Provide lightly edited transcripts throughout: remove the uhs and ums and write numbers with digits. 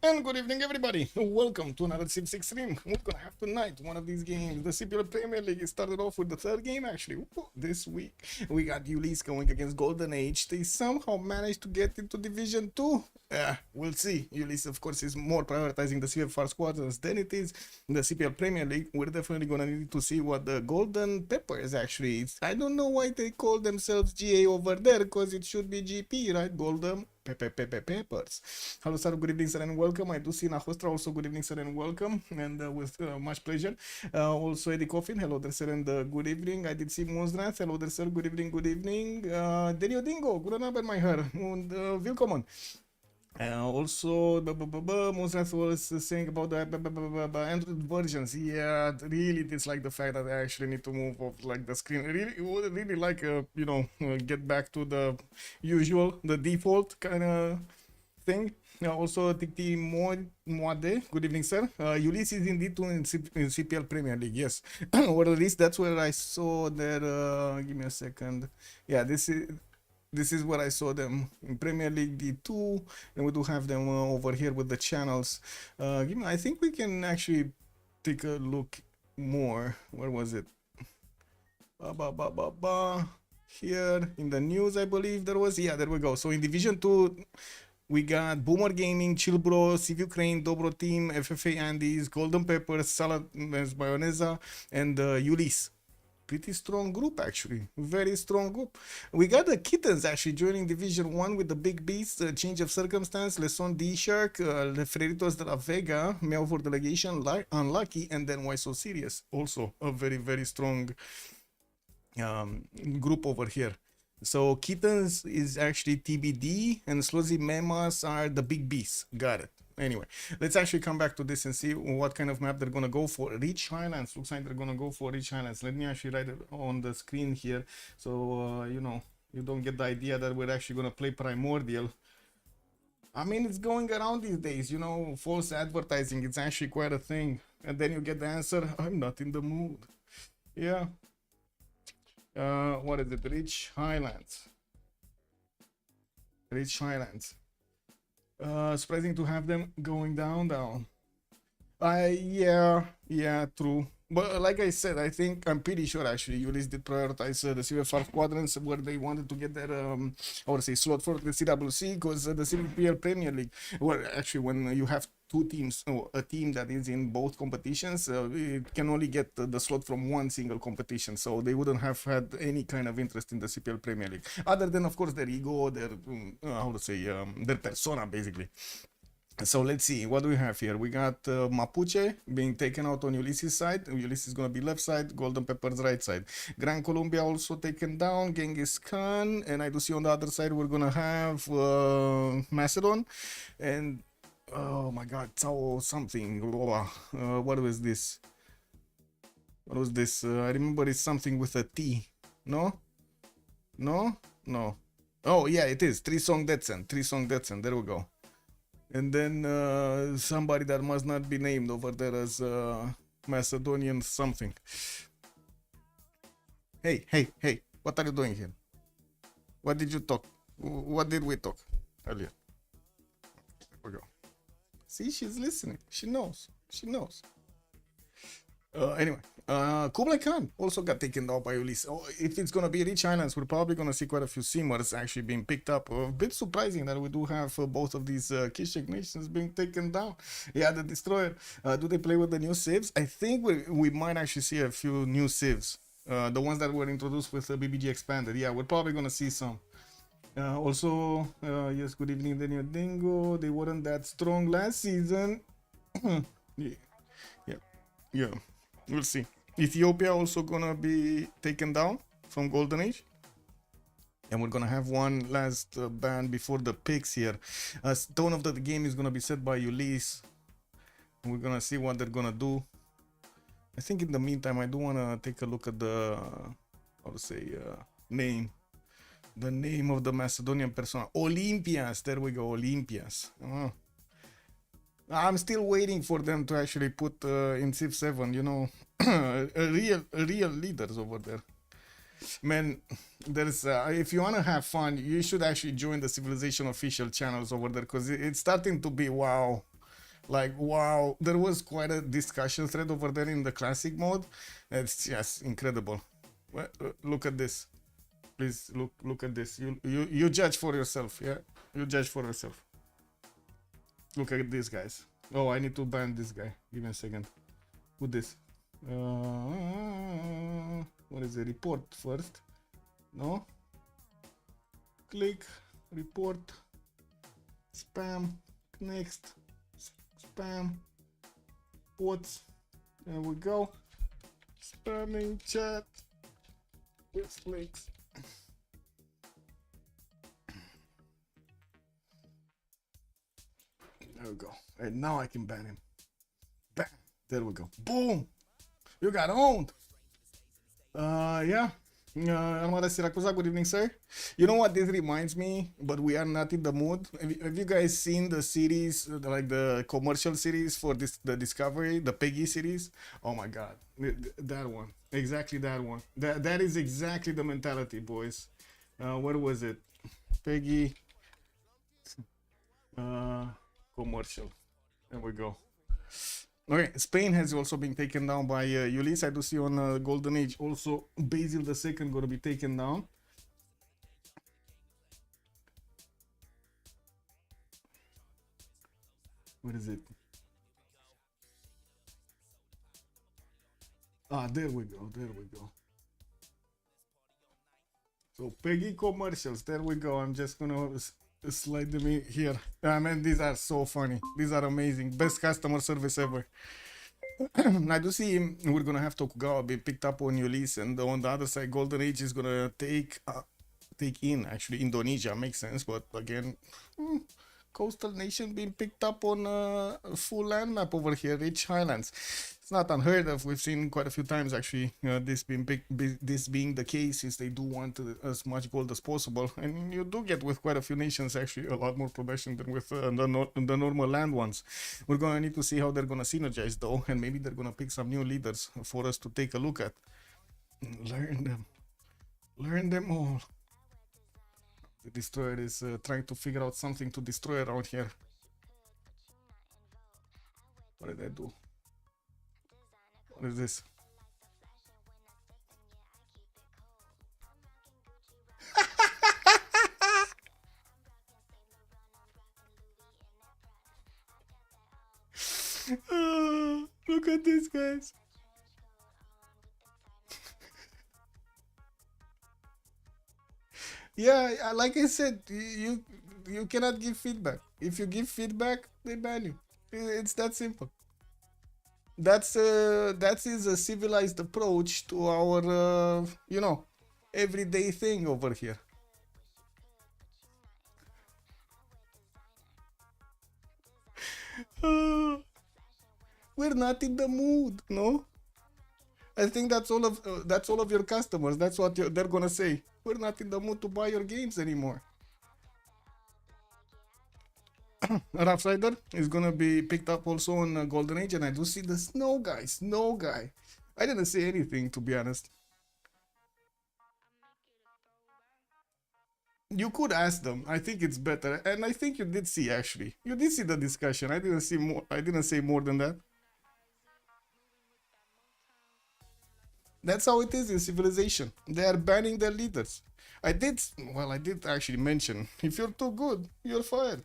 And good evening, everybody. Welcome to another Civ6 stream. We're gonna have tonight one of these games. The CPL Premier League started off with the third game, actually. This week, we got Ulyss going against Golden Age. They somehow managed to get into Division 2. We'll see. Ulyss, of course, is more prioritizing the CFR squadrons than it is the CPL Premier League. We're definitely gonna need to see what the Golden Peppers actually is. I don't know why they call themselves GA over there, because it should be GP, right? Golden Peppers. Hello, sir. Good evening, sir, and welcome. I do see Nahostra also. Good evening, sir, and welcome. And with much pleasure. Also, Eddie Coffin. Hello there, sir, and good evening. I did see Monsrath. Hello there, sir. Good evening, good evening. Daniel Dingo. Good Abend, my Herr. And willkommen. Also, Monsrath was saying about the Android versions. Yeah, really dislike the fact that I actually need to move off like the screen. Really like, get back to the usual, the default kind of thing. Also, Tikti Moade, good evening, sir. Ulyss is indeed in CPL Premier League, yes. Or at least that's where I saw that. Give me a second. Yeah, this is where I saw them in Premier League D2, and we do have them over here with the channels. I think we can actually take a look more. Where was it? Here in the news, I believe there was. Yeah, there we go. So in Division 2, we got Boomer Gaming, Chillbro, Civ Ukraine, Dobro Team, FFA Andes, Golden Peppers, Salad Mayonesa, and Ulyss. Pretty strong group, actually. Very strong group. We got the Kittens actually joining Division 1 with the Big Beasts, Change of Circumstance, Leson D Shark, Lefreritos de la Vega, Meow for Delegation, Unlucky, and then Why So Serious. Also a very, very strong group over here. So Kittens is actually TBD, and Slozzy Memas are the Big Beasts. Got it. Anyway, let's actually come back to this and see what kind of map they're gonna go for. Rich Highlands. Looks like they're gonna go for Rich Highlands. Let me actually write it on the screen here, so you don't get the idea that we're actually gonna play Primordial. I mean, it's going around these days, false advertising. It's actually quite a thing. And then you get the answer, I'm not in the mood. Yeah. What is it? Rich Highlands. Rich Highlands. Surprising to have them going down. Yeah, true. But like I said, I'm pretty sure actually Ulyss did prioritize the CFR squadrons where they wanted to get their slot for the CWC, because the CPL Premier League, well, actually when you have two teams, a team that is in both competitions, it can only get the slot from one single competition, so they wouldn't have had any kind of interest in the CPL Premier League, other than of course their ego, their their persona, basically. So let's see, what do we have here? We got Mapuche being taken out on Ulyss's side. Ulyss is going to be left side, Golden Peppers right side. Gran Colombia also taken down, Genghis Khan. And I do see on the other side we're going to have Macedon. And, oh my god, Tsao something. What was this? What was this? I remember it's something with a T. No? No? No. Oh, yeah, it is. Trisong Detsen. There we go. And then somebody that must not be named over there as Macedonian something. Hey, what are you doing here? What did you talk? What did we talk earlier? There we go. See, she's listening. She knows. Anyway, Kublai Khan also got taken down by Ulyss. If it's gonna be Rich Islands, we're probably gonna see quite a few Simmers actually being picked up. A bit surprising that we do have both of these Kishik nations being taken down. Yeah, the Destroyer. Do they play with the new Civs? I think we might actually see a few new Civs. The ones that were introduced with the BBG Expanded. Yeah, we're probably gonna see some. Also, yes, good evening, Daniel Dingo. They weren't that strong last season. Yeah. We'll see. Ethiopia also gonna be taken down from Golden Age. And we're gonna have one last ban before the picks here. Tone of the game is gonna be set by Ulyss. We're gonna see what they're gonna do. I think in the meantime, I do wanna take a look at the, name. The name of the Macedonian persona. Olympias. There we go. Olympias. I'm still waiting for them to actually put in Civ7, real leaders over there. Man, there's if you want to have fun, you should actually join the Civilization official channels over there, because it's starting to be wow. Like, wow, there was quite a discussion thread over there in the classic mode. It's just incredible. Look at this. Please look at this. You judge for yourself. Yeah, you judge for yourself. Look at this, guys. Oh, I need to ban this guy. Give me a second. Put this. What is the report first? No. Click report. Spam. Next. Spam. Bots. There we go. Spamming chat with links. There we go. And now I can ban him. Bam. There we go. Boom. You got owned. Yeah. Armada Siracusa, good evening, sir. You know what this reminds me? But we are not in the mood. Have you guys seen the series, like the commercial series for the Discovery, the Peggy series? Oh my God, that one, exactly that one. That is exactly the mentality, boys. What was it? Peggy commercial. There we go. Okay, Spain has also been taken down by Ulyss. I do see on Golden Age also Basil II going to be taken down. What is it? Ah, there we go. There we go. So Peggy commercials. There we go. I'm just going to slide them in here. I mean, these are so funny. These are amazing. Best customer service ever. I do see we're gonna have Tokugawa be picked up on Ulyss, and on the other side, Golden Age is gonna take in actually Indonesia. Makes sense, but again, coastal nation being picked up on a full land map over here, rich highlands. It's not unheard of. We've seen quite a few times actually this being the case, since they do want as much gold as possible, and you do get with quite a few nations actually a lot more production than with the normal land ones. We're gonna need to see how they're gonna synergize though, and maybe they're gonna pick some new leaders for us to take a look at. Learn them all. The destroyer is trying to figure out something to destroy around here. What did I do? What is this? Look at this, guys. Yeah, like I said, you cannot give feedback. If you give feedback, they ban you. It's that simple. That is a civilized approach to our everyday thing over here. We're not in the mood, no. I think that's all of your customers. That's what they're gonna say. We're not in the mood to buy your games anymore. Rough Rider is gonna be picked up also on Golden Age, and I do see the Snow Guy. I didn't say anything, to be honest. You could ask them. I think it's better, and I think you did see actually. You did see the discussion. I didn't see more. I didn't say more than that. That's how it is in civilization. They are banning their leaders. I did actually mention, if you're too good, you're fired.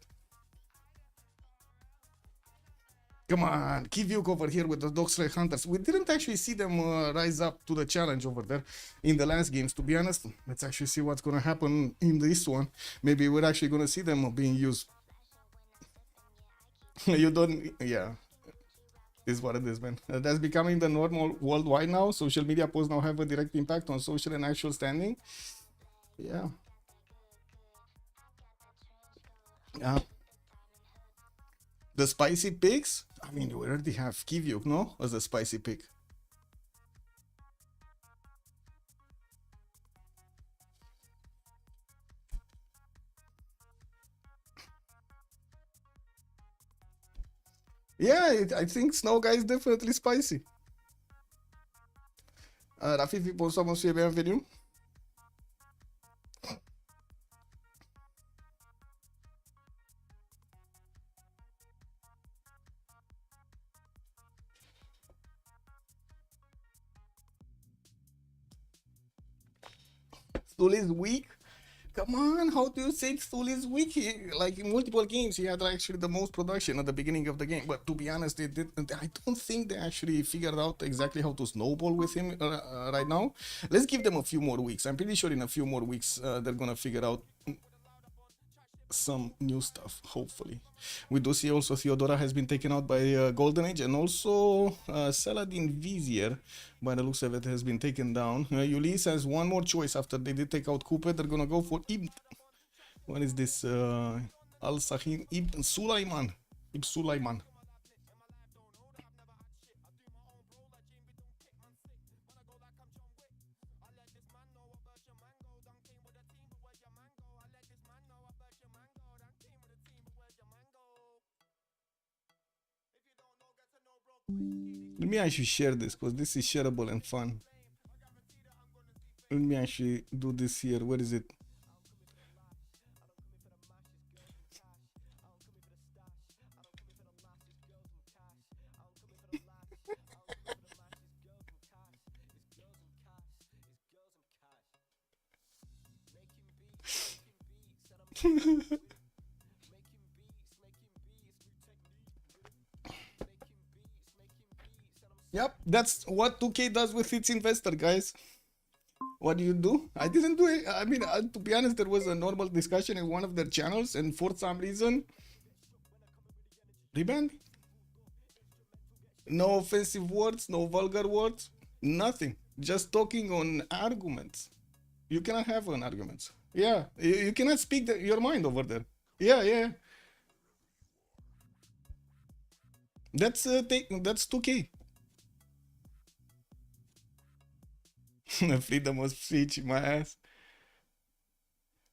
Come on, Kivyuk over here with the Dogslay Hunters. We didn't actually see them rise up to the challenge over there in the last games, to be honest. Let's actually see what's going to happen in this one. Maybe we're actually going to see them being used. You don't, yeah. This is what it is, man. That's becoming the normal worldwide now. Social media posts now have a direct impact on social and actual standing. Yeah. Yeah. The spicy pigs? I mean, we already have Kivyuk, no? As a spicy pig. Yeah, I think Snow Guy is definitely spicy. Rafifi, bonsoir, monsieur, bienvenue. Ulyss weak. Come on, how do you say Ulyss weak? Like in multiple games, he had actually the most production at the beginning of the game. But to be honest, they did. I don't think they actually figured out exactly how to snowball with him right now. Let's give them a few more weeks. I'm pretty sure in a few more weeks they're gonna figure out some new stuff, hopefully. We do see also Theodora has been taken out by Golden Age, and also Saladin Vizier, by the looks of it, has been taken down. Ulyss has one more choice after they did take out Coupe. They're gonna go for Ibn. What is this? Al Sahin Ibn Sulaiman. Ibn Sulaiman. Let me actually share this because this is shareable and fun. Let me actually do this here. Where is it? Yep, that's what 2K does with its investor, guys. What do you do? I didn't do it. I mean, to be honest, there was a normal discussion in one of their channels, and for some reason, reband. No offensive words, no vulgar words, nothing. Just talking on arguments. You cannot have an arguments. Yeah, you cannot speak your mind over there. Yeah, yeah. That's 2K. Freedom of speech, my ass.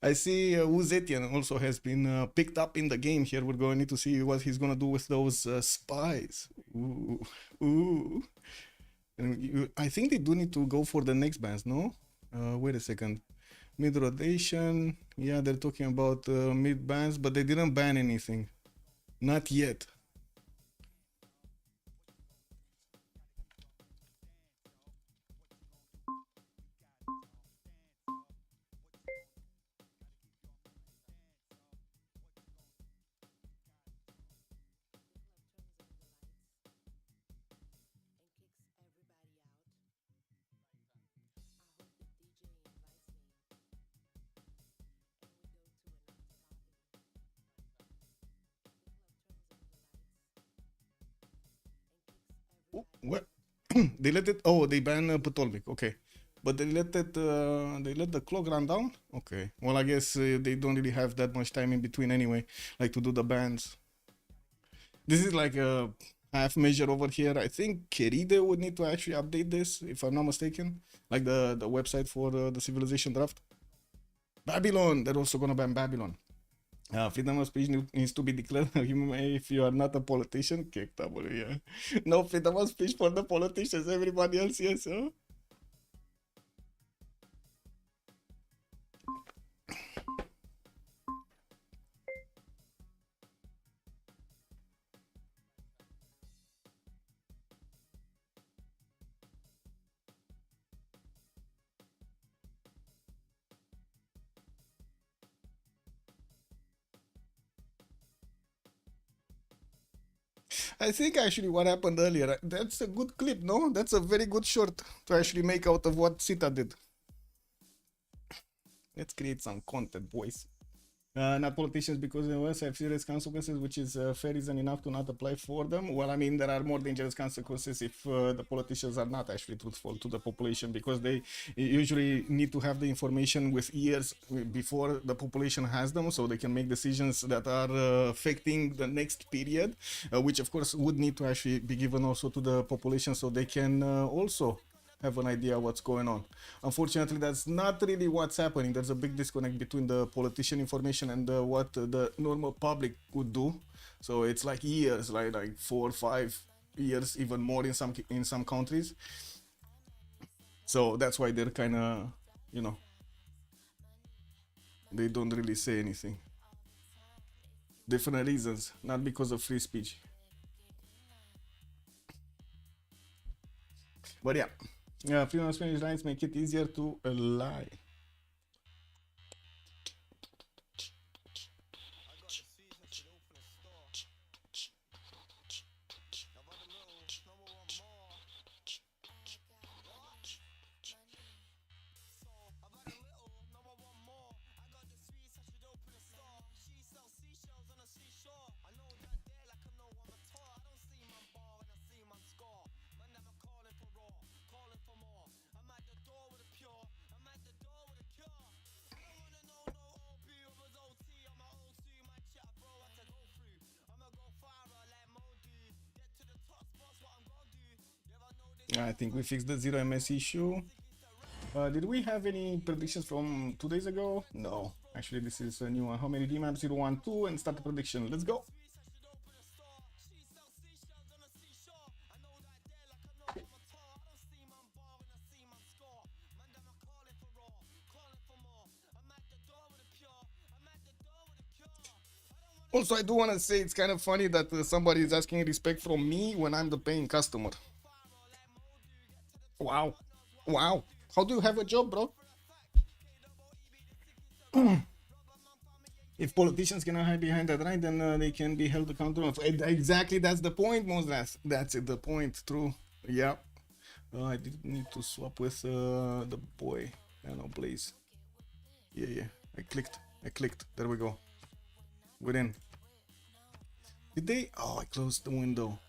I see Uzetian also has been picked up in the game here. We're going to need to see what he's going to do with those spies. Ooh, ooh. And I think they do need to go for the next bans, no? Wait a second. Mid rotation. Yeah, they're talking about mid bans, but they didn't ban anything. Not yet. Oh, what? They let it. Oh, they ban Ptolemy. Okay, but they let the clock run down. Okay. Well, I guess they don't really have that much time in between anyway, like to do the bans. This is like a half measure over here. I think Keride would need to actually update this, if I'm not mistaken, like the website for the Civilization draft. Babylon. They're also gonna ban Babylon. Freedom of speech needs to be declared if you are not a politician. Kick W, yeah. No freedom of speech for the politicians. Everybody else, yes, huh? I think actually what happened earlier, that's a good clip, no? That's a very good short to actually make out of what Sita did. Let's create some content, boys. Not politicians, because the US have serious consequences, which is fair reason enough to not apply for them. Well, I mean, there are more dangerous consequences if the politicians are not actually truthful to the population, because they usually need to have the information with years before the population has them, so they can make decisions that are affecting the next period, which of course would need to actually be given also to the population, so they can also have an idea what's going on. Unfortunately, that's not really what's happening. There's a big disconnect between the politician information and what the normal public would do. So it's like years, like 4 or 5 years, even more in some countries. So that's why they're kind of, you know, they don't really say anything. Different reasons, not because of free speech. But yeah, freedom of speech rights make it easier to lie. I think we fixed the 0 ms issue. Did we have any predictions from 2 days ago? No. Actually, this is a new one. How many D-maps? 0, 1, 2, and start the prediction. Let's go. Also, I do want to say it's kind of funny that somebody is asking respect from me when I'm the paying customer. Wow. Wow. How do you have a job, bro? If politicians cannot hide behind that right, then they can be held accountable. Exactly, that's the point, Moses. That's it, the point. True. Yeah. I didn't need to swap with the boy. I know, please. Yeah, yeah. I clicked. There we go. We're in. Did they? Oh, I closed the window.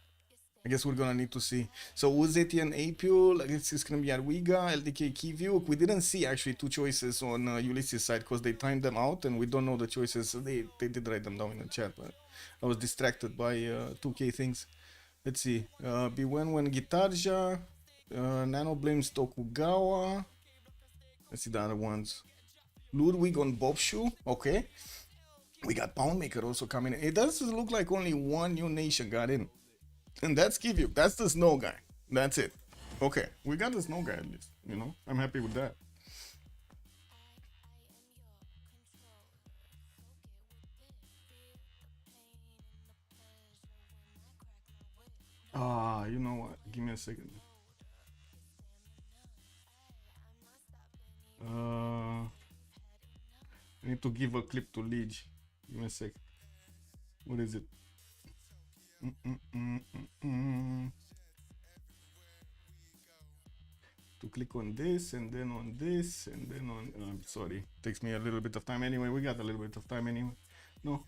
I guess we're gonna need to see. So Uzetian Apule, I guess it's gonna be Arwiga, LDK Keyview. We didn't see actually two choices on Ulyss' side because they timed them out and we don't know the choices. They did write them down in the chat, but I was distracted by 2K things. Let's see. Biwen Gitarja, Nano Blames Tokugawa. Let's see the other ones. Ludwig on Bobshoe. Okay. We got Poundmaker also coming in. It does look like only one new nation got in. And that's Kivyu. That's the snow guy. That's it. Okay. We got the snow guy at least. You know? I'm happy with that. Ah, you know what? Give me a second. I need to give a clip to Liege. Give me a sec. What is it? To click on this and then on this and then on. I'm sorry. Takes me a little bit of time anyway. We got a little bit of time anyway. No.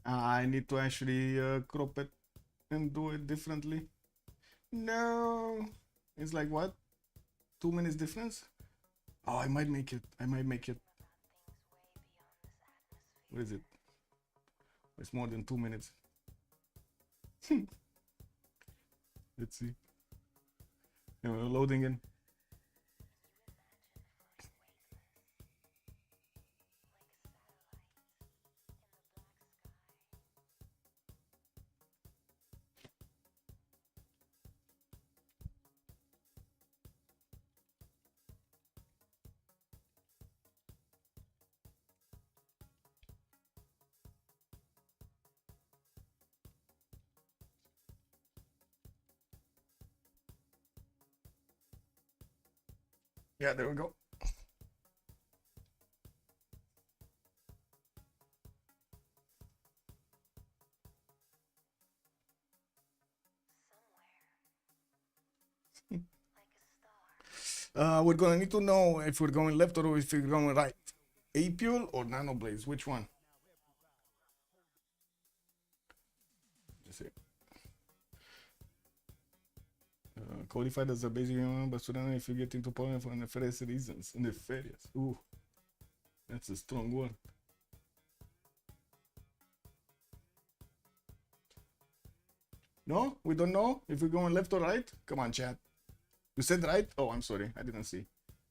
I need to actually crop it and do it differently. No. It's like what? 2 minutes difference? Oh, I might make it. What is it? It's more than 2 minutes. Let's see. Loading in. Yeah, there we go. We're gonna need to know if we're going left or if we're going right. Apule or Nanoblaze, which one? Let's see. Qualified as a basic human, but if you get into problem for nefarious reasons. Nefarious. Ooh. That's a strong word. No? We don't know if we're going left or right? Come on, chat. You said right? Oh, I'm sorry. I didn't see.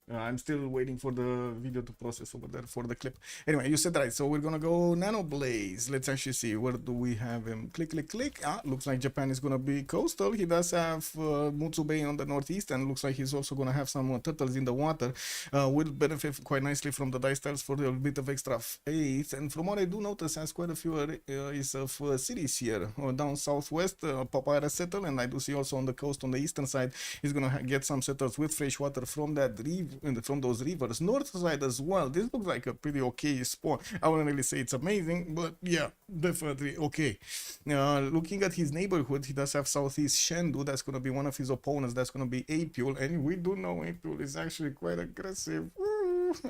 I'm still waiting for the video to process over there for the clip. Anyway, you said right. So we're gonna go Nanoblaze. Let's actually see. Where do we have him? Click, click, click. Ah, looks like Japan is gonna be coastal. He does have Mutsu Bay on the northeast, and looks like he's also gonna have some turtles in the water. Will benefit quite nicely from the dice tiles for a bit of extra faith. And from what I do notice, has quite a few of cities here down southwest. Papaya settle, and I do see also on the coast on the eastern side, he's gonna get some settlers with fresh water from that river. from those rivers. North side as well. This looks like a pretty okay spawn. I wouldn't really say it's amazing, but yeah, definitely okay. Looking at his neighborhood, he does have Southeast Shendu. That's going to be one of his opponents. That's going to be Apule, and we do know Apule is actually quite aggressive.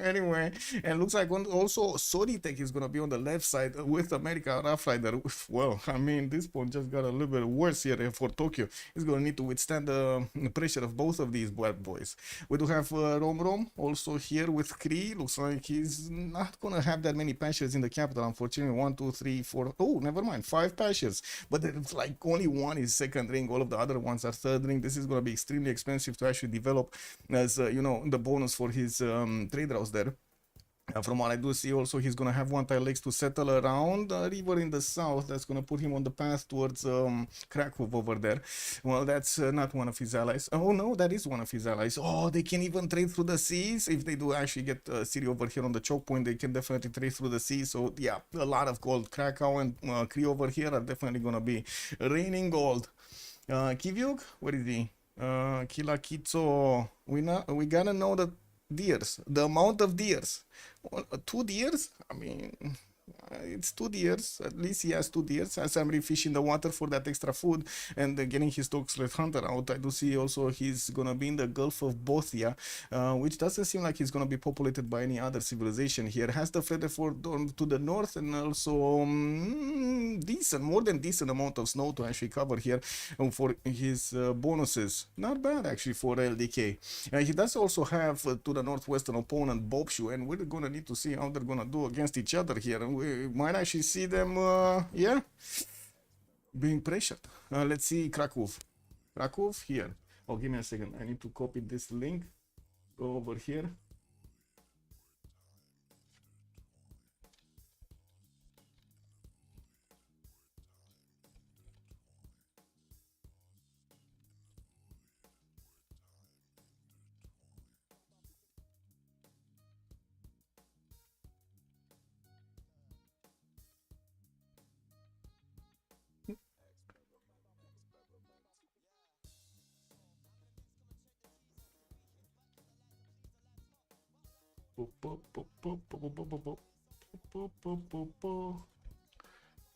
Anyway, and looks like also Soritek is gonna be on the left side with America Rough Rider. Well, I mean, this point just got a little bit worse here for Tokyo. He's gonna need to withstand the pressure of both of these bad boys. We do have Rom also here with Kree. Looks like he's not gonna have that many patches in the capital, unfortunately. 1, 2, 3, 4. Oh, never mind, 5 patches. But it's like only one is second ring. All of the other ones are third ring. This is gonna be extremely expensive to actually develop as you know, the bonus for his trade routes there. From what I do see, also he's gonna have one tile lakes to settle around a river in the south. That's gonna put him on the path towards Krakow over there. Well, that's not one of his allies. Oh no, that is one of his allies. Oh, they can even trade through the seas. If they do actually get a city over here on the choke point, they can definitely trade through the seas. So yeah, a lot of gold. Krakow and Kree over here are definitely gonna be raining gold. Kivyuk, where is he? Kilakitso. We gotta know the deers, the amount of deers. 2 deers, I mean, it's 2 deers. At least he has 2 deers. As I'm fish in the water for that extra food and getting his Toxlet Hunter out. I do see also he's gonna be in the Gulf of Bothia, which doesn't seem like he's gonna be populated by any other civilization here. Has the Fredeford to the north, and also decent, more than decent amount of snow to actually cover here for his bonuses. Not bad actually for LDK. He does also have to the northwestern opponent Bobshu, and we're gonna need to see how they're gonna do against each other here. We might actually see them, yeah, being pressured. Let's see Krakow. Krakow here. Oh, give me a second. I need to copy this link. Go over here.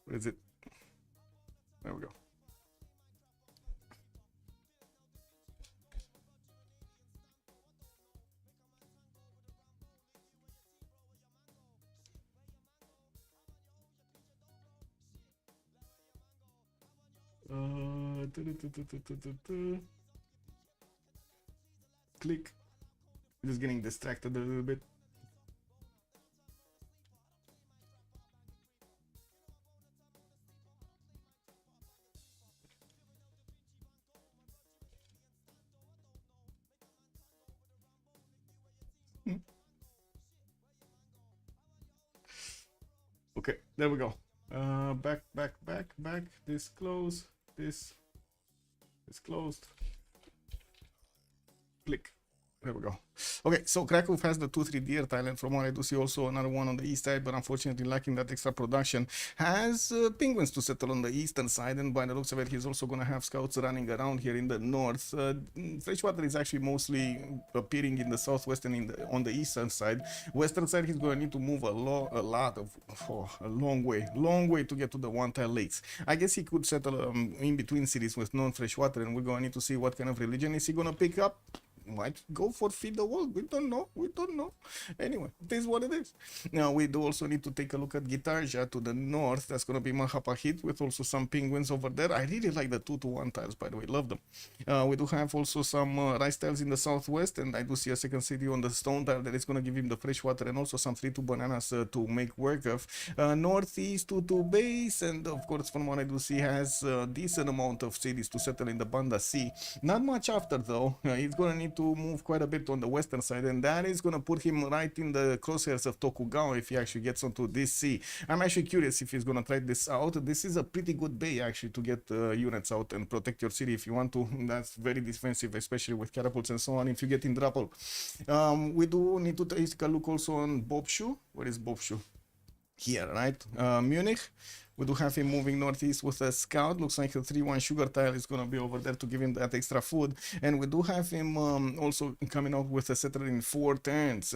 Where is it? There we go. Click. Just getting distracted a little bit. Okay, there we go. Back. This close. This is closed. Click. There we go. Okay, so Krakow has the 2-3 deer tile, and from what I do see also another one on the east side, but unfortunately lacking that extra production. Has penguins to settle on the eastern side, and by the looks of it, he's also going to have scouts running around here in the north. Freshwater is actually mostly appearing in the southwest and on the eastern side. Western side, he's going to need to move a long way to get to the one tile lakes. I guess he could settle in between cities with non-freshwater, and we're going to need to see what kind of religion is he going to pick up. Might go for feed the world. We don't know. Anyway, this is what it is. Now we do also need to take a look at Gitarja to the north. That's going to be Mahapahit with also some penguins over there. I really like the 2-1 tiles, by the way. Love them. We do have also some rice tiles in the southwest, and I do see a second city on the stone tile that is going to give him the fresh water, and also some 3-2 bananas to make work of. Northeast 2-2 base, and of course from what I do see has a decent amount of cities to settle in the Banda Sea. Not much after though. He's going to need to move quite a bit on the western side, and that is going to put him right in the crosshairs of Tokugawa if he actually gets onto this sea. I'm actually curious if he's going to try this out. This is a pretty good bay actually to get units out and protect your city if you want to. That's very defensive, especially with catapults and so on if you get in trouble. We do need to take a look also on Bobshu. Where is Bobshu? Here, right? Munich. We do have him moving northeast with a scout. Looks like a 3-1 sugar tile is going to be over there to give him that extra food. And we do have him also coming out with a settler in 4 turns.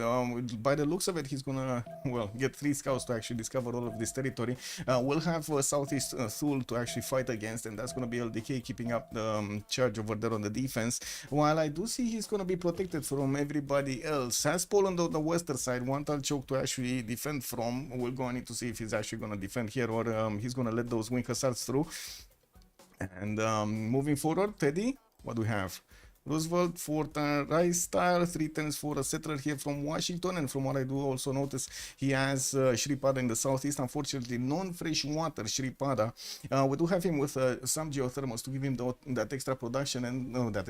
By the looks of it, he's going to, well, get 3 scouts to actually discover all of this territory. We'll have southeast Thule to actually fight against, and that's going to be LDK keeping up the charge over there on the defense. While I do see he's going to be protected from everybody else. Has Poland on the western side, one tile choke to actually defend from. We're going to need to see if he's actually going to defend here or he's going to let those wing hussars through. And moving forward, Teddy, what do we have? Roosevelt, 4 rice style, 3 turns for a settler here from Washington. And from what I do also notice, he has Shripada in the southeast. Unfortunately, non-fresh water Shripada. We do have him with some geothermals to give him that extra production and that's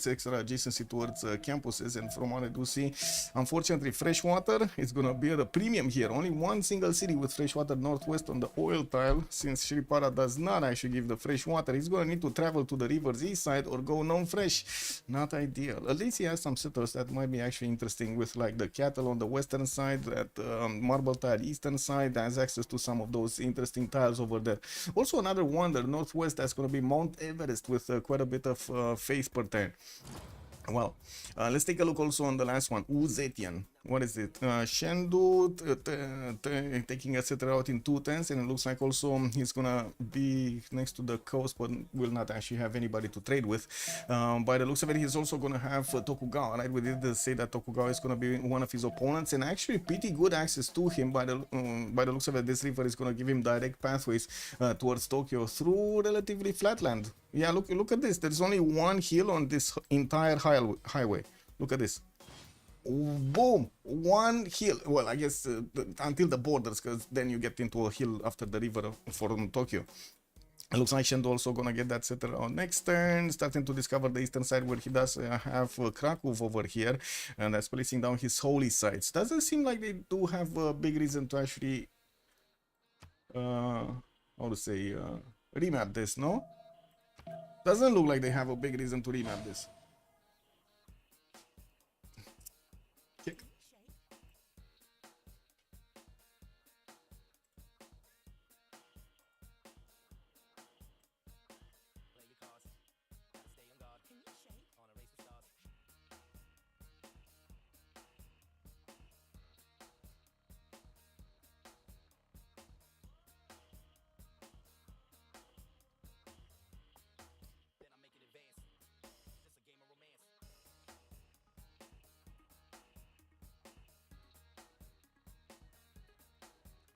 extra adjacency towards campuses. And from what I do see, unfortunately, fresh water is going to be at a premium here. Only one single city with fresh water northwest on the oil tile. Since Shripada does not actually give the fresh water, he's going to need to travel to the river's east side or go non-fresh. Not ideal. At least he has some settlers that might be actually interesting with like the cattle on the western side, that marble tile eastern side has access to some of those interesting tiles over there. Also another wonder northwest, that's going to be Mount Everest with quite a bit of face per turn. Well, let's take a look also on the last one, Uzetian. What is it? Shendu taking a settler out in 2 turns, and it looks like also he's gonna be next to the coast, but will not actually have anybody to trade with. By the looks of it, he's also gonna have Tokugawa, right? We did say that Tokugawa is gonna be one of his opponents, and actually pretty good access to him. By the looks of it, this river is gonna give him direct pathways towards Tokyo through relatively flat land. Yeah, look at this. There's only one hill on this entire highway. Look at this. Boom, one hill. Well, I guess until the borders, because then you get into a hill after the river from Tokyo. It looks like Shendo also gonna get that settler on next turn, starting to discover the eastern side where he does have Krakow over here, and that's placing down his holy sites. Doesn't seem like they do have a big reason to actually how to say remap this, no? Doesn't look like they have a big reason to remap this. Kick.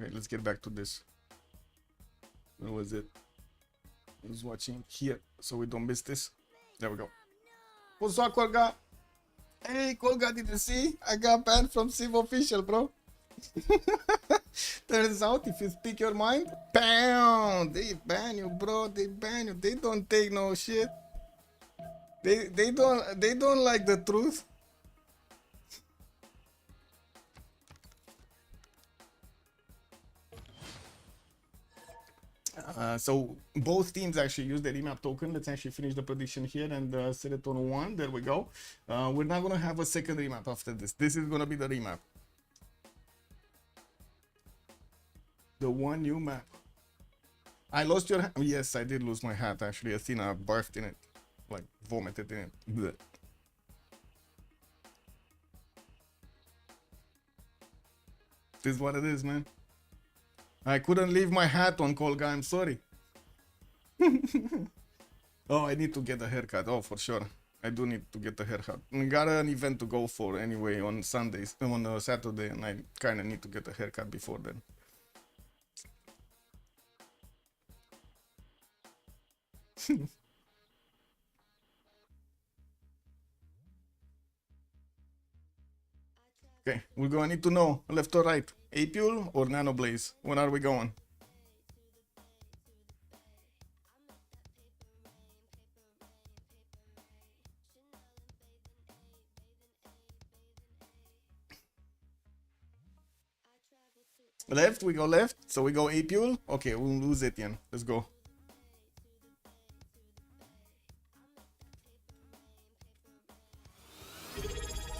Okay, let's get back to this. Where was it? I was watching here, so we don't miss this. There we go. What's up, Kolga? Hey, Kolga, did you see? I got banned from Civ official, bro. Turns out, if you speak your mind, bam! They ban you, bro. They ban you. They don't take no shit. They don't like the truth. So both teams actually use the remap token. Let's actually finish the prediction here and set it on 1. There we go. We're not gonna have a second remap after this. This is gonna be the remap. The one new map. I lost your hat. Yes, I did lose my hat actually. Athena barfed in it, like vomited in it. Blech. This is what it is, man. I couldn't leave my hat on, Kolga. I'm sorry. Oh, I need to get a haircut. Oh, for sure. I do need to get a haircut. I got an event to go for anyway on Sundays, on Saturday, and I kind of need to get a haircut before then. Okay, we're gonna need to know left or right, Apule or Nanoblaze. Where are we going? Left, we go left, so we go Apule. Okay, we'll lose Etienne. Let's go.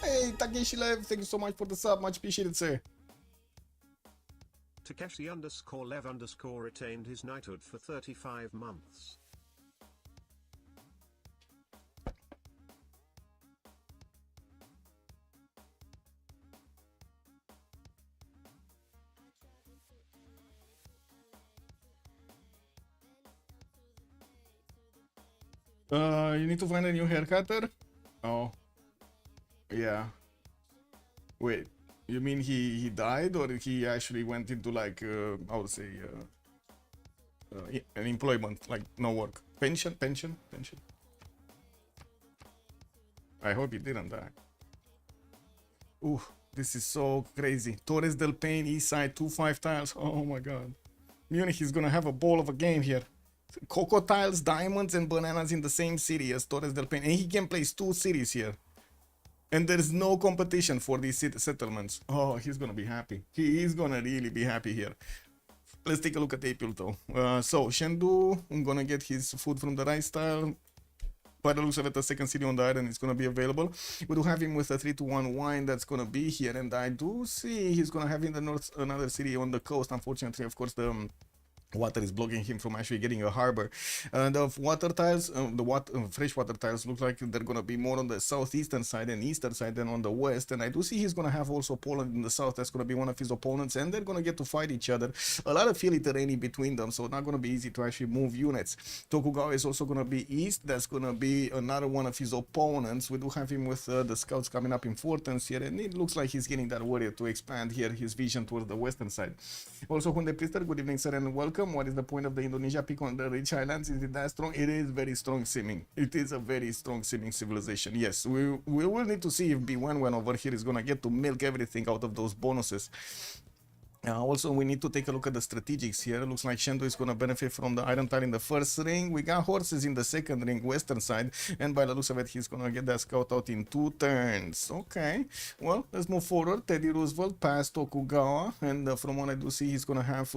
Hey, Takeshi Lev, thank you so much for the sub. Much appreciated, sir. Takeshi_Lev_ retained his knighthood for 35 months. You need to find a new hair cutter? Oh, yeah. Wait, you mean he died, or he actually went into like I would say an employment, like no work, pension. I hope he didn't die. Ooh, this is so crazy. Torres del Paine, east side, 2-5 tiles. Oh my god. Munich is gonna have a ball of a game here. Coco tiles, diamonds, and bananas in the same city as Torres del Paine. And he can place 2 cities here. And there's no competition for these settlements. Oh, he's gonna be happy. He is gonna really be happy here. Let's take a look at Apil though. So, Shendu, I'm gonna get his food from the rice tile. By the looks of it, the second city on the island is going to be available. We do have him with a 3-1 wine that's going to be here. And I do see he's going to have in the north another city on the coast. Unfortunately, of course, the water is blocking him from actually getting a harbor. The water tiles, freshwater tiles look like they're going to be more on the southeastern side and eastern side than on the west. And I do see he's going to have also Poland in the south. That's going to be one of his opponents, and they're going to get to fight each other. A lot of hilly terrain between them, so not going to be easy to actually move units. Tokugawa is also going to be east. That's going to be another one of his opponents. We do have him with the scouts coming up in Fortens here, and it looks like he's getting that warrior to expand here his vision towards the western side. Also, Hunde Priester, good evening, sir, and welcome. What is the point of the Indonesia pick on the rich islands? Is it that strong? It is very strong seeming. It is a very strong seeming civilization. Yes, we will need to see if B11 over here is gonna get to milk everything out of those bonuses. Also, we need to take a look at the strategics here. It looks like Shendo is going to benefit from the iron tile in the first ring. We got horses in the second ring, western side. And by the looks of it, he's going to get that scout out in 2 turns. Okay. Well, let's move forward. Teddy Roosevelt past Tokugawa. And from what I do see, he's going to have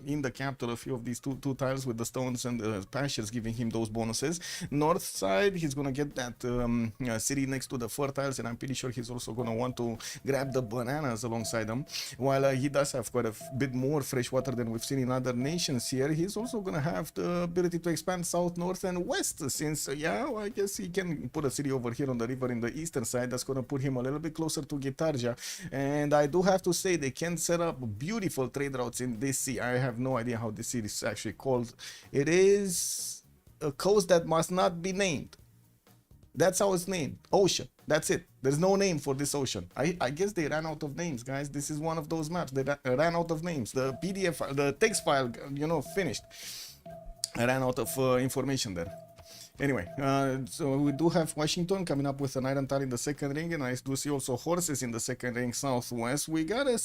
in the capital a few of these two tiles with the stones and the pastures giving him those bonuses. North side, he's going to get that city next to the fertiles. And I'm pretty sure he's also going to want to grab the bananas alongside them. While he does have quite a bit more fresh water than we've seen in other nations here, he's also going to have the ability to expand south, north, and west, since well, I guess he can put a city over here on the river in the eastern side. That's going to put him a little bit closer to Gitarja. And I do have to say, they can set up beautiful trade routes in this sea. I have no idea how this sea is actually called. It is a coast that must not be named. That's how it's named. Ocean. That's it. There's no name for this ocean. I guess they ran out of names, guys. This is one of those maps. They ran out of names. The PDF, the text file, finished. I ran out of information there. Anyway, so we do have Washington coming up with an iron tile in the second ring, and I do see also horses in the second ring southwest. We got a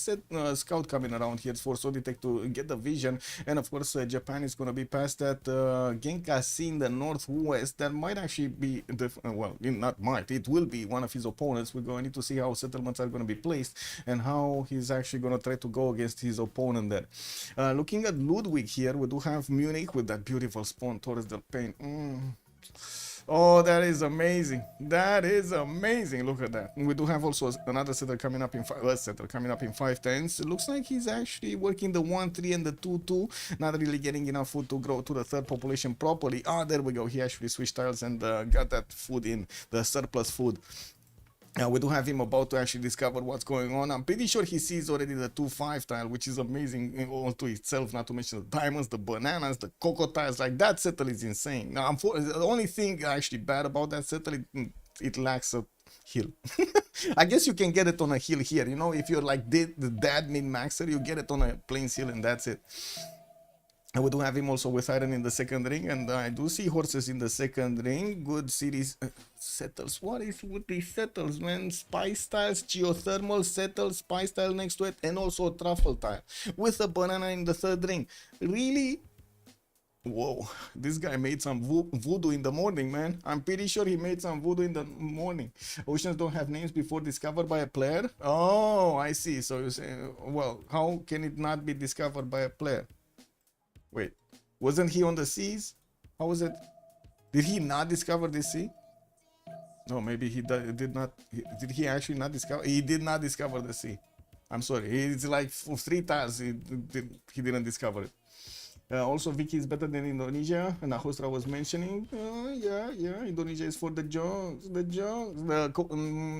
scout coming around here for Soditech to get the vision, and of course Japan is going to be past that Genkasi in the northwest. That might actually be not might, it will be one of his opponents. We're going to need to see how settlements are going to be placed and how he's actually going to try to go against his opponent there. Looking at Ludwig here, we do have Munich with that beautiful spawn Torres del Paine. Oh, that is amazing. That is amazing. Look at that. We do have also another setter coming up in 5 turns. It looks like he's actually working the 1-3 and the 2-2. Not really getting enough food to grow to the third population properly. Ah, there we go. He actually switched tiles and got that food in, the surplus food. We do have him about to actually discover what's going on. I'm pretty sure he sees already the 2-5 tile, which is amazing all to itself, not to mention the diamonds, the bananas, the cocoa tiles. Like, that settle is insane. Now, the only thing actually bad about that settle, it lacks a hill. I guess you can get it on a hill here. If you're like the dad min-maxer, you get it on a plains hill and that's it. And we do have him also with iron in the second ring, and I do see horses in the second ring. Good cities. Settles. What is with these settles, man? Spice tiles, geothermal settles, spice tile next to it, and also a truffle tile with a banana in the third ring. Really? Whoa, this guy made some voodoo in the morning, man. I'm pretty sure he made some voodoo in the morning. Oceans don't have names before discovered by a player? Oh, I see. So you say, well, how can it not be discovered by a player? Wait, wasn't he on the seas? How was it? Did he not discover this sea? No, maybe he did not. Did he actually not discover? He did not discover the sea. I'm sorry. It's like 3 tiles he didn't discover it. Also, Vicky is better than Indonesia, and Ahostra was mentioning. Yeah, Indonesia is for the jongs,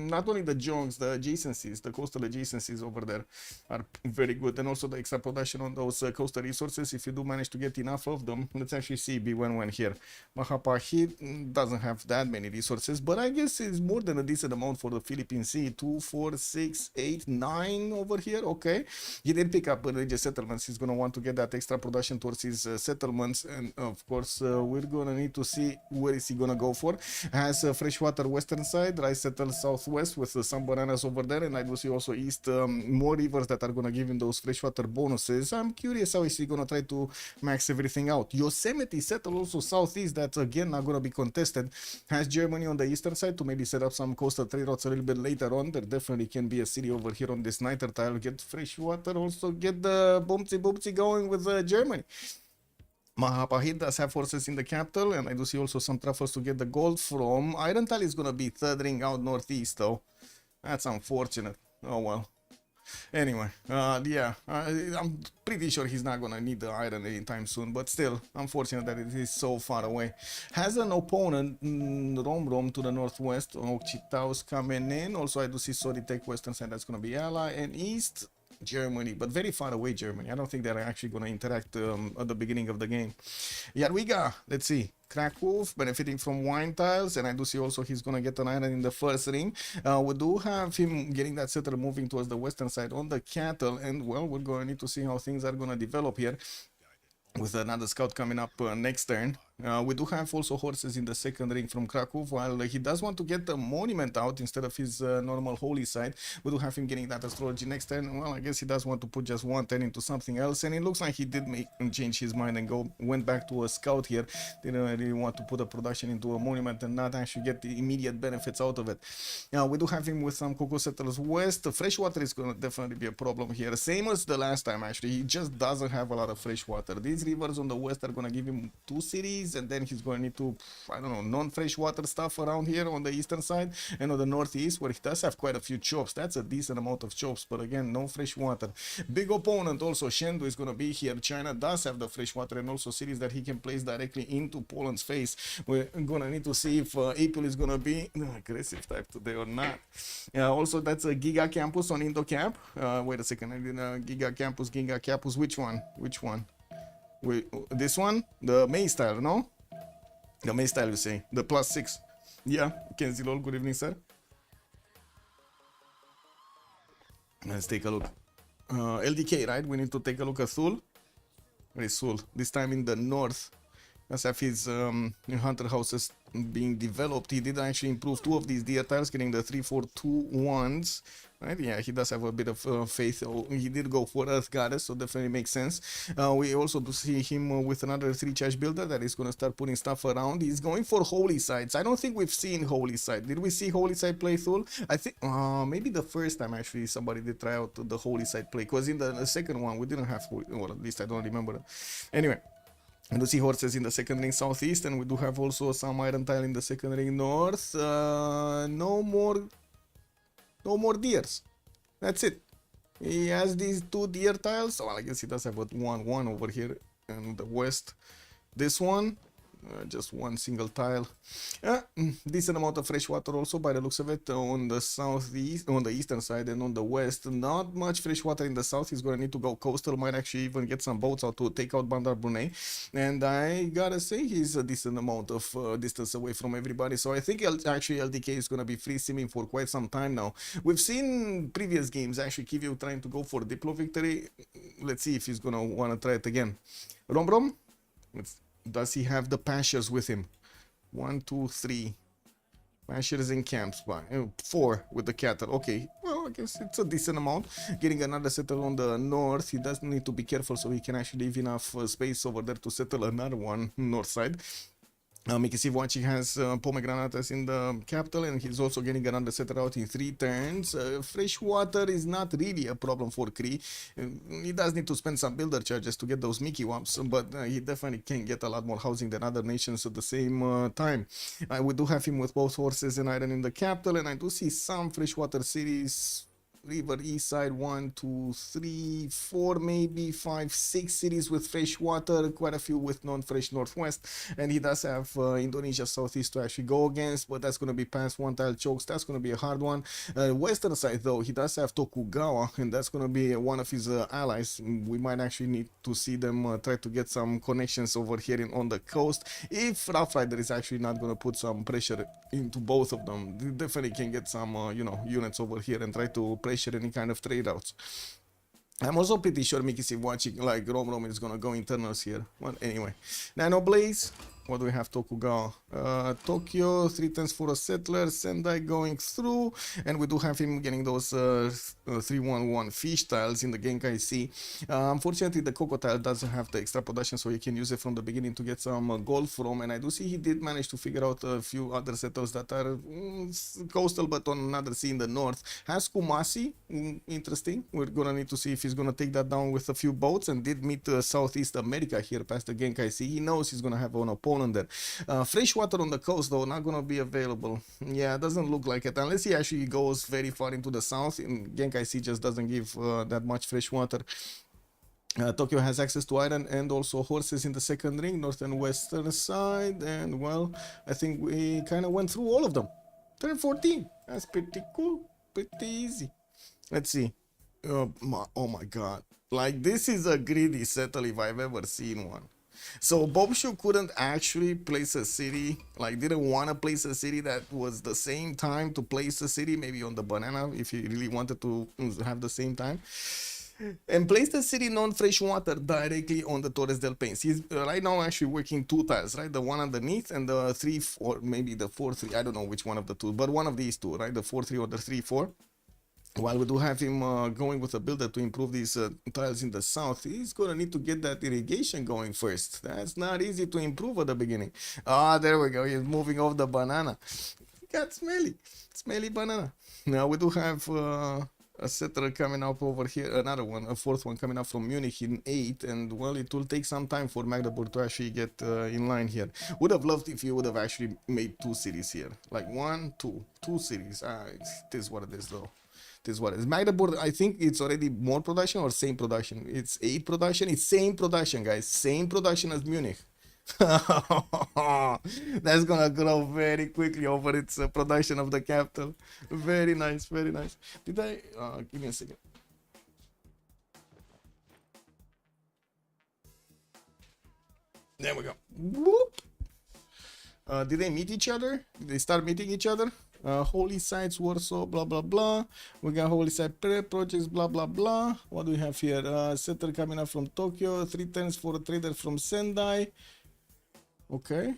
not only the jongs, the adjacencies, the coastal adjacencies over there are very good, and also the extra production on those coastal resources. If you do manage to get enough of them, let's actually see B11 here. Mahapahit doesn't have that many resources, but I guess it's more than a decent amount for the Philippine Sea. 2, 4, 6, 8, 9 over here. Okay, he did pick up religious settlements. He's gonna want to get that extra production towards his settlements, and of course we're gonna need to see where is he gonna go for. Has freshwater western side, rice settle southwest with some bananas over there, and I do see also east more rivers that are gonna give him those freshwater bonuses. I'm curious how is he gonna try to max everything out. Yosemite settle also southeast, that's again not gonna be contested. Has Germany on the eastern side to maybe set up some coastal trade routes a little bit later on. There definitely can be a city over here on this nighter tile. Get freshwater, also get the boomsy going with Germany. Mahapahit does have forces in the capital, and I do see also some truffles to get the gold from. Iron Tile is gonna be third out northeast though. That's unfortunate. Oh well. Anyway, yeah, I'm pretty sure he's not gonna need the iron anytime soon, but still, unfortunate that it is so far away. Has an opponent, Rom to the northwest, Okchitaus coming in. Also, I do see Soritek western side, that's gonna be ally, and east, Germany, but very far away Germany. I don't think they're actually going to interact at the beginning of the game. Jadwiga, let's see. Krakow benefiting from wine tiles, and I do see also he's going to get an island in the first ring. We do have him getting that settler moving towards the western side on the cattle, and well, we're going to need to see how things are going to develop here with another scout coming up next turn. We do have also horses in the second ring from Krakow, while he does want to get the monument out instead of his normal holy side. We do have him getting that astrology next turn. Well, I guess he does want to put just one turn into something else, and it looks like he did change his mind and went back to a scout here. Didn't really want to put a production into a monument and not actually get the immediate benefits out of it. We do have him with some cocoa settlers west. Freshwater is going to definitely be a problem here, same as the last time actually. He just doesn't have a lot of fresh water. These rivers on the west are going to give him 2 cities, and then he's going to need to, I don't know, non-freshwater stuff around here on the eastern side, and on the northeast where he does have quite a few chops. That's a decent amount of chops, but again, no fresh water. Big opponent also, Shendu is going to be here. China does have the fresh water and also cities that he can place directly into Poland's face. We're going to need to see if April is going to be aggressive type today or not. Also, that's a Giga Campus on IndoCamp. Wait a second, I did Giga Campus, which one? Wait, this one? The May style, no? The May style, you say. The +6. Yeah, Kenzie Lol, good evening, sir. Let's take a look. LDK, right? We need to take a look at Thul. Where is Thul? This time in the north. Let's have his hunter houses being developed. He did actually improve 2 of these deer tiles, getting the 3, 4, 2 ones. Right? Yeah, he does have a bit of faith. He did go for Earth Goddess, so definitely makes sense. We also do see him with another 3 charge builder that is going to start putting stuff around. He's going for Holy Sites. I don't think we've seen Holy Site. Did we see Holy Site play Thul? I think maybe the first time actually somebody did try out the Holy Site play, because in the second one we didn't have Holy, or at least I don't remember. Anyway. We do see horses in the second ring southeast, and we do have also some iron tile in the second ring north. No more deers. That's it. He has these 2 deer tiles. Well, I guess he does have a 1-1 over here in the west. This one, just 1 single tile. Decent amount of fresh water also by the looks of it on the southeast, on the eastern side, and on the west. Not much fresh water in the south. He's going to need to go coastal. Might actually even get some boats out to take out Bandar Brunei. And I gotta say he's a decent amount of distance away from everybody. So I think actually LDK is going to be free simming for quite some time now. We've seen previous games actually Kivio trying to go for Diplo victory. Let's see if he's going to want to try it again. Rombrom? Does he have the pastures with him? 1, 2, 3 pastures and camps. 4 with the cattle. Okay, well, I guess it's a decent amount. Getting another settle on the north. He does need to be careful so he can actually leave enough space over there to settle another one north side. Mikisivuachi has pomegranates in the capital, and he's also getting another setter out in 3 turns. Fresh water is not really a problem for Kree. He does need to spend some builder charges to get those Mickey Wumps, but he definitely can get a lot more housing than other nations at the same time. We do have him with both horses and iron in the capital, and I do see some freshwater cities River East Side, 1, 2, 3, 4, maybe 5, 6 cities with fresh water, quite a few with non-fresh Northwest, and he does have Indonesia Southeast to actually go against, but that's going to be past one tile chokes. That's going to be a hard one. Western side though, he does have Tokugawa, and that's going to be one of his allies. We might actually need to see them try to get some connections over here on the coast. If Rough Rider is actually not going to put some pressure into both of them, they definitely can get some you know, units over here and try to pressure any kind of trade routes. I'm also pretty sure Mickey Civ watching like Rom is gonna go internals here. Well, anyway, Nano Blaze. What do we have? Tokugawa, Tokyo, 3 turns for a settler, Sendai going through, and we do have him getting those 311 fish tiles in the Genkai Sea. Unfortunately, the Coco tile doesn't have the extra production, so you can use it from the beginning to get some gold from, and I do see he did manage to figure out a few other settlers that are coastal, but on another sea in the north. Has Kumasi, interesting. We're gonna need to see if he's gonna take that down with a few boats, and did meet Southeast America here past the Genkai Sea. He knows he's gonna have an opponent there. Fresh water on the coast though, not gonna be available. Yeah, it doesn't look like it unless he actually goes very far into the south. In Genkai Sea just doesn't give that much fresh water. Tokyo has access to iron and also horses in the second ring, north and western side, and well, I think we kind of went through all of them. Turn 14, that's pretty cool, pretty easy. Let's see. Oh my god, like this is a greedy settle if I've ever seen one. So Bobshu couldn't actually place a city, like didn't want to place a city that was the same time to place a city, maybe on the banana if he really wanted to have the same time, and place the city non-fresh water directly on the Torres del Paine. He's right now actually working 2 tiles, right? The one underneath and the 3-4, maybe the 4-3, I don't know which one of the two, but one of these two, right? The 4-3 or the 3-4. While we do have him going with a builder to improve these tiles in the south, he's gonna need to get that irrigation going first. That's not easy to improve at the beginning. Ah, there we go. He's moving off the banana. Got smelly banana. Now we do have a settler coming up over here, another one, a 4th one coming up from Munich in 8, and well, it will take some time for Magdeburg to actually get in line here. Would have loved if you would have actually made 2 cities here, like 1, 2 cities. It is what it is though. This is what it is. Magdeburg, I think it's already more production or same production. It's 8 production. It's same production, guys. Same production as Munich. That's gonna grow very quickly over its production of the capital. Very nice, very nice. Did I? Give me a second. There we go. Whoop. Did they meet each other? Did they start meeting each other? Holy sites, Warsaw, blah blah blah. We got holy site projects, blah blah blah. What do we have here? Settler coming up from Tokyo, 3 turns for a trader from Sendai. Okay.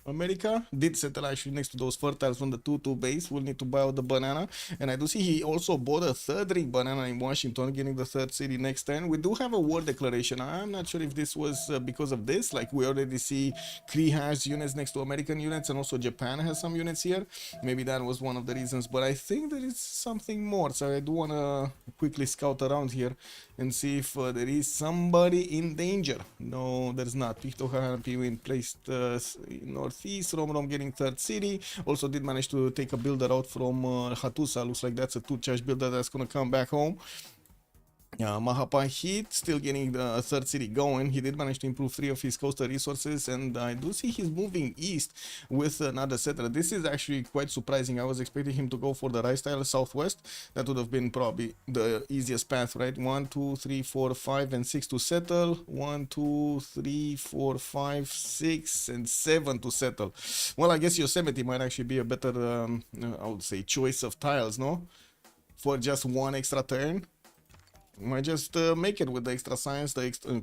America did settle actually next to those fertiles from the 2-2 base. We'll need to buy out the banana, and I do see he also bought a 3rd ring banana in Washington, getting the 3rd city next turn. We do have a war declaration. I'm not sure if this was because of this, like we already see Kree has units next to American units, and also Japan has some units here. Maybe that was one of the reasons, but I think there is something more, so I do want to quickly scout around here and see if there is somebody in danger. No, there's not. Picto Harampi placed northeast, Rom getting 3rd city. Also did manage to take a builder out from Hatusa. Looks like that's a 2-charge builder that's gonna come back home. Mahapa Heat still getting the 3rd city going. He did manage to improve 3 of his coastal resources, and I do see he's moving east with another settler. This is actually quite surprising. I was expecting him to go for the rice tile southwest. That would have been probably the easiest path, right? 1, 2, 3, 4, 5, and 6 to settle. 1, 2, 3, 4, 5, 6, and 7 to settle. Well, I guess Yosemite might actually be a better, I would say, choice of tiles, no? For just 1 extra turn. Might just make it with the extra science,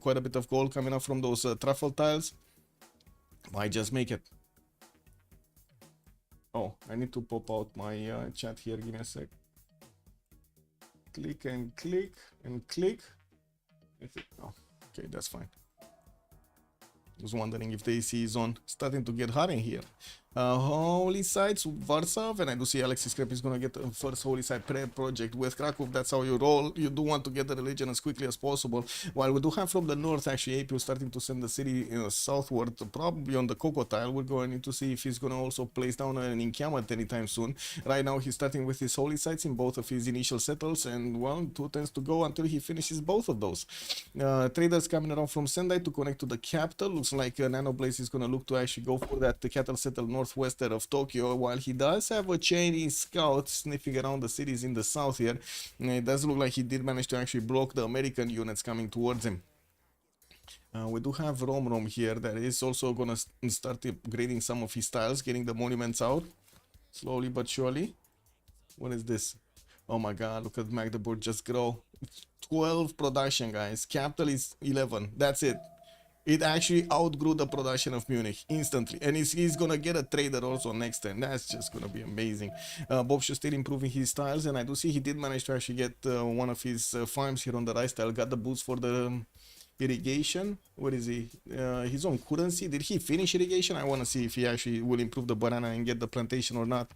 quite a bit of gold coming up from those truffle tiles. Might just make it. Oh, I need to pop out my chat here. Give me a sec. Click and click and click. Oh, okay, that's fine. Was wondering if the AC is on. Starting to get hot in here. Holy Sites, Warsaw, and I do see Alexis Krep is gonna get the first Holy Site project with Krakow. That's how you roll. You do want to get the religion as quickly as possible. While we do have from the north, actually, AP starting to send the city southward, probably on the Coco tile. We're going to see if he's gonna also place down an encampment anytime soon. Right now, he's starting with his Holy Sites in both of his initial settles, and well, 2 turns to go until he finishes both of those. Traders coming around from Sendai to connect to the capital. Looks like Nanoblaze is gonna look to actually go for that cattle settle northwestern of Tokyo, while he does have a Chinese scout sniffing around the cities in the south here. It does look like he did manage to actually block the American units coming towards him. We do have Rom here that is also gonna start upgrading some of his tiles, getting the monuments out slowly but surely. What is this? Oh my god, look at Magdeburg just grow. 12 production, guys. Capital is 11. That's it. It actually outgrew the production of Munich instantly. And he's gonna get a trader also next time. That's just gonna be amazing. Bob should still improving his styles, and I do see he did manage to actually get one of his farms here on the rice tile. Got the boost for the irrigation. What is he? His own currency. Did he finish irrigation? I want to see if he actually will improve the banana and get the plantation or not.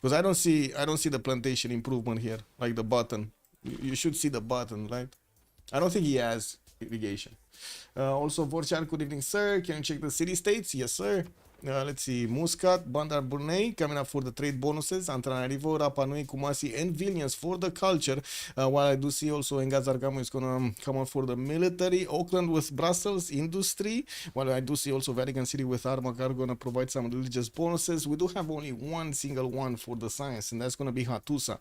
Because I don't see the plantation improvement here, like the button. You should see the button, right? I don't think he has irrigation. Also, Vorchan, good evening, sir. Can you check the city states? Yes, sir. Let's see. Muscat, Bandar Brunei coming up for the trade bonuses. Antananarivo, Rapa Nui, Kumasi, and Vilnius for the culture. While I do see also Engazargamo is gonna come up for the military. Auckland with Brussels industry. While I do see also Vatican City with Armacar gonna provide some religious bonuses. We do have only one single one for the science, and that's gonna be Hattusa.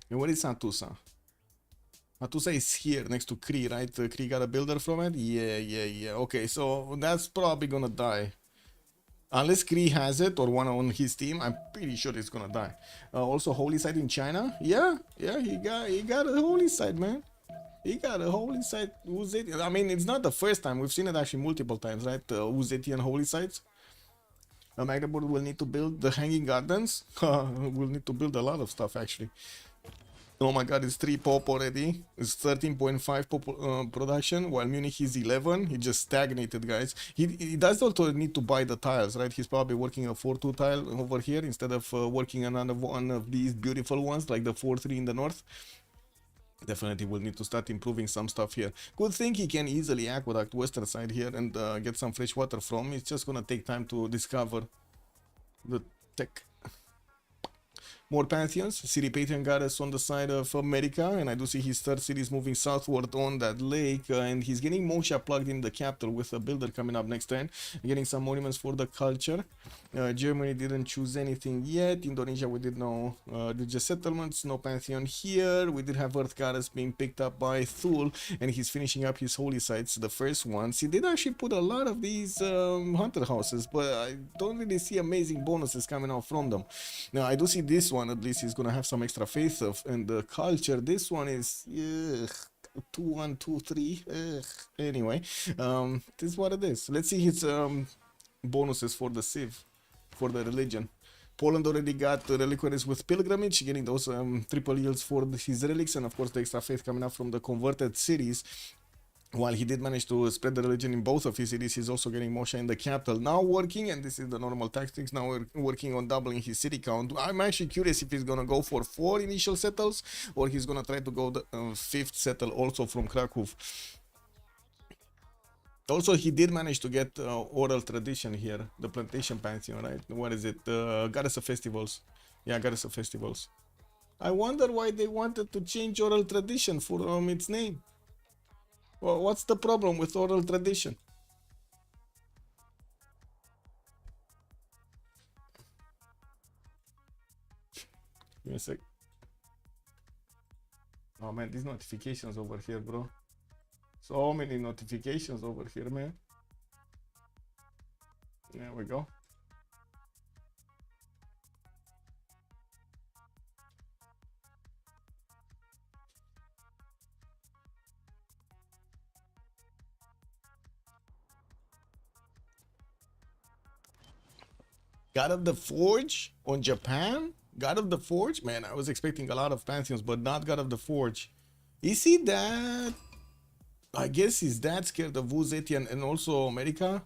And what is Hattusa? Hattusa is here next to Kree, right? Kree got a builder from it? Yeah. Okay, so that's probably gonna die. Unless Kree has it or one on his team, I'm pretty sure it's gonna die. Also, Holy Site in China? Yeah, he got a Holy Site, man. He got a Holy Site. I mean, it's not the first time. We've seen it actually multiple times, right? Uzetian Holy Sites. Magdeburg will need to build the Hanging Gardens. We'll need to build a lot of stuff, actually. Oh my god, it's 3 pop already. It's 13.5 pop production, while Munich is 11. He just stagnated, guys. He does also need to buy the tiles, right? He's probably working a 4-2 tile over here instead of working another one of these beautiful ones like the 4-3 in the north. Definitely will need to start improving some stuff here. Good thing he can easily aqueduct western side here and get some fresh water from. It's just gonna take time to discover the tech. More pantheons. City Patron Goddess on the side of America, and I do see his third city is moving southward on that lake, and he's getting Mosha plugged in the capital with a builder coming up next turn, getting some monuments for the culture. Germany didn't choose anything yet. Indonesia, we did no religious settlements, no pantheon here. We did have Earth Goddess being picked up by Thule, and he's finishing up his holy sites, the first ones. He did actually put a lot of these hunter houses, but I don't really see amazing bonuses coming out from them. Now, I do see this one. At least he's gonna have some extra faith of in the culture. This one is 2 1 2 3. Anyway, this is what it is. Let's see his bonuses for the Civ, for the religion. Poland already got the reliquaries with pilgrimage, getting those triple yields for his relics, and of course the extra faith coming up from the converted cities. While he did manage to spread the religion in both of his cities, he's also getting Mosha in the capital. Now working, and this is the normal tactics, now we're working on doubling his city count. I'm actually curious if he's gonna go for 4 initial settles, or he's gonna try to go the 5th settle also from Krakow. Also, he did manage to get oral tradition here, the plantation pantheon, right? What is it? Goddess of Festivals. Yeah, Goddess of Festivals. I wonder why they wanted to change oral tradition for its name. Well, what's the problem with oral tradition? Give me a sec. Oh man, these notifications over here, bro. So many notifications over here, man. There we go. God of the Forge on Japan? God of the Forge? Man, I was expecting a lot of pantheons, but not God of the Forge. Is he that? I guess he's that scared of Uzetian and also America.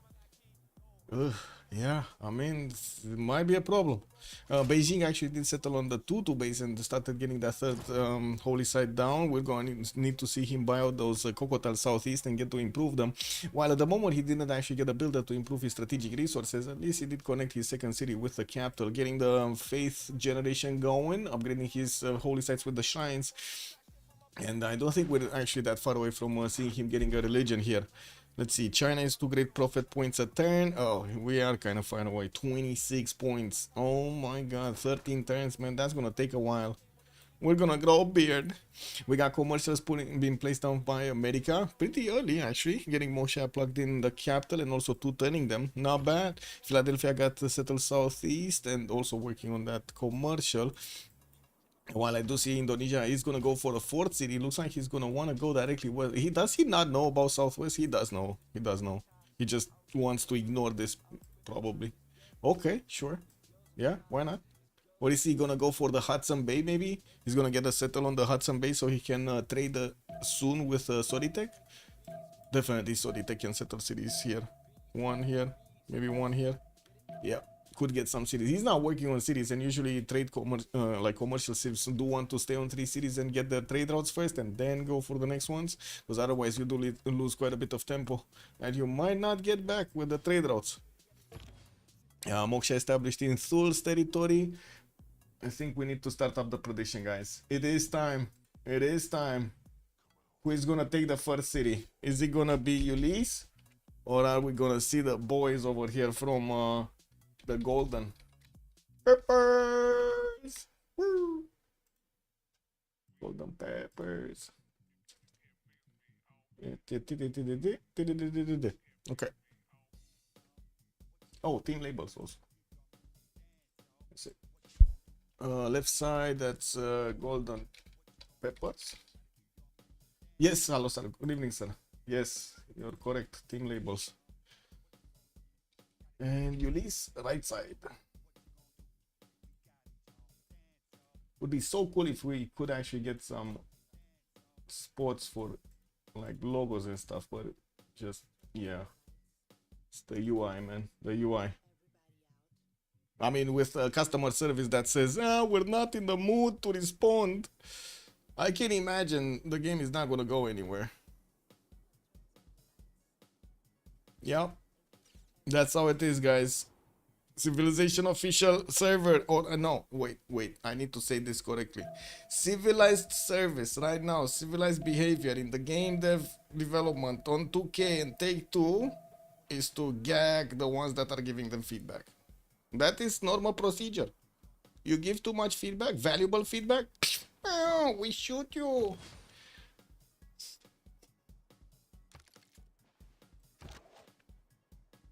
Ugh, yeah, I mean, it might be a problem. Beijing actually did settle on the 2-2 base and started getting that third holy site down. We're going to need to see him buy out those Cocotel Southeast and get to improve them. While at the moment he didn't actually get a builder to improve his strategic resources, at least he did connect his second city with the capital, getting the faith generation going, upgrading his holy sites with the shrines. And I don't think we're actually that far away from seeing him getting a religion here. Let's see, China is 2 great prophet points a turn. Oh, we are kind of far away. 26 points. Oh my god, 13 turns, man. That's gonna take a while. We're gonna grow a beard. We got commercials being placed down by America pretty early, actually. Getting Moshe plugged in the capital and also 2 turning them. Not bad. Philadelphia got settled southeast and also working on that commercial. While I do see Indonesia is gonna go for a fourth city, looks like he's gonna want to go directly where he not know about Southwest? He does know. He does know. He just wants to ignore this, probably. Okay, sure. Yeah, why not? Or is he gonna go for the Hudson Bay? Maybe he's gonna get a settle on the Hudson Bay so he can trade soon with Soditek. Definitely, Soditek can settle cities here. One here, maybe one here. Yeah, could get some cities. He's not working on cities, and usually trade like commercial cities do want to stay on 3 cities and get the trade routes first and then go for the next ones, because otherwise you do lose quite a bit of tempo and you might not get back with the trade routes. Moksha established in Thul's territory. I think we need to start up the prediction, guys. It is time. It is time. Who is gonna take the first city? Is it gonna be Ulyss, or are we gonna see the boys over here from the golden peppers? Woo! Golden peppers. Okay. Oh, team labels also. Let's see. Left side, that's golden peppers. Yes, hello sir. Good evening, sir. Yes, you're correct. Team labels. And Ulyss, right side. Would be so cool if we could actually get some spots for like logos and stuff, but just, yeah, it's the UI, man. The UI. I mean, with a customer service that says, we're not in the mood to respond, I can imagine the game is not gonna go anywhere. Yeah, that's how it is, guys. Civilization official server, or no, wait, I need to say this correctly. Civilized service right now, civilized behavior in the game development on 2K and Take-Two is to gag the ones that are giving them feedback. That is normal procedure. You give too much feedback, valuable feedback, we shoot you.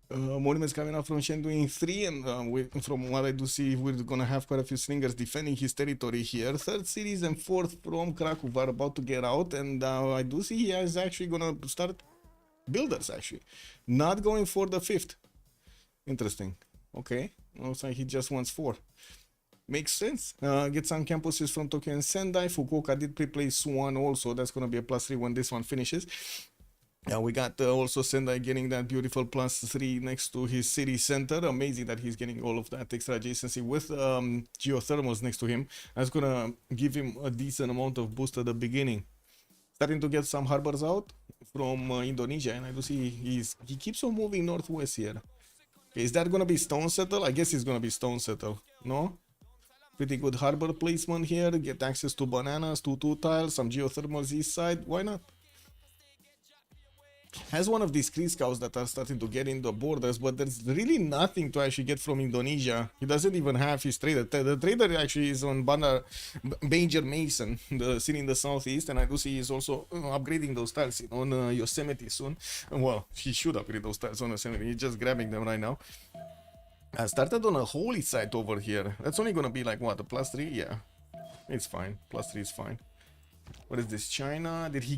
Monuments coming out from Shendu in 3, and from what I do see, we're gonna have quite a few slingers defending his territory here. Third series and fourth from Krakow are about to get out, and I do see he is actually gonna start builders, actually. Not going for the fifth. Interesting. Okay. Looks like he just wants 4. Makes sense. Get some campuses from Tokyo and Sendai. Fukuoka did pre-place 1 also. That's gonna be a +3 when this one finishes. We got also Sendai getting that beautiful +3 next to his city center. Amazing that he's getting all of that extra adjacency with geothermals next to him. That's gonna give him a decent amount of boost at the beginning. Starting to get some harbors out from Indonesia, and I do see he keeps on moving northwest here. Okay, is that gonna be stone settle? I guess it's gonna be stone settle. No? Pretty good harbor placement here. Get access to bananas, to 2 tiles, some geothermals east side. Why not? Has one of these Kree scouts that are starting to get in the borders, but there's really nothing to actually get from Indonesia. He doesn't even have his trader. The trader actually is on Banger Mason, the city in the southeast, and I do see he's also upgrading those tiles on Yosemite soon. Well, he should upgrade those tiles on Yosemite. He's just grabbing them right now. I started on a holy site over here. That's only gonna be like what, a +3? Yeah, it's fine. +3 is fine. What is this? China? Did he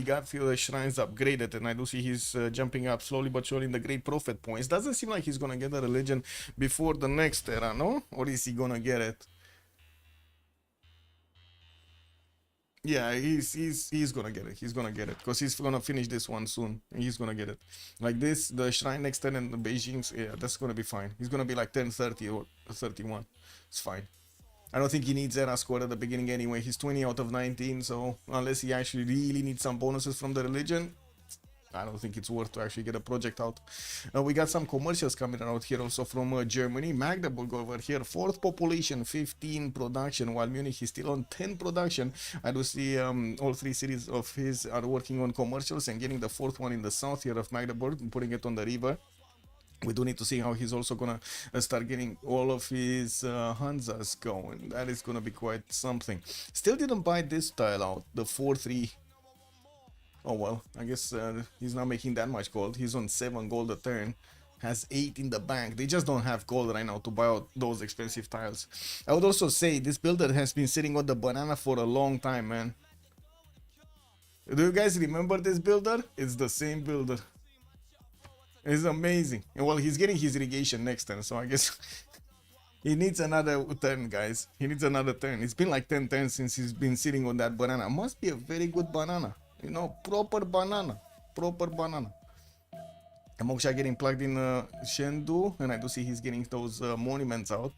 got the shrines upgraded, and I do see he's jumping up slowly but surely in the great prophet points. Doesn't seem like he's gonna get a religion before the next era, no? Or is he gonna get it? Yeah, he's gonna get it. He's gonna get it because he's gonna finish this one soon. He's gonna get it. Like this, the Shrine next turn and the Beijing's. Yeah, that's gonna be fine. He's gonna be like 10-30 or 31. It's fine. I don't think he needs Era score at the beginning anyway. He's 20 out of 19, so unless he actually really needs some bonuses from the religion, I don't think it's worth to actually get a project out. We got some commercials coming out here also from Germany. Magdeburg over here, 4th population, 15 production, while Munich is still on 10 production. I do see all 3 cities of his are working on commercials and getting the 4th one in the south here of Magdeburg, putting it on the river. We do need to see how he's also gonna start getting all of his Hanzas going. That is gonna be quite something. Still didn't buy this tile out, the 4-3. Oh well, I guess he's not making that much gold. He's on 7 gold a turn, has 8 in the bank. They just don't have gold right now to buy out those expensive tiles. I would also say this builder has been sitting on the banana for a long time, man. Do you guys remember this builder? It's the same builder. It's amazing. And well, he's getting his irrigation next turn, so I guess he needs another turn, guys. He needs another turn. It's been like 10 turns since he's been sitting on that banana. Must be a very good banana. You know, proper banana. Proper banana. Moksha getting plugged in Shendu, and I do see he's getting those monuments out.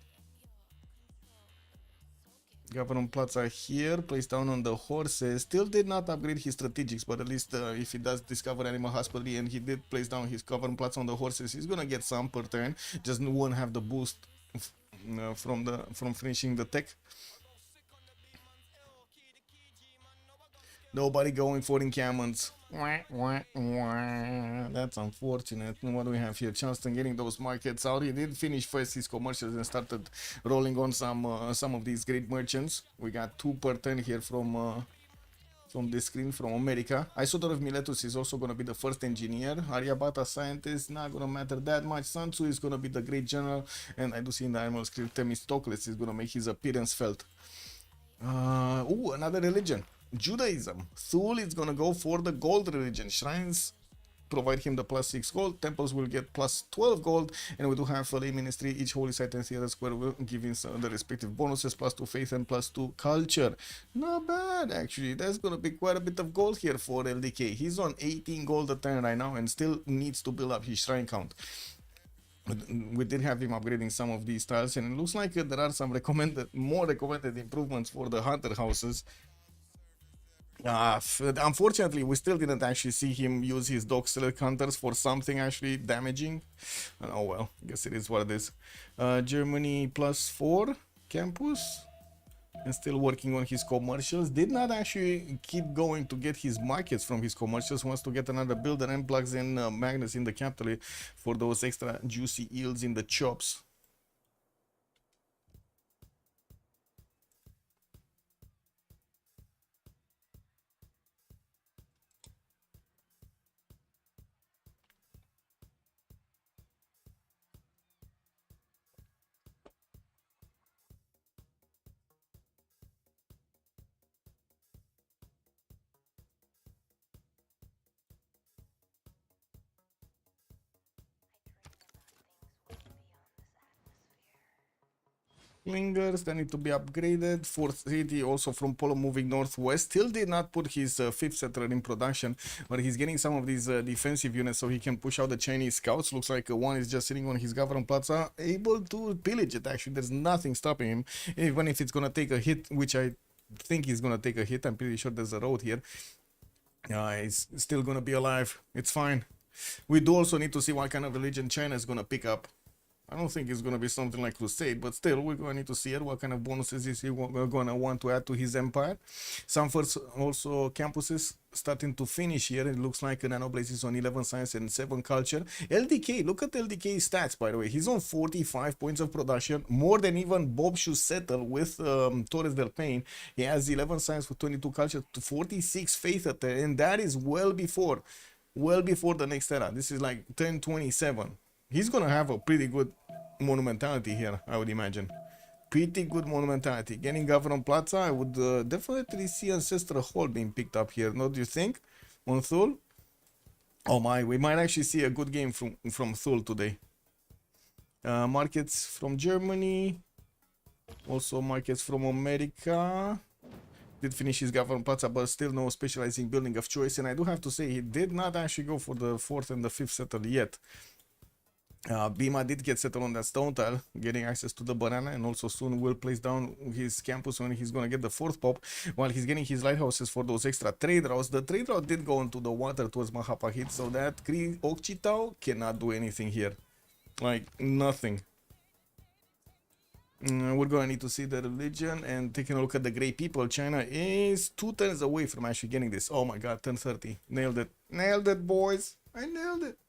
Government Plaza here, placed down on the horses. Still did not upgrade his strategics, but at least if he does discover animal husbandry and he did place down his Government Plaza on the horses, he's gonna get some per turn. Just won't have the boost from finishing the tech. Nobody going for encampments. That's unfortunate. What do we have here? Charleston getting those markets out. He did finish first his commercials and started rolling on some of these great merchants. We got 2 per turn here from this screen from America. Isodor of Miletus is also going to be the first engineer. Aryabhata scientist, not going to matter that much. Sun Tzu is going to be the great general. And I do see in the animal script Themistocles is going to make his appearance felt. Another religion. Judaism. Thule is gonna go for the gold religion. Shrines provide him the +6 gold. Temples will get +12 gold. And we do have a lay ministry. Each holy site and theater square will give him the respective bonuses, +2 faith and +2 culture. Not bad, actually. That's gonna be quite a bit of gold here for LDK. He's on 18 gold a turn right now and still needs to build up his shrine count. We did have him upgrading some of these tiles, and it looks like there are some more recommended improvements for the hunter houses. Unfortunately, we still didn't actually see him use his dog select hunters for something actually damaging. Oh well, I guess it is what it is. Germany +4 campus. And still working on his commercials. Did not actually keep going to get his markets from his commercials. Wants to get another builder and plugs in Magnus in the capital for those extra juicy yields in the chops. Lingers that need to be upgraded. 4th city also from Polo moving northwest. Still did not put his 5th settler in production, but he's getting some of these defensive units so he can push out the Chinese scouts. Looks like one is just sitting on his government plaza, able to pillage it. Actually, there's nothing stopping him, even if it's gonna take a hit, which I think he's gonna take a hit. I'm pretty sure there's a road here. He's still gonna be alive. It's fine. We do also need to see what kind of religion China is gonna pick up. I don't think it's going to be something like Crusade, but still, we're going to need to see it. What kind of bonuses is he going to want to add to his empire? Some first also campuses starting to finish here. It looks like Nanoblaze is on 11 science and 7 culture. LDK, look at LDK's stats, by the way. He's on 45 points of production, more than even Bob should settle with Torres del Pain. He has 11 science with 22 culture to 46 faith at there, and that is well before the next era. This is like 1027. He's gonna have a pretty good monumentality here, I would imagine. Pretty good monumentality. Getting Governor Plaza, I would definitely see Ancestral Hall being picked up here. Don't you think? On Thule? Oh my, we might actually see a good game from Thule today. Markets from Germany. Also markets from America. Did finish his government plaza, but still no specializing building of choice. And I do have to say, he did not actually go for the 4th and the 5th settle yet. Bima did get settled on that stone tile, getting access to the banana, and also soon will place down his campus when he's gonna get the 4th pop, while he's getting his lighthouses for those extra trade routes. The trade route did go into the water towards Mahapahit, so that Okchitao cannot do anything here. Like, nothing. We're gonna need to see the religion and taking a look at the Grey People. China is 2 turns away from actually getting this. Oh my god, turn 30. Nailed it. Nailed it, boys. I nailed it.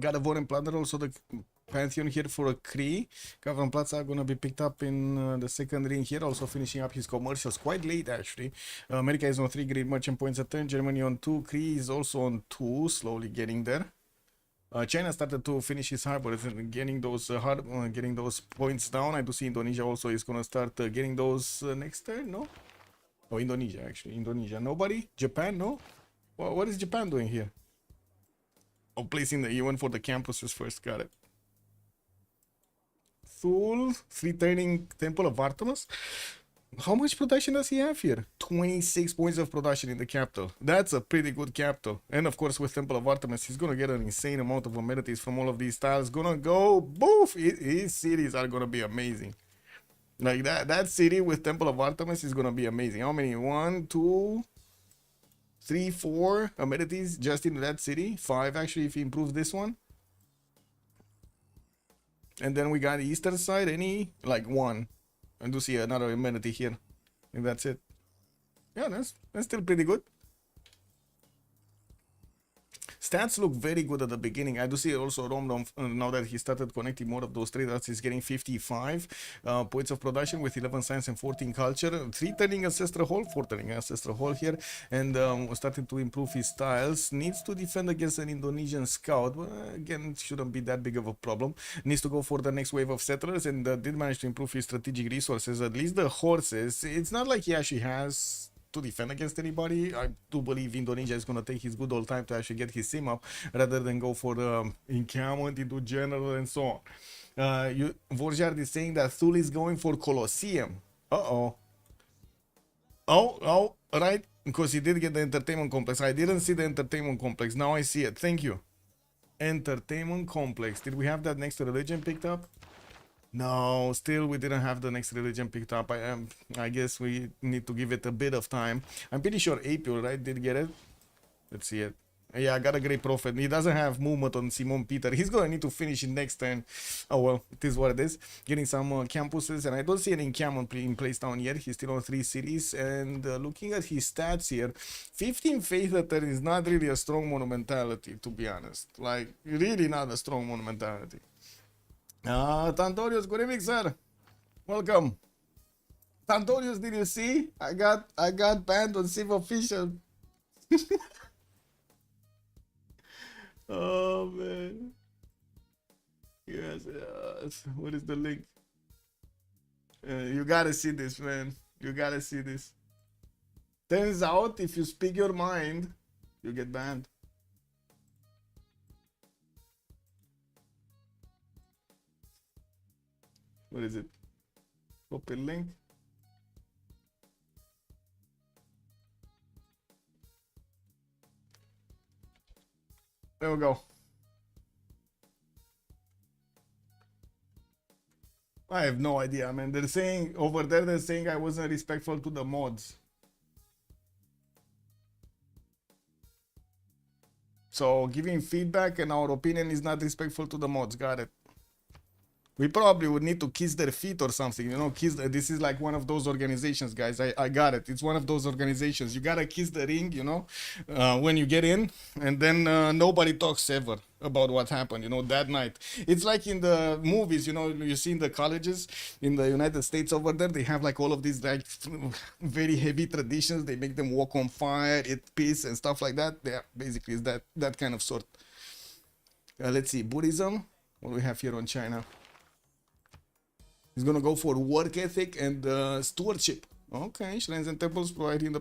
Got a Voren Planter, also the Pantheon here for a Kree. Government Plaza gonna be picked up in the second ring here, also finishing up his commercials quite late actually. America is on 3 great merchant points a turn, Germany on 2, Kree is also on 2, slowly getting there. China started to finish his harbor and getting those getting those points down. I do see Indonesia also is gonna start getting those next turn, no? Oh, Indonesia actually, Indonesia. Nobody? Japan, no? Well, what is Japan doing here? Oh, placing the UN for the campuses first, got it. Thule, 3 turning Temple of Artemis. How much production does he have here? 26 points of production in the capital. That's a pretty good capital. And of course with Temple of Artemis, he's gonna get an insane amount of amenities from all of these tiles. Gonna go boof! His cities are gonna be amazing. Like that city with Temple of Artemis is gonna be amazing. How many? 1, 2, 3, 4 amenities just in that city. 5 actually if he improves this one. And then we got the eastern side, like 1. I do see another amenity here. And that's it. Yeah, that's still pretty good. Stats look very good at the beginning. I do see also Romdom, now that he started connecting more of those traders, he's getting 55 points of production with 11 science and 14 culture. 3 turning Ancestral Hall, 4 turning Ancestral Hall here. And starting to improve his styles. Needs to defend against an Indonesian scout, but again, shouldn't be that big of a problem. Needs to go for the next wave of settlers and did manage to improve his strategic resources, at least the horses. It's not like he actually has to defend against anybody. I do believe Indonesia is going to take his good old time to actually get his sim up rather than go for the encampment into general and so on. Vorjard is saying that Thule is going for Colosseum. Oh, right, because he did get the entertainment complex. I didn't see the entertainment complex. Now I see it. Thank you. Entertainment complex. Did we have that next religion picked up? No, still we didn't have the next religion picked up. I guess we need to give it a bit of time. I'm pretty sure April, right, did get it. Let's see it. Yeah, I got a great prophet. He doesn't have movement on Simon Peter. He's gonna need to finish it next turn. Oh well, it is what it is. Getting some campuses, and I don't see any encampment in place down yet. He's still on 3 cities, and looking at his stats here, 15 faith letter is not really a strong monumentality, to be honest. Like, really not a strong monumentality. Tantorius, good evening, sir. Welcome. Tantorius, did you see? I got banned on Civ official. Oh man. Yes. What is the link? You gotta see this, man. You gotta see this. Turns out, if you speak your mind, you get banned. What is it? Copy link. There we go. I have no idea, man. They're saying over there, they're saying I wasn't respectful to the mods. So giving feedback and our opinion is not respectful to the mods. Got it. We probably would need to kiss their feet or something, you know, this is like one of those organizations, guys. I got it. It's one of those organizations. You gotta kiss the ring, you know, when you get in, and then nobody talks ever about what happened, you know, that night. It's like in the movies, you know, you see in the colleges in the United States over there, they have like all of these like very heavy traditions. They make them walk on fire, eat piss and stuff like that. Yeah, basically is that kind of sort. Let's see, Buddhism. What do we have here on China? He's gonna go for work ethic and stewardship. Okay, shrines and temples providing the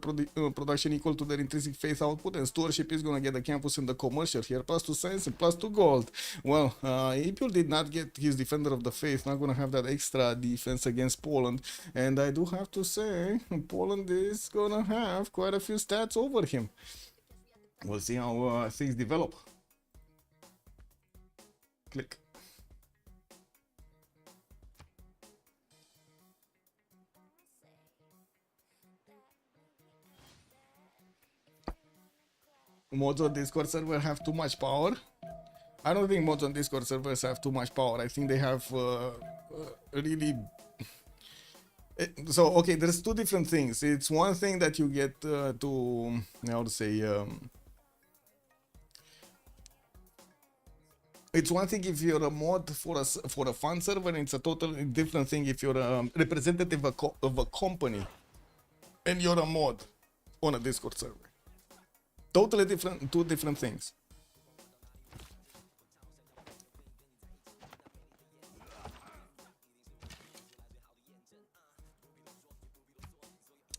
production equal to their intrinsic faith output, and stewardship is gonna get the campus in the commercial here, +2 science and +2 gold. Well, April did not get his defender of the faith, not gonna have that extra defense against Poland, and I do have to say, Poland is gonna have quite a few stats over him. We'll see how things develop. Click. Mods on Discord server have too much power. I don't think mods on Discord servers have too much power. I think they have really. So okay, there's two different things. It's one thing that you get to how to say. It's one thing if you're a mod for a fun server, and it's a totally different thing if you're a representative of a company and you're a mod on a Discord server. Totally different, two different things.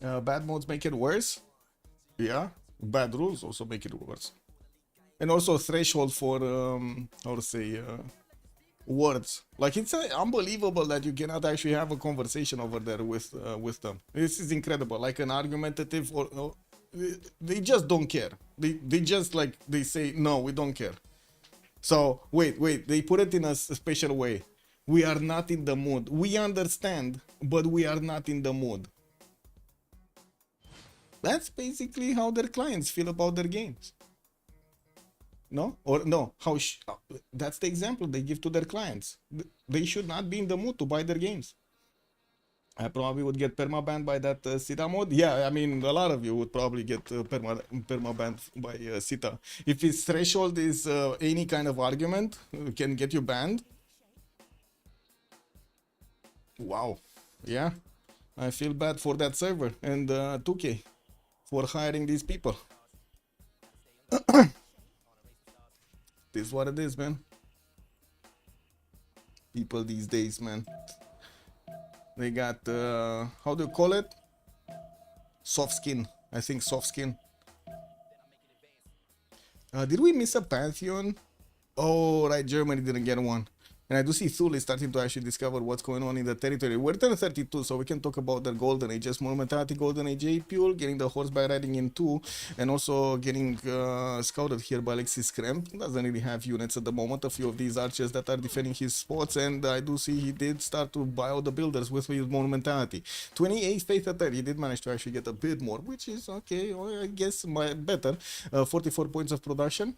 Bad mods make it worse. Yeah, bad rules also make it worse. And also threshold for how to say words. Like it's unbelievable that you cannot actually have a conversation over there with them. This is incredible. Like an argumentative or they just don't care. They just like they say no, we don't care. So wait, they put it in a special way. We are not in the mood. We understand, but we are not in the mood. That's basically how their clients feel about their games. No? Or no, that's the example they give to their clients. They should not be in the mood to buy their games. I probably would get permabanned by that Sita mod. Yeah, I mean, a lot of you would probably get permabanned by Sita. If his threshold is any kind of argument, can get you banned. Wow. Yeah, I feel bad for that server and 2K for hiring these people. This is what it is, man. People these days, man. They got, how do you call it? Soft skin. I think soft skin. Did we miss a Pantheon? Oh, right, Germany didn't get one. And I do see Thule is starting to actually discover what's going on in the territory. We're 1032, so we can talk about the Golden Age. Just momentarily Golden Age APUL, getting the horseback riding in 2, and also getting scouted here by Alexis Kremp. Doesn't really have units at the moment. A few of these archers that are defending his spots, and I do see he did start to buy out the builders with his monumentality. 28 faith at 30. He did manage to actually get a bit more, which is okay, I guess better. 44 points of production.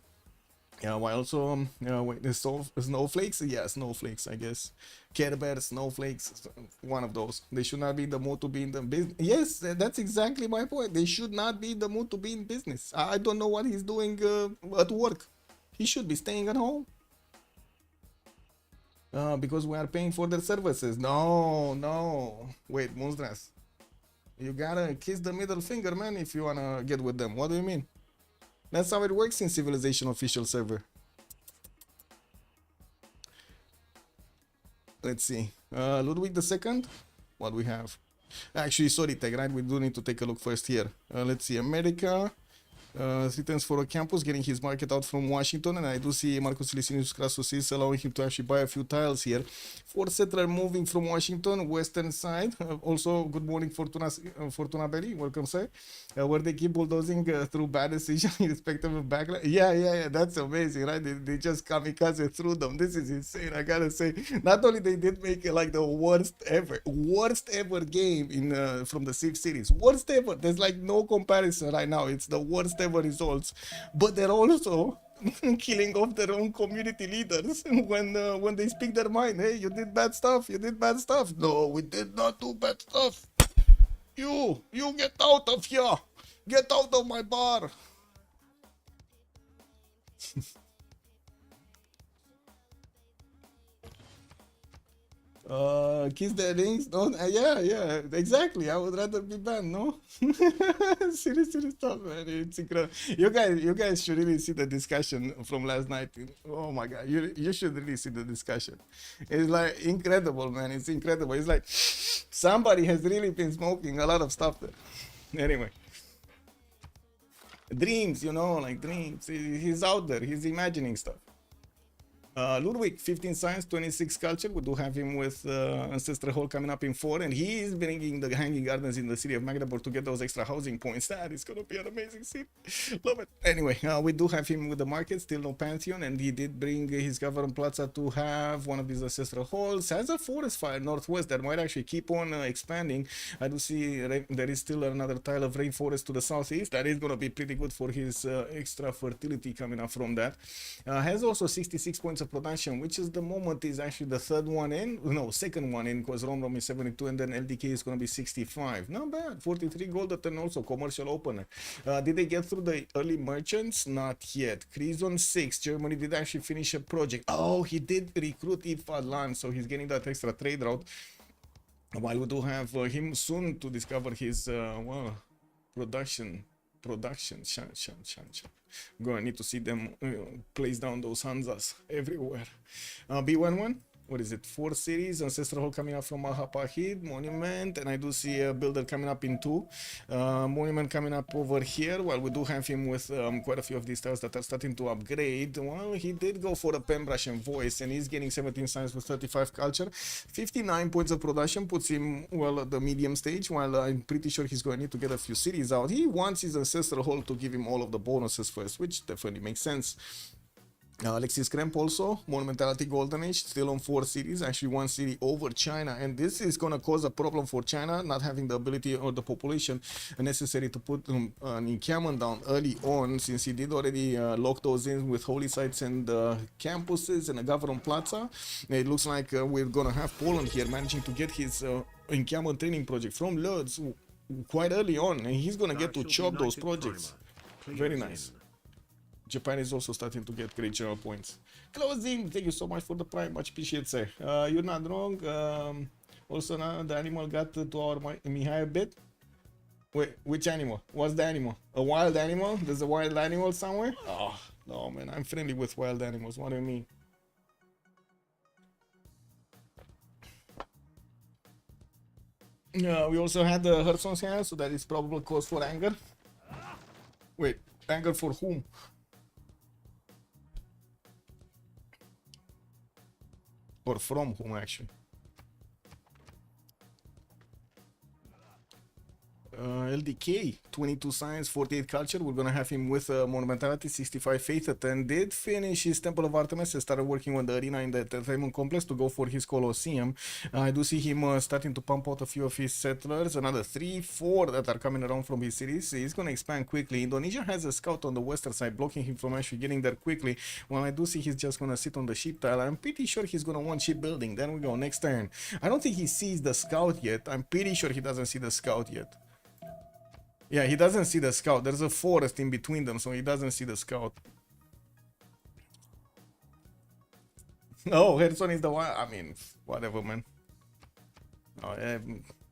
Yeah, while also, wait, there's snowflakes? Yeah, snowflakes, I guess. Care Bear, snowflakes, one of those. They should not be in the mood to be in the business. Yes, that's exactly my point. They should not be in the mood to be in business. I don't know what he's doing at work. He should be staying at home. Because we are paying for their services. No. Wait, Monstras. You gotta kiss the middle finger, man, if you wanna get with them. What do you mean? That's how it works in Civilization official server. Let's see. Ludwig II? What do we have? Actually, sorry, Tech, right? We do need to take a look first here. Let's see. America. Returns for a campus, getting his market out from Washington, and I do see Marcus Licinius Crassus is allowing him to actually buy a few tiles here. For settler moving from Washington, western side. Also, good morning, Fortuna Belli, welcome, sir. Where they keep bulldozing through bad decisions irrespective of background. Yeah, that's amazing, right? They just kamikaze through them. This is insane, I gotta say. Not only they did make it like the worst ever game in from the Civ series. Worst ever. There's like no comparison right now. It's the worst ever results, but they're also killing off their own community leaders when they speak their mind. Hey, you did bad stuff. You did bad stuff. No, we did not do bad stuff. You get out of here. Get out of my bar. Kiss the rings. Don't. Yeah, exactly. I would rather be banned. No. Serious stuff, man. It's incredible. You guys should really see the discussion from last night. Oh my god, you should really see the discussion. It's like incredible, man. It's incredible. It's like somebody has really been smoking a lot of stuff there. Anyway. Dreams, like dreams. He's out there. He's imagining stuff. Ludwig, 15 science, 26 culture. We do have him with Ancestral Hall coming up in 4, and he is bringing the Hanging Gardens in the city of Magdeburg to get those extra housing points. That is going to be an amazing scene. Love it. Anyway, we do have him with the market, still no Pantheon, and he did bring his Government Plaza to have one of these Ancestral Halls. Has a forest fire northwest that might actually keep on expanding. I do see there is still another tile of rainforest to the southeast. That is going to be pretty good for his extra fertility coming up from that. Has also 66 points of production, which is the moment is actually the second one in, because Rom is 72 and then LDK is going to be 65. Not bad. 43 gold at and also commercial opener. Did they get through the early merchants? Not yet. Crison 6. Germany did actually finish a project. Oh, he did recruit Ifad land, so he's getting that extra trade route. While we do have him soon to discover his production. Gonna need to see them place down those Hanzas everywhere. B11, what is it? 4 cities, Ancestral Hall coming up from Mahapahid, Monument, and I do see a builder coming up in 2. Monument coming up over here, while we do have him with quite a few of these tiles that are starting to upgrade. Well, he did go for a pen brush and voice, and he's getting 17 science with 35 culture. 59 points of production puts him well at the medium stage, while I'm pretty sure he's going to need to get a few cities out. He wants his Ancestral Hall to give him all of the bonuses first, which definitely makes sense. Alexis Kremp also, Monumentality Golden Age, still on 4 cities, actually 1 city over China, and this is going to cause a problem for China, not having the ability or the population necessary to put an encampment down early on, since he did already lock those in with holy sites and campuses and a government plaza. It looks like we're going to have Poland here managing to get his encampment training project from Lodz quite early on, and he's going to get to chop those projects. Very nice. Japan is also starting to get great general points. Closing, thank you so much for the prime, much appreciated, sir. You're not wrong. Also, now the animal got to our Mihai a bit. Wait, which animal? What's the animal? A wild animal? There's a wild animal somewhere? Oh, no, man, I'm friendly with wild animals. What do you mean? We also had the Herson's hand, so that is probable cause for anger. Wait, anger for whom? Or from whom, actually? LDK, 22 science, 48 culture. We're gonna have him with monumentality, 65 faith, and did finish his Temple of Artemis and started working on the arena in the entertainment complex to go for his Colosseum. I do see him starting to pump out a few of his settlers, another 3-4 that are coming around from his cities. He's gonna expand quickly. Indonesia has a scout on the western side blocking him from actually getting there quickly. Well, I do see he's just gonna sit on the ship tile. I'm pretty sure he's gonna want shipbuilding. Then we go next turn. I don't think he sees the scout yet. I'm pretty sure he doesn't see the scout yet. Yeah, he doesn't see the scout. There's a forest in between them, so he doesn't see the scout. Oh, Herson is the one. I mean, whatever, man. Oh, yeah,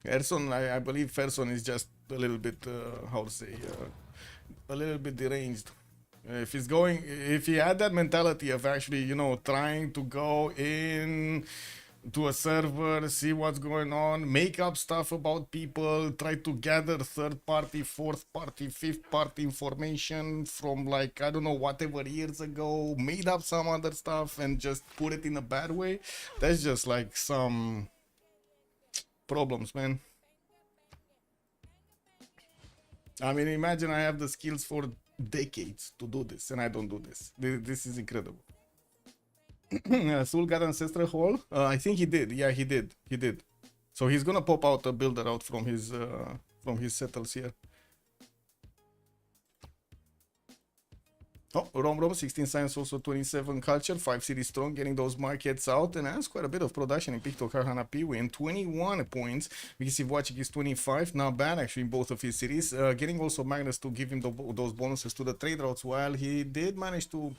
Herson, I believe Herson is just a little bit, how to say, a little bit deranged. If he had that mentality of actually, trying to go in to a server, see what's going on, make up stuff about people, try to gather third party, fourth party, fifth party information from like, I don't know, whatever years ago, made up some other stuff and just put it in a bad way. That's just like some problems, man. I mean, imagine I have the skills for decades to do this and I don't do this. This is incredible. Soul got Ancestral Hall? I think he did. Yeah, he did. He did. So he's gonna pop out a builder out from his settles here. Oh, Rom 16 science, also 27 culture, 5 city strong, getting those markets out, and has quite a bit of production in Picto Kahana Piwin, 21 points. We can see Wachik is 25, not bad actually in both of his cities. Getting also Magnus to give him those bonuses to the trade routes, while he did manage to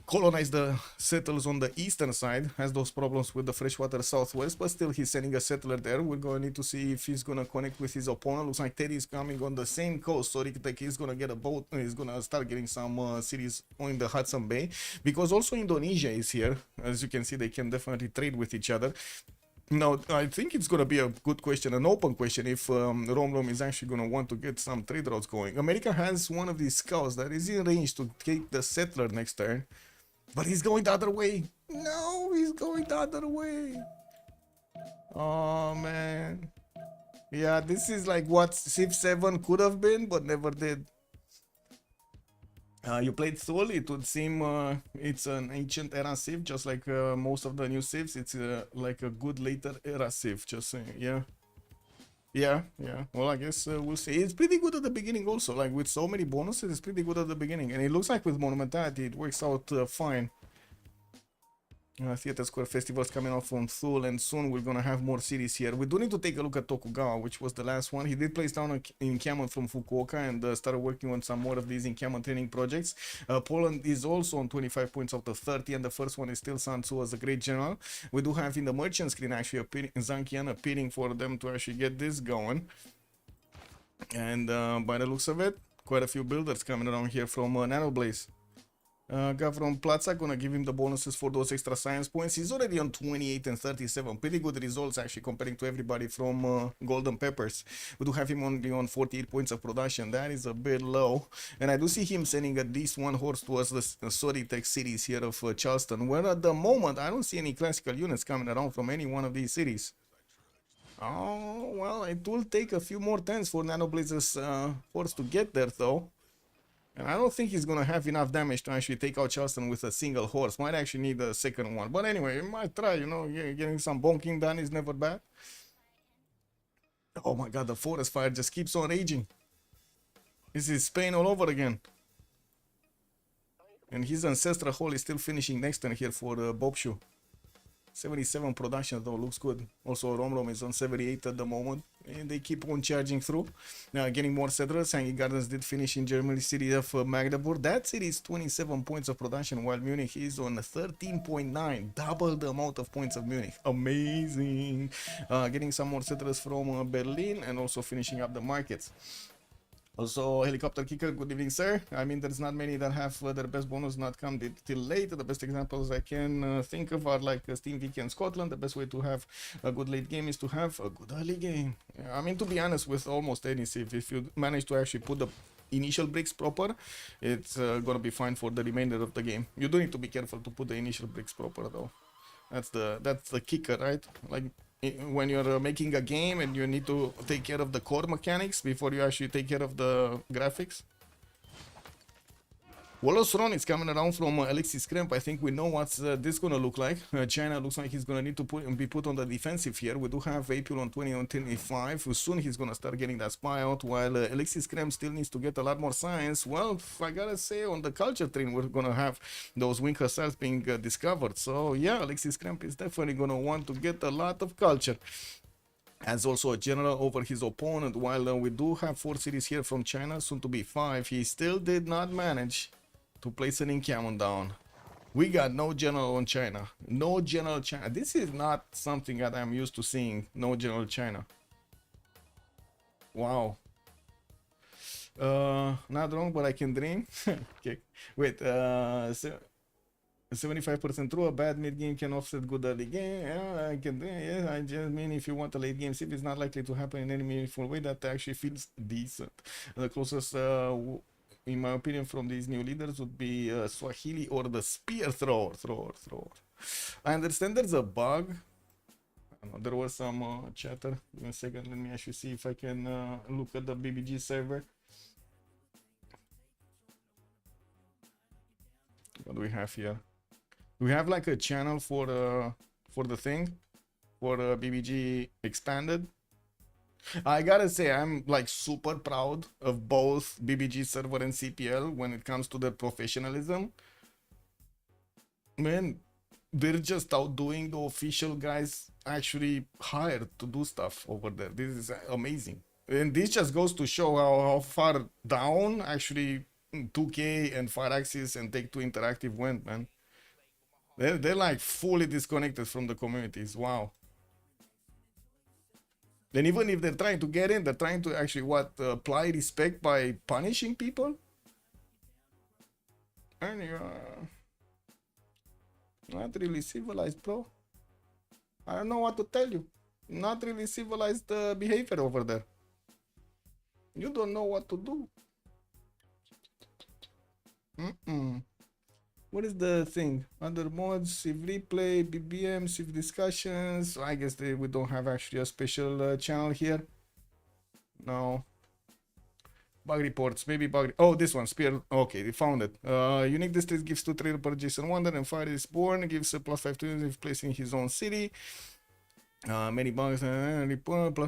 colonize the settles on the eastern side, has those problems with the freshwater southwest, but still he's sending a settler there. We're going to need to see if he's going to connect with his opponent. Looks like Teddy's coming on the same coast, so he's going to get a boat. He's going to start getting some cities in the Hudson Bay, because also Indonesia is here. As you can see, they can definitely trade with each other. Now, I think it's going to be a good question, an open question, if Rom is actually going to want to get some trade routes going. America has one of these scouts that is in range to take the settler next turn. But he's going the other way. No, he's going the other way. Oh, man. Yeah, this is like what Civ7 could have been, but never did. You played Thule, it would seem it's an ancient era Civ, just like most of the new Civs. It's like a good later era Civ, just saying, yeah. Yeah. Well, I guess we'll see. It's pretty good at the beginning also. Like with so many bonuses, it's pretty good at the beginning. And it looks like with Monumentality, it works out fine. Theater Square Festival's coming out from Thule, and soon we're gonna have more cities here. We do need to take a look at Tokugawa, which was the last one. He did place down an encampment from Fukuoka and started working on some more of these encampment training projects. Poland is also on 25 points out of 30, and the first one is still Sansu as a great general. We do have in the merchant screen actually Zankian appearing for them to actually get this going. And by the looks of it, quite a few builders coming around here from Nanoblaze. Guy from Plaza gonna give him the bonuses for those extra science points. He's already on 28 and 37. Pretty good results actually comparing to everybody from Golden Peppers. We do have him only on 48 points of production. That is a bit low. And I do see him sending at least one horse towards the Soritech cities here of Charleston, where at the moment I don't see any classical units coming around from any one of these cities. Oh, well, it will take a few more turns for Nanoblaze's horse to get there though. And I don't think he's going to have enough damage to actually take out Charleston with a single horse. Might actually need a second one. But anyway, you might try, you know, getting some bonking done is never bad. Oh my god, the forest fire just keeps on raging. This is Spain all over again. And his ancestral hall is still finishing next turn here for Bobshu. 77 production though, looks good. Also Rom is on 78 at the moment, and they keep on charging through. Now getting more settlers. Hanging Gardens did finish in Germany city of Magdeburg. That city is 27 points of production, while Munich is on 13.9, double the amount of points of Munich. Amazing. Getting some more settlers from Berlin, and also finishing up the markets. Also, Helicopter Kicker, good evening, sir. I mean, there's not many that have their best bonus not come till late. The best examples I can think of are like Steam Wiki and Scotland. The best way to have a good late game is to have a good early game. I mean, to be honest, with almost any Civ, if you manage to actually put the initial bricks proper, it's gonna be fine for the remainder of the game. You do need to be careful to put the initial bricks proper, though. That's the kicker, right? Like, when you're making a game and you need to take care of the core mechanics before you actually take care of the graphics. Wallace Ron is coming around from Alexis Kremp. I think we know what's this gonna look like. China looks like he's gonna need to be put on the defensive here. We do have April on 20 on 25. Soon he's gonna start getting that spy out, while Alexis Kremp still needs to get a lot more science. Well, I gotta say, on the culture train we're gonna have those wing hussars being discovered. So yeah, Alexis Kremp is definitely gonna want to get a lot of culture. As also a general over his opponent, while we do have 4 cities here from China, soon to be 5. He still did not manage to place an encampment down. We got no general on China. No general China. This is not something that I'm used to seeing. No general China. Wow. Not wrong, but I can dream. Okay. Wait. 75% true. A bad mid game can offset good early game. Yeah, I can. Yeah, I just mean if you want a late game, if it's not likely to happen in any meaningful way, that actually feels decent. The closest, in my opinion, from these new leaders would be Swahili or the spear thrower. I understand there's a bug. I don't know, there was some chatter. Give me a second. Let me actually see if I can look at the BBG server. What do we have here? We have like a channel for the thing, for BBG expanded. I gotta say, I'm like super proud of both BBG server and CPL when it comes to their professionalism. Man, they're just outdoing the official guys actually hired to do stuff over there. This is amazing. And this just goes to show how far down actually 2K and Firaxis and Take-Two Interactive went, man. They're like fully disconnected from the communities. Wow. And even if they're trying to get in, they're trying to actually what apply respect by punishing people. And not really civilized, bro. I don't know what to tell you. Not really civilized behavior over there. You don't know what to do. What is the thing? Other mods, Civ replay, BBM, Civ discussions. I guess we don't have actually a special channel here. No. Bug reports, maybe bug. Oh, this one, Spear. Okay, they found it. Unique district gives 2 trader per Jason Wonder, and Fire is born gives a +5 to if placing his own city. Many bugs report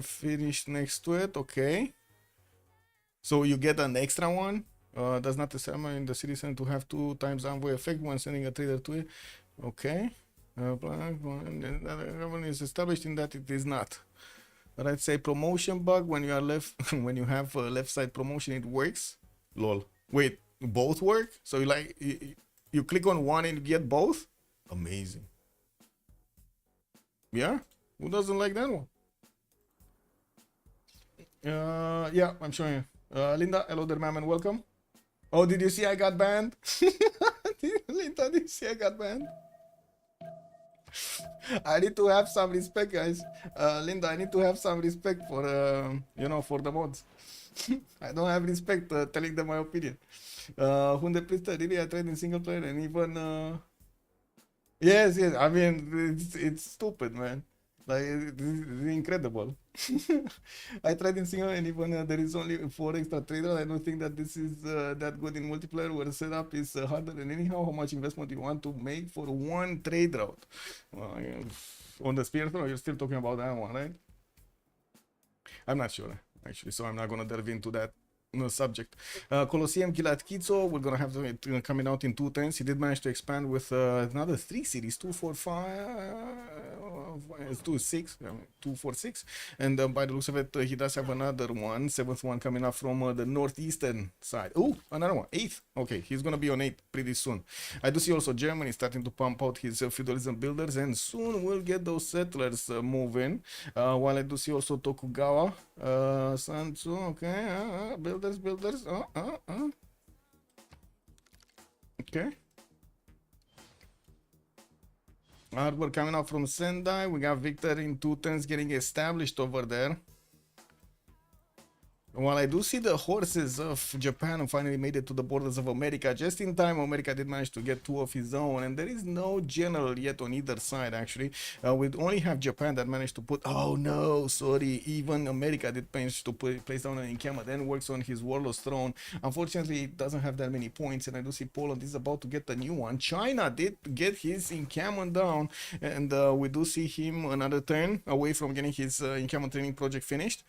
finished next to it. Okay. So you get an extra one. Does not determine the city center to have 2 times envoy effect when sending a trader to it. Okay. Is established in that it is not. Let's say promotion bug when you are left when you have left side promotion it works. Lol. Wait, both work? So you click on one and you get both? Amazing. Yeah? Who doesn't like that one? Yeah, I'm showing you. Linda, hello there, ma'am, and welcome. Oh, did you see I got banned? Linda, did you see I got banned? I need to have some respect, guys. Linda, I need to have some respect for, you know, for the mods. I don't have respect telling them my opinion. Hunde Priester, really, I tried in single player and even, yes, I mean, it's stupid, man. Like, it's incredible. I tried in single and even there is only 4 extra traders. I don't think that this is that good in multiplayer where the setup is harder than anyhow. How much investment you want to make for 1 trade route? On the spear throw, you're still talking about that one, right? I'm not sure, actually, so I'm not gonna delve into that subject. Colosseum Gilatkizo, we're gonna have it coming out in 2 turns. He did manage to expand with another 3 series, 2, 4, 5, 2, 6, 2, 4, 6. And by the looks of it, he does have another one, 7th one coming up from the northeastern side. Oh, another one, 8th. Okay, he's gonna be on 8 pretty soon. I do see also Germany starting to pump out his feudalism builders, and soon we'll get those settlers moving. While I do see also Tokugawa, Sansu, okay, builders, okay. Hardware coming out from Sendai. We got Victor in 2 turns getting established over there. While I do see the horses of Japan finally made it to the borders of America, just in time, America did manage to get 2 of his own, and there is no general yet on either side, actually. We only have Japan that managed to put, oh no, sorry, even America did manage to place down an encampment and works on his warlord's throne. Unfortunately, it doesn't have that many points, and I do see Poland is about to get a new one. China did get his encampment down, and we do see him another turn away from getting his encampment training project finished.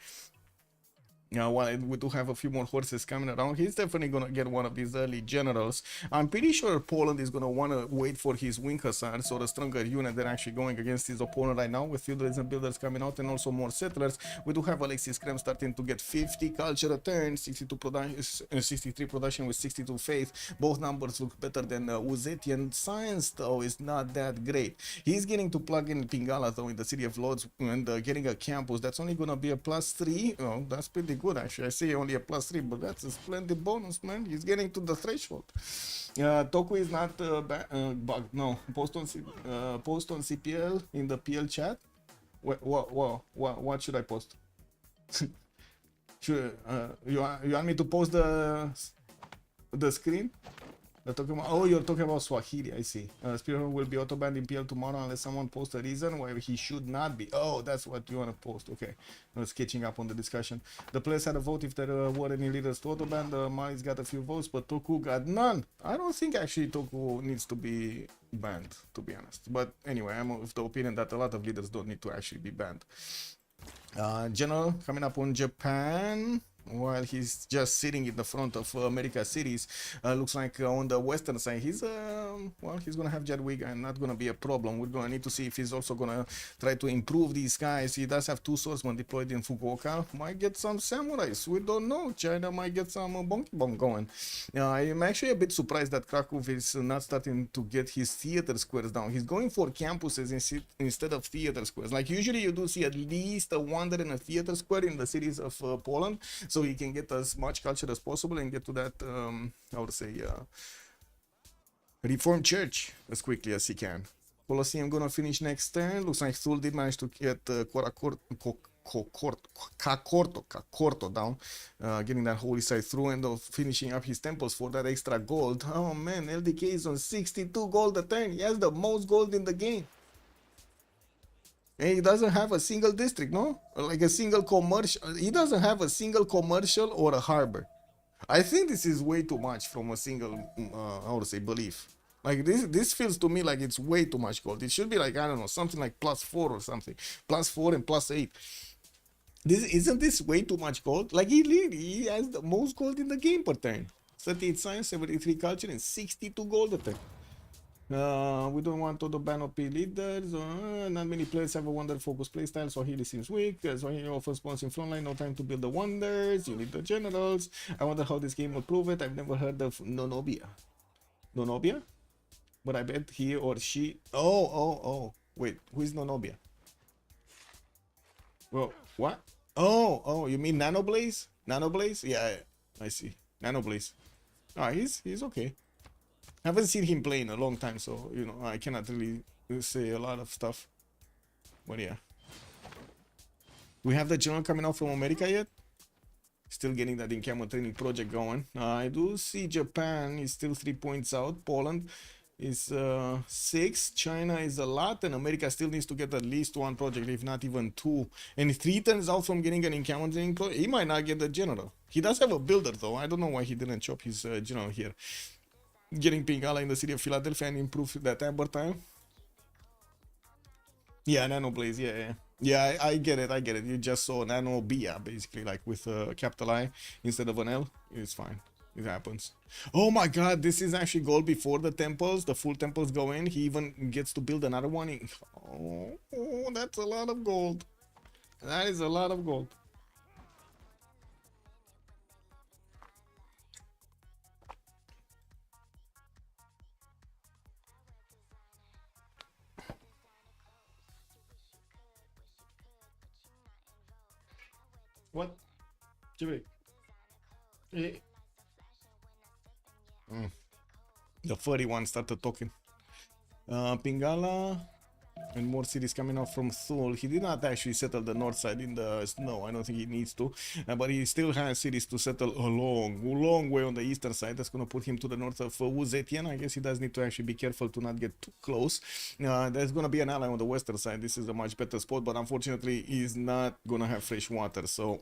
While we do have a few more horses coming around, he's definitely gonna get one of these early generals. I'm pretty sure Poland is gonna want to wait for his wing hussars or a stronger unit than actually going against his opponent right now, with feudalism builders coming out and also more settlers. We do have Alexis Krem starting to get 50 culture a turn, 62 production, 63 production with 62 faith. Both numbers look better than Uzetian. Science though is not that great. He's getting to plug in Pingala though in the City of Lords and getting a campus. That's only gonna be a +3. Oh, that's pretty good actually. I say only a +3, but that's a splendid bonus, man. He's getting to the threshold. Toku is not bugged. No, post on CPL in the PL chat. What should I post? Should you want me to post the screen? You're talking about Swahili, I see. Spearhorn will be auto-banned in PL tomorrow unless someone posts a reason why he should not be. Oh, that's what you want to post. Okay. I was catching up on the discussion. The players had a vote if there were any leaders to auto-ban. Mari's got a few votes, but Toku got none. I don't think actually Toku needs to be banned, to be honest. But anyway, I'm of the opinion that a lot of leaders don't need to actually be banned. General coming up on Japan while he's just sitting in the front of America cities. Looks like on the western side he's well, he's gonna have Jadwig and not gonna be a problem. We're gonna need to see if he's also gonna try to improve these guys. He does have 2 swordsmen deployed in Fukuoka. Might get some samurais, we don't know. China might get some bonky bomb going. I'm actually a bit surprised that Krakow is not starting to get his theater squares down. He's going for campuses instead of theater squares. Like usually you do see at least a wonder and a theater square in the cities of Poland, so he can get as much culture as possible and get to that I would say Reformed Church as quickly as he can. Colosseum gonna finish next turn. Looks like Thul did manage to get Kakorto down, getting that holy site through and finishing up his temples for that extra gold. Oh man, LDK is on 62 gold a turn. He has the most gold in the game. And he doesn't have a single district, no? Like a single commercial. He doesn't have a single commercial or a harbor. I think this is way too much from a single, I would say, belief. Like this feels to me like it's way too much gold. It should be like, I don't know, something like +4 or something. +4 and +8. Isn't this way too much gold? Like he has the most gold in the game per turn. 38 science, 73 culture, and 62 gold a turn. We don't want all the ban OP leaders. Not many players have a wonder focus playstyle, so Healy seems weak. So he offers spawns in frontline, no time to build the wonders. You need the generals. I wonder how this game will prove it. I've never heard of Nonobia. Nonobia? But I bet he or she. Oh. Wait, who is Nonobia? Well, what? Oh, you mean Nanoblaze? Nanoblaze? Yeah, I see. Nanoblaze. Ah, he's okay. I haven't seen him play in a long time, so you know I cannot really say a lot of stuff. But yeah, we have the general coming out from America yet. Still getting that in-camera training project going. I do see Japan is still 3 points out. Poland is 6. China is a lot, and America still needs to get at least 1 project, if not even 2. And 3 turns out from getting an in-camera training project. He might not get the general. He does have a builder though. I don't know why he didn't chop his general here. Getting Pingala in the city of Philadelphia and improve that amber time. Yeah, Nanoblaze, yeah, I get it. You just saw Nanobia basically, like with a capital I instead of an L. It's fine, it happens. Oh my god, this is actually gold before the temples. The full temples go in. He even gets to build another one. Oh, that's a lot of gold. That is a lot of gold. What? Civ6. The furry one started talking. Pingala and more cities coming out from Thul. He did not actually settle the north side in the snow. I don't think he needs to, but he still has cities to settle a long way on the eastern side. That's going to put him to the north of Uzetian. I guess he does need to actually be careful to not get too close. There's going to be an ally on the western side. This is a much better spot, but unfortunately he's not going to have fresh water. So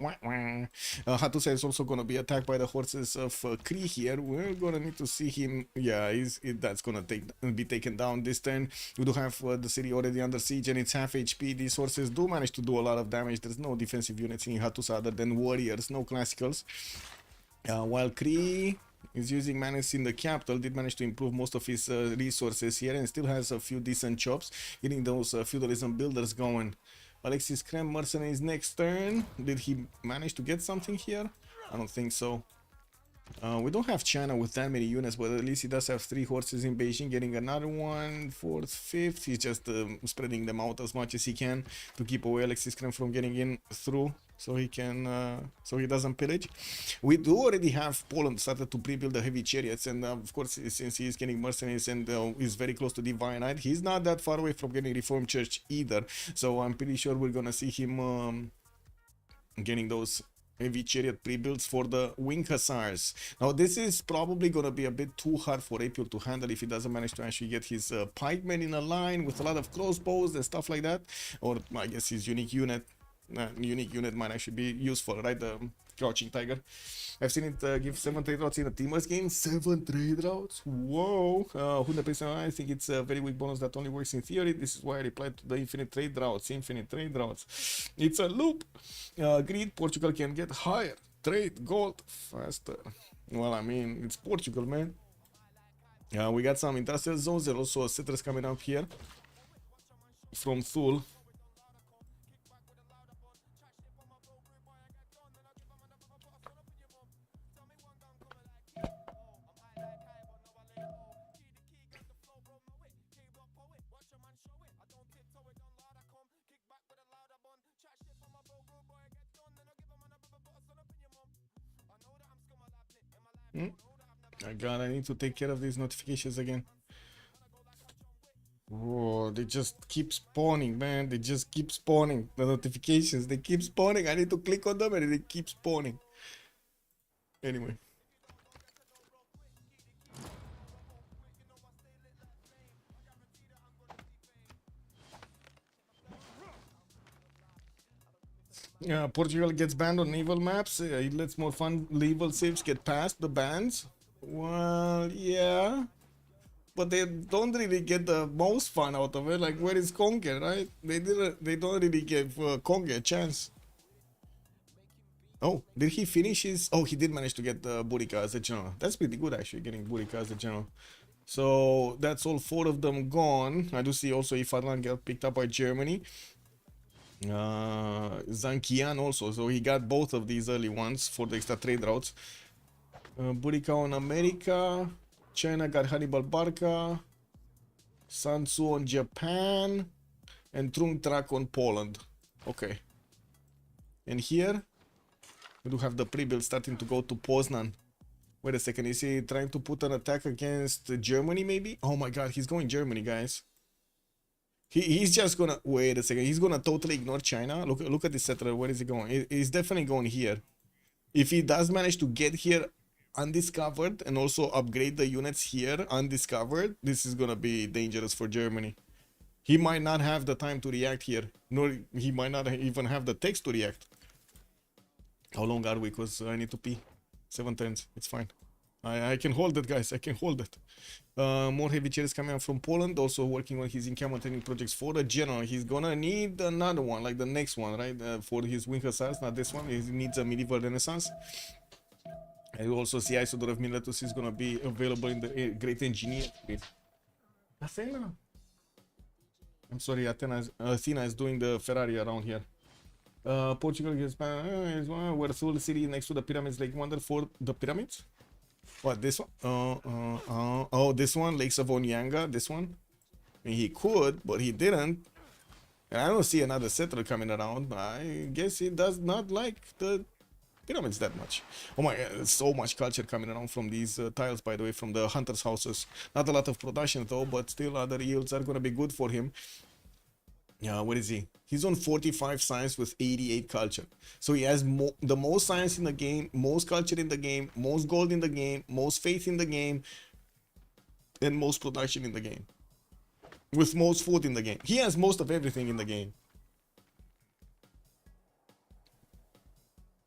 Hattusa is also going to be attacked by the horses of Kree here. We're going to need to see him. Yeah, that's going to be taken down this turn. We do have the city already under siege and it's half HP. These horses do manage to do a lot of damage. There's no defensive units in Hattusa other than warriors, no classicals. While Kree is using Manus in the capital, did manage to improve most of his resources here and still has a few decent chops, getting those feudalism builders going. Alexis Krem mercenaries next turn. Did he manage to get something here? I don't think so. We don't have China with that many units, but at least he does have 3 horses in Beijing, getting another one, 4th, 5th. He's just spreading them out as much as he can to keep away Alexis Krem from getting in through, so he can, so he doesn't pillage. We do already have Poland started to pre-build the heavy chariots, and of course, since he is getting mercenaries and is very close to Divine Knight, he's not that far away from getting Reformed Church either. So I'm pretty sure we're gonna see him getting those heavy chariot pre-builds for the wing hussars. Now this is probably gonna be a bit too hard for April to handle if he doesn't manage to actually get his pikemen in a line with a lot of crossbows and stuff like that, or I guess his unique unit. unique unit might actually be useful, right? The crouching tiger. I've seen it give 7 trade routes in a teamless game. 7 trade routes? Whoa. 100%. I think it's a very weak bonus that only works in theory. This is why I replied to the infinite trade routes. Infinite trade routes. It's a loop. Greed. Portugal can get higher. Trade gold faster. Well, I mean, it's Portugal, man. We got some industrial zones. There's also settlers coming up here from Thule. My god, I need to take care of these notifications again. Whoa, they just keep spawning, man. They just keep spawning. The notifications, they keep spawning. I need to click on them and they keep spawning. Anyway. Portugal gets banned on naval maps. It lets more fun naval civs get past the bans. Well, yeah. But they don't really get the most fun out of it. Like, where is Conker, right? They don't really give Conker a chance. Oh, did he finish his... Oh, he did manage to get Burica as a general. That's pretty good, actually, getting Burica as a general. So, that's all 4 of them gone. I do see also if Adlan got picked up by Germany. Zankian also, so he got both of these early ones for the extra trade routes. Burica on America. China got Hannibal Barca. Sansu on Japan. And Trung Trak on Poland. Okay. And here we do have the pre-build starting to go to Poznan. Wait a second, is he trying to put an attack against Germany maybe? Oh my god, he's going Germany, guys. He's just gonna... Wait a second, he's gonna totally ignore China. Look at this settler, where is he going? He's definitely going here. If he does manage to get here undiscovered and also upgrade the units here undiscovered, this is gonna be dangerous for Germany. He might not have the time to react here, nor he might not even have the text to react. How long are we? Because I need to pee. 7 turns, it's fine. I can hold it, guys, I can hold it. More heavy chairs coming up from Poland, also working on his encampment training projects for the general. He's gonna need another one, like the next one, right? For his wing hussars, not this one. He needs a medieval renaissance. I also see Isodor of Miletus is gonna be available in the Great Engineer. Athena? I'm sorry, Athena is doing the Ferrari around here. Portugal is where Thule City next to the pyramids, Lake Wonder for the pyramids. What, this one? Oh, this one, Lakes of Onyanga, this one. I mean, he could, but he didn't. And I don't see another settler coming around. I guess he does not like the pyramids that much. Oh my god, there's so much culture coming around from these tiles, by the way, from the hunters' houses. Not a lot of production though, but still other yields are gonna be good for him. Yeah, what is he? He's on 45 science with 88 culture. So he has the most science in the game, most culture in the game, most gold in the game, most faith in the game, and most production in the game. With most food in the game. He has most of everything in the game.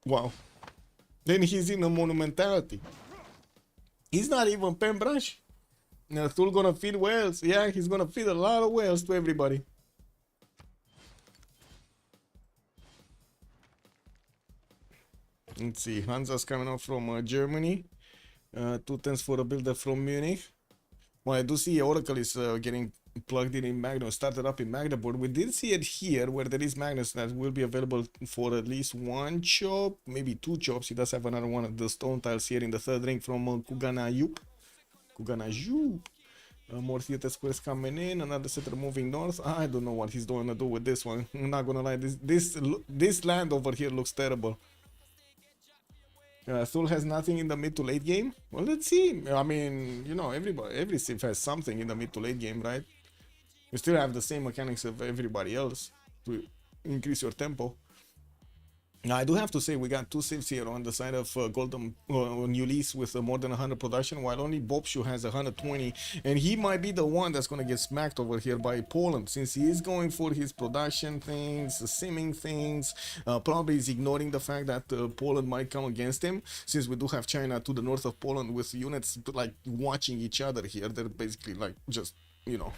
Wow. Then he's in a monumentality. He's not even Pembrush. Thule gonna feed whales. Yeah, he's gonna feed a lot of whales to everybody. Let's see, Hansa's coming out from Germany. 2 tens for a builder from Munich. Well, I do see Oracle is getting plugged in Magnus, started up in Magdeburg. We did see it here where there is Magnus that will be available for at least 1 chop, maybe 2 chops. He does have another one of the stone tiles here in the 3rd ring from Kuganayup. More theater squares coming in, another settler moving north. I don't know what he's going to do with this one. I'm not gonna lie, this land over here looks terrible. Thule has nothing in the mid to late game. Well, let's see. I mean, you know, every Civ has something in the mid to late game, right? You still have the same mechanics of everybody else to increase your tempo. Now, I do have to say we got two Civs here on the side of Golden on Ulyss with more than 100 production, while only Bobshu has 120, and he might be the one that's gonna get smacked over here by Poland since he is going for his production things, simming things. Probably is ignoring the fact that Poland might come against him, since we do have China to the north of Poland with units like watching each other here. They're basically like just, you know,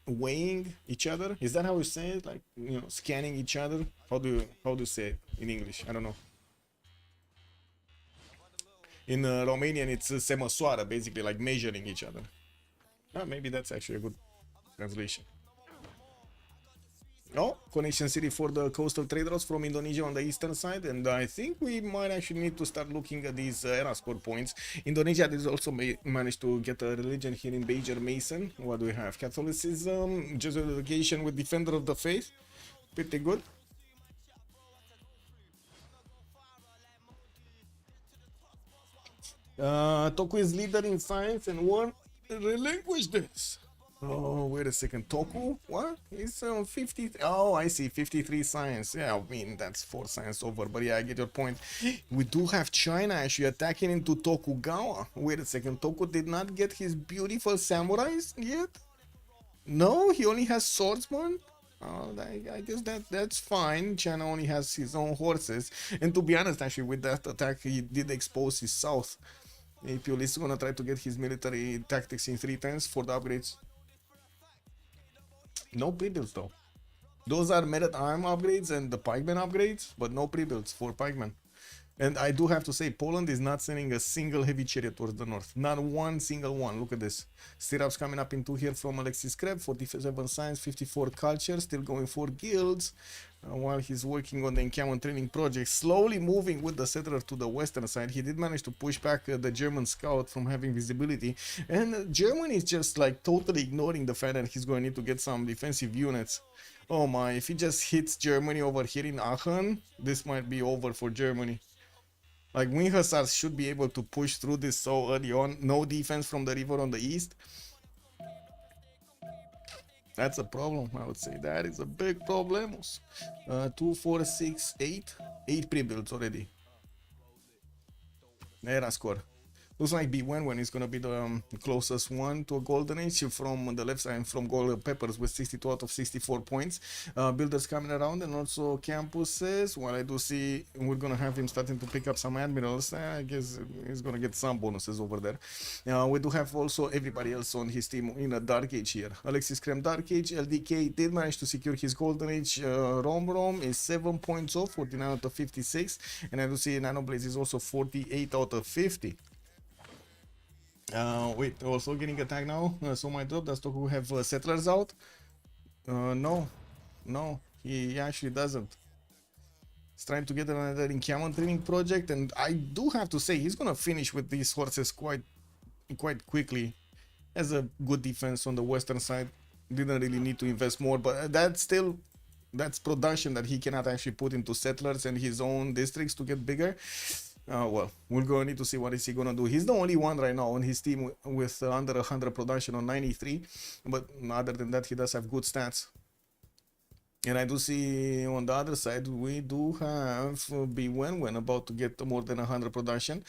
weighing each other. Is that how you say it? Like, you know, scanning each other. How do you say it in English? I don't know. In Romanian, it's se măsoară, basically like measuring each other. Maybe that's actually a good translation. Oh, connection city for the coastal trade routes from Indonesia on the eastern side, and I think we might actually need to start looking at these era score points. Indonesia did also manage to get a religion here in Bejar Mason. What do we have? Catholicism, Jesuit education with Defender of the Faith. Pretty good. Toku is leader in science and war. Relinquish this. Oh, wait a second. Toku? What? He's 50. Oh, I see. 53 science. Yeah, I mean, that's 4 science over. But yeah, I get your point. We do have China actually attacking into Tokugawa. Wait a second. Toku did not get his beautiful samurais yet? No, he only has swordsman? Oh, I guess that's fine. China only has his own horses. And to be honest, actually, with that attack, he did expose his south. APL is gonna try to get his military tactics in 3 times for the upgrades. No pre-builds though. Those are merit arm upgrades and the pikeman upgrades, but no pre-builds for pikeman. And I do have to say, Poland is not sending a single heavy chariot towards the north. Not one single one. Look at this. Stirrups coming up in 2 here from Alexis Kreb, 47 science, 54 culture, still going for guilds. While he's working on the encampment training project, slowly moving with the settler to the western side. He did manage to push back the German scout from having visibility. And Germany is just like totally ignoring the fact that he's going to need to get some defensive units. Oh my, if he just hits Germany over here in Aachen, this might be over for Germany. Like, Wing Hussars should be able to push through this so early on. No defense from the river on the east. That's a problem, I would say. That is a big problem. 2, 4, 6, 8. 8 pre-builds already. Era score. Looks like B1 is going to be the closest one to a golden age from the left side, from gold peppers with 62 out of 64 points. Builders coming around, and also campuses. Well, I do see we're going to have him starting to pick up some admirals. I guess he's going to get some bonuses over there. We do have also everybody else on his team in a dark age here. Alexis Krem dark age. LDK did manage to secure his golden age. Rom is 7 points off, 49 out of 56. And I do see Nanoblaze is also 48 out of 50. Wait, also getting attacked now. So my drop, does Toku have settlers out? No, he actually doesn't. He's trying to get another encampment training project, and I do have to say he's gonna finish with these horses quite quickly. Has a good defense on the western side. Didn't really need to invest more, but that's production that he cannot actually put into settlers and his own districts to get bigger. Well, we're going to need to see what is he going to do. He's the only one right now on his team with under 100 production on 93. But other than that, he does have good stats. And I do see on the other side, we do have B1 about to get more than 100 production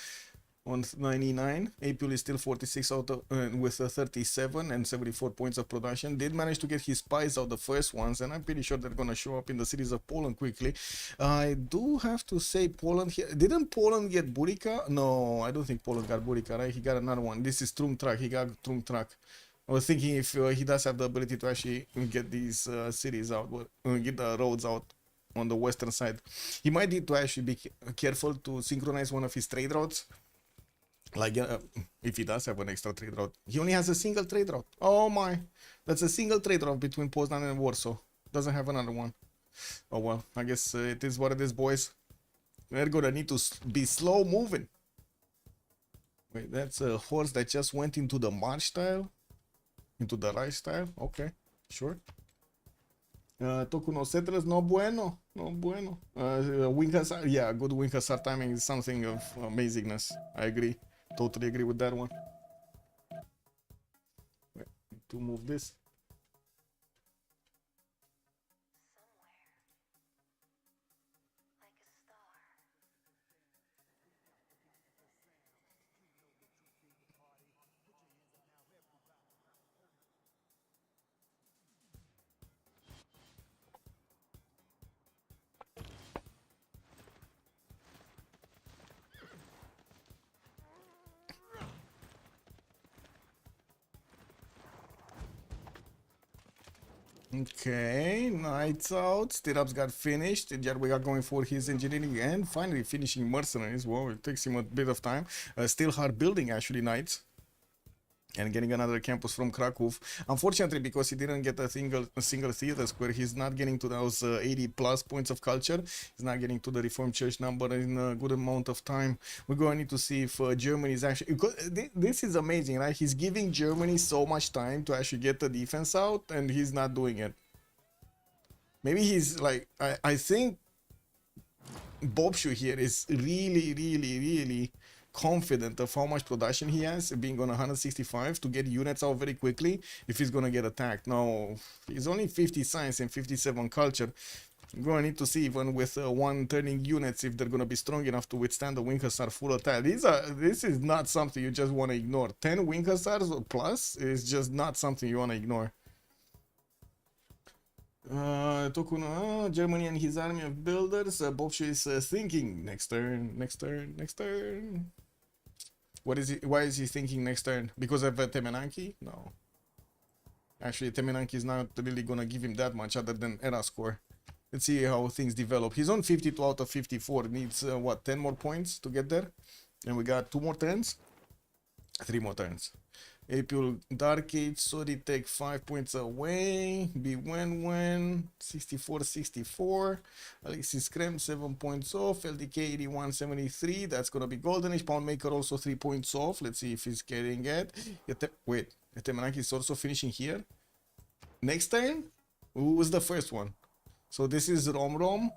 on 99. APL is still 46 out of, with 37 and 74 points of production. Did manage to get his spies out the first ones, and I'm pretty sure they're gonna show up in the cities of Poland quickly. I do have to say Poland here. Didn't Poland get Burica? No, I don't think Poland got Burica, right? He got another one. This is Trumtrak. He got Trumtrak. I was thinking if he does have the ability to actually get these cities out, get the roads out on the western side. He might need to actually be careful to synchronize one of his trade routes. Like, if he does have an extra trade route. He only has a single trade route. Oh my. That's a single trade route between Poznan and Warsaw. Doesn't have another one. Oh well, I guess it is what it is, boys. We're gonna need to be slow moving. Wait, that's a horse that just went into the march tile? Into the right style? Okay, sure. Toku no settlers, no bueno. No bueno. Wing Hussar, yeah, good Wing Hussar timing is something of amazingness. I agree. Totally agree with that one. Wait, to move this. Okay, nights out. Stirrups got finished. We got going for his engineering and finally finishing mercenaries. Well, it takes him a bit of time. Still hard building actually, knights. And getting another campus from Krakow. Unfortunately, because he didn't get a single theater square, he's not getting to those 80 plus points of culture. He's not getting to the Reformed Church number in a good amount of time. We're going to need to see if Germany is actually... This is amazing, right? He's giving Germany so much time to actually get the defense out, and he's not doing it. Maybe he's like... I think Bobshu here is really confident of how much production he has, being on 165 to get units out very quickly if he's gonna get attacked. No, he's only 50 science and 57 culture. I'm gonna need to see even with one turning units if they're gonna be strong enough to withstand the wing hussar full attack. This is not something you just want to ignore. 10 wing hussars plus is just not something you want to ignore. Germany and his army of builders. Bobshu is thinking next turn. What is he? Why is he thinking next turn? Because of Temenanki? No. Actually, Temenanki is not really gonna give him that much other than era score. Let's see how things develop. He's on 52 out of 54. Needs what, 10 more points to get there? And we got 2 more turns. 3 more turns. April Dark Age, Sori take 5 points away. Be Wen 64. Alexis Krem 7 points off. LDK 81-73. That's gonna be Golden Age. Poundmaker also 3 points off. Let's see if he's getting it. Wait, Temenanki is also finishing here. Next turn, who was the first one? So this is Rom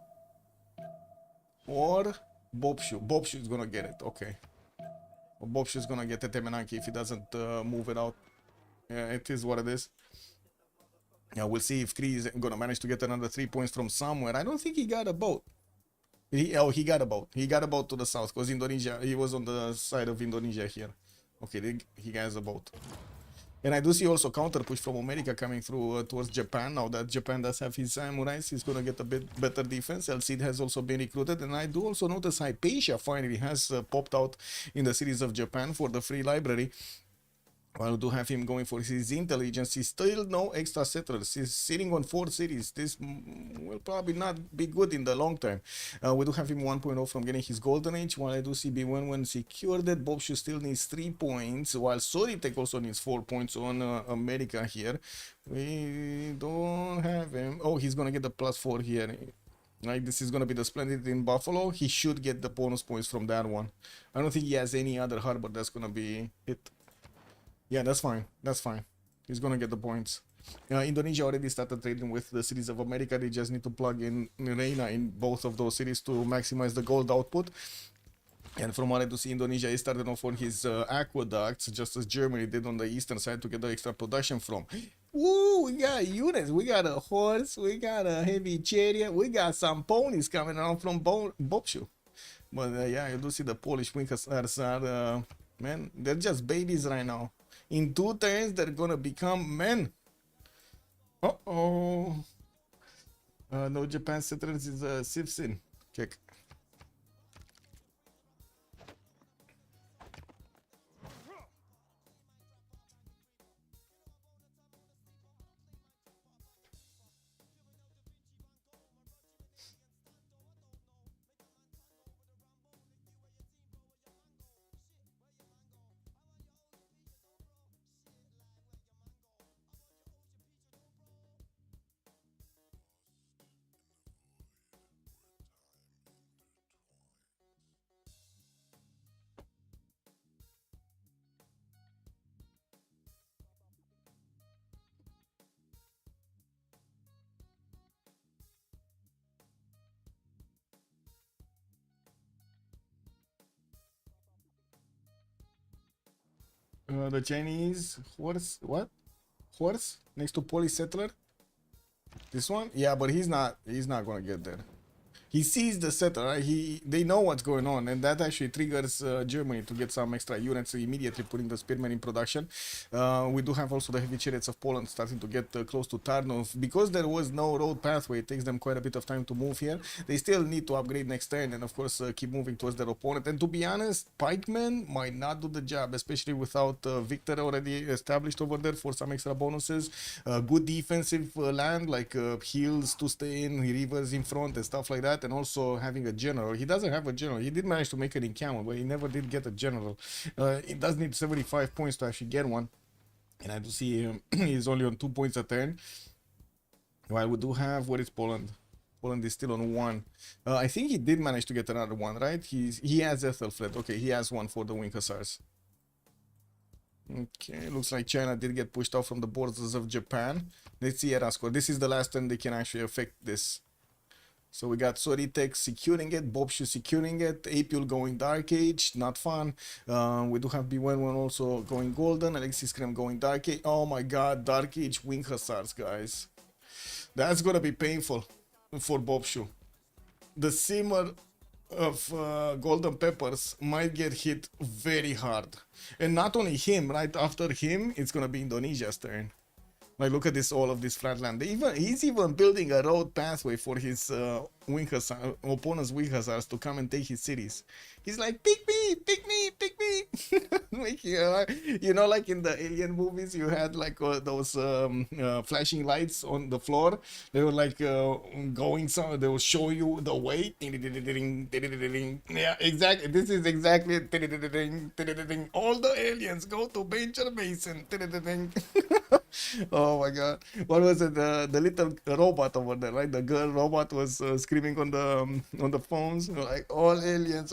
or Bobshu. Bobshu is gonna get it. Okay. Bobshu is gonna get the Temenanki if he doesn't move it out. Yeah, it is what it is. Yeah, we'll see if Kree is gonna manage to get another 3 points from somewhere. I don't think he got a boat. He got a boat. He got a boat to the south because Indonesia. He was on the side of Indonesia here. Okay, he has a boat. And I do see also counter push from America coming through towards Japan. Now that Japan does have his samurais, he's going to get a bit better defense. El Cid has also been recruited. And I do also notice Hypatia finally has popped out in the series of Japan for the free library. While we do have him going for his intelligence, he's still no extra settlers. He's sitting on 4 cities. This will probably not be good in the long term. We do have him 1.0 from getting his golden age. While I do see B1 secured that, Bobshu still needs 3 points. While Soritek also needs 4 points on America here. We don't have him. Oh, he's gonna get the +4 here. Like, this is gonna be the Splendid in Buffalo. He should get the bonus points from that one. I don't think he has any other harbor that's gonna be hit. Yeah, that's fine. That's fine. He's gonna get the points. Indonesia already started trading with the cities of America. They just need to plug in Reina in both of those cities to maximize the gold output. And from what I do see, Indonesia is starting off on his aqueducts, just as Germany did on the eastern side to get the extra production from. Woo, we got units. We got a horse. We got a heavy chariot. We got some ponies coming around from Bobshu. But yeah, you do see the Polish winkers are, man, they're just babies right now. In 2 turns, they're gonna become men. Uh-oh. No Japan settlers is Civ6. Check. The Chinese horse, what? Horse next to Polish settler. This one, yeah, but he's not gonna get there. he sees the setup, right? They know what's going on, and that actually triggers Germany to get some extra units, immediately putting the spearmen in production. We do have also the heavy chariots of Poland starting to get close to Tarnów. Because there was no road pathway, it takes them quite a bit of time to move here. They still need to upgrade next turn and of course keep moving towards their opponent. And to be honest, pikemen might not do the job, especially without Victor already established over there for some extra bonuses. Good defensive land like hills to stay in, rivers in front and stuff like that, and also having a general. He doesn't have a general. He did manage to make it in camel, but he never did get a general. It does need 75 points to actually get one, and I do see him he's only on 2 points a turn. While we do have, what is Poland? Poland is still on 1. I think he did manage to get another one, right? He has Ethelflaed. Okay, he has one for the Wing Hussars. Okay, looks like China did get pushed off from the borders of Japan. Let's see era score. This is the last turn they can actually affect this. So we got Soritek securing it, Bobshu securing it, Apul going Dark Age, not fun. We do have B11 also going Golden, Alexis Krem going Dark Age. Oh my god, Dark Age Wing Hussars, guys. That's gonna be painful for Bobshu. The simmer of Golden Peppers might get hit very hard. And not only him, right after him, it's gonna be Indonesia's turn. Like, look at this, all of this flatland. He's even building a road pathway for his opponent's Wing Hussars to come and take his cities. He's like, pick me, pick me, pick me. Like, you know, like in the Alien movies, you had like those flashing lights on the floor. They were like going somewhere. They will show you the way. Yeah, exactly. This is exactly it. All the aliens go to Bencher Basin. Oh my god, what was it? The little robot over there, right? The girl robot was screaming on the phones like, all aliens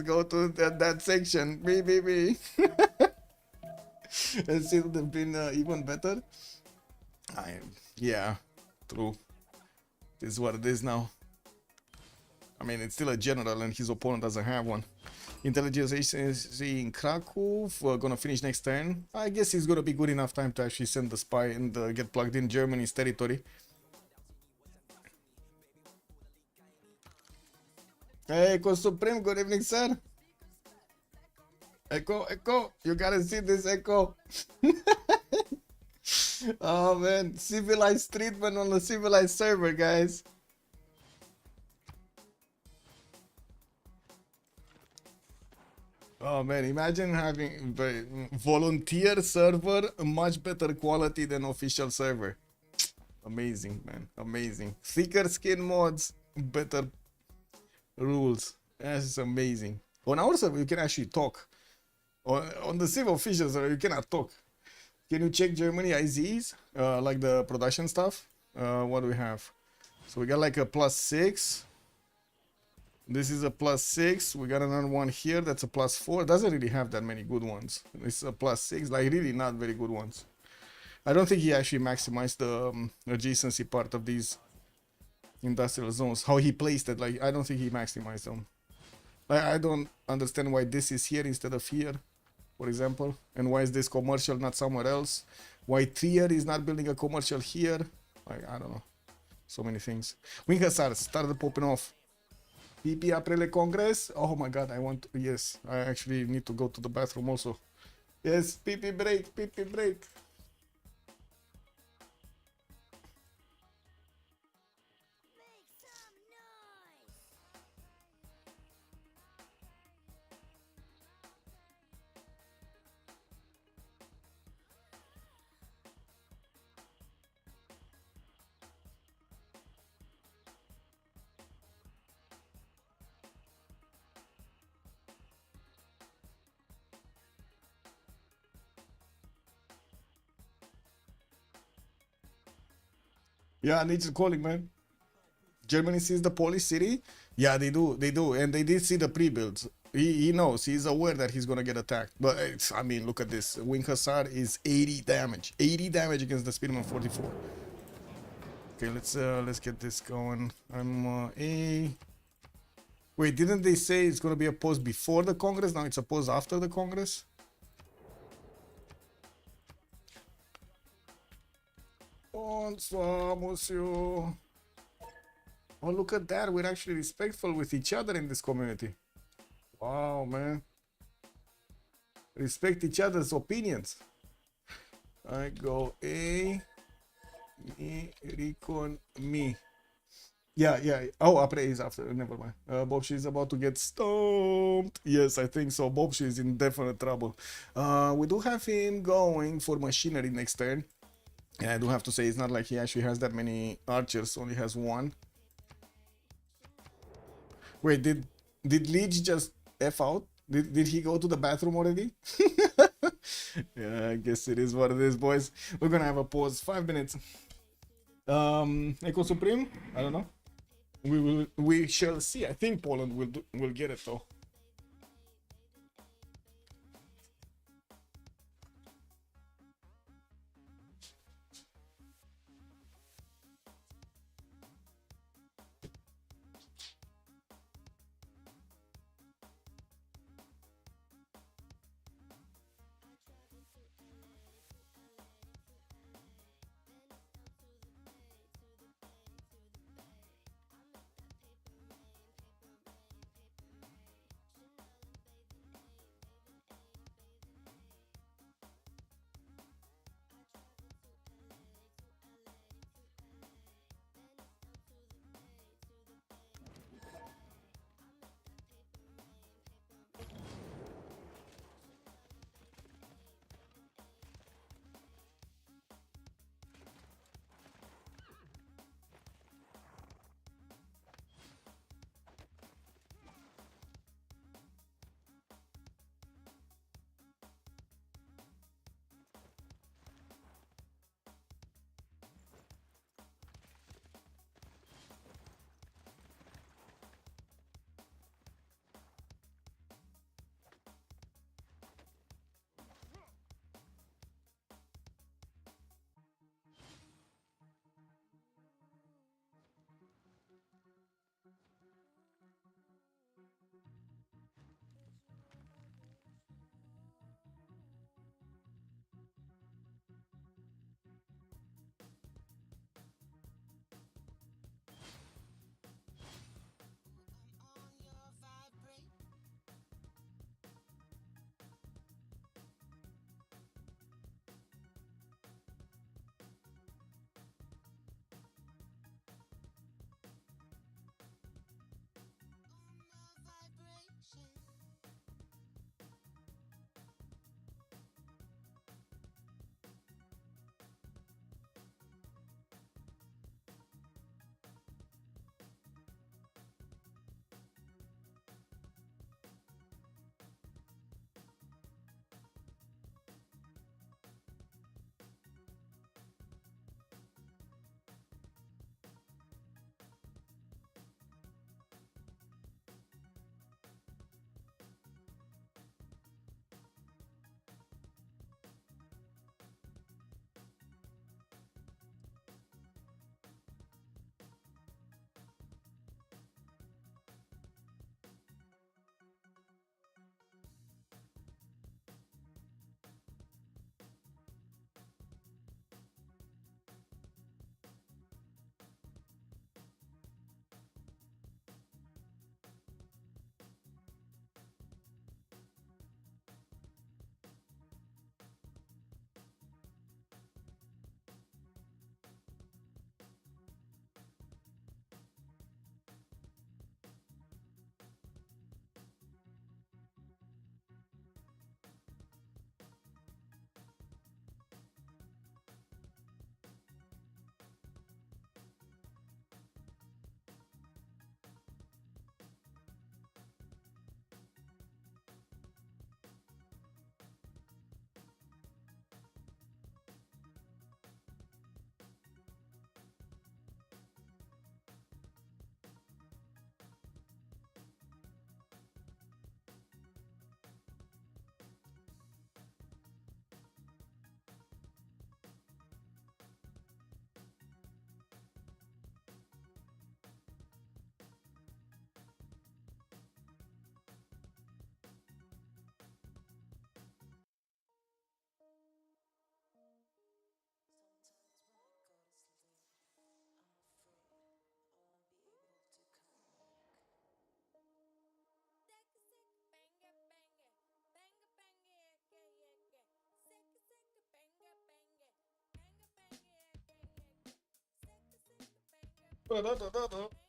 go to that section, me. And it would have been even better. Yeah, true. This is what it is now. I mean, it's still a general and his opponent doesn't have one. Intelligence agency in Krakow, gonna finish next turn. I guess he's gonna be good enough time to actually send the spy and get plugged in Germany's territory. Hey, Echo Supreme, good evening, sir. Echo, you gotta see this, Echo. Oh man, civilized treatment on the civilized server, guys. Oh man, imagine having volunteer server, much better quality than official server. Amazing, man, amazing. Thicker skin mods, better rules. That's amazing. On our server, you can actually talk. On the Civ official server, you cannot talk. Can you check Germany IZs, like the production stuff? What do we have? So we got like a +6. This is a +6. We got another one here that's a +4. It doesn't really have that many good ones. It's a +6, like really not very good ones. I don't think he actually maximized the adjacency part of these industrial zones. How he placed it, like I don't think he maximized them. I don't understand why this is here instead of here, for example. And why is this commercial not somewhere else? Why Trier is not building a commercial here? Like, I don't know. So many things. Wing Hussars started popping off. PP après le Congress. Oh my god, yes, I actually need to go to the bathroom also. Yes, PP break, PP break. Yeah, Nature's calling, man. Germany sees the Polish city. Yeah, they do, and they did see the pre-builds. He knows, he's aware that he's gonna get attacked. But I mean, look at this. Wing Hussar is 80 damage. 80 damage against the Spearman 44. Okay, let's get this going. I'm A. Wait, didn't they say it's gonna be a pause before the Congress? Now it's a pause after the Congress? Bonsoir, monsieur. Oh, look at that. We're actually respectful with each other in this community. Wow, man. Respect each other's opinions. I go A, me, recon, me. Yeah, yeah. Oh, Apre is after. Never mind. Bobshi is about to get stomped. Yes, I think so. Bobshi is in definite trouble. We do have him going for machinery next turn. And I do have to say, it's not like he actually has that many archers. Only has one. Wait, did Leech just F out? Did he go to the bathroom already? Yeah, I guess it is what it is, boys. We're gonna have a pause. 5 minutes. Echo Supreme? I don't know. We shall see. I think Poland will get it though.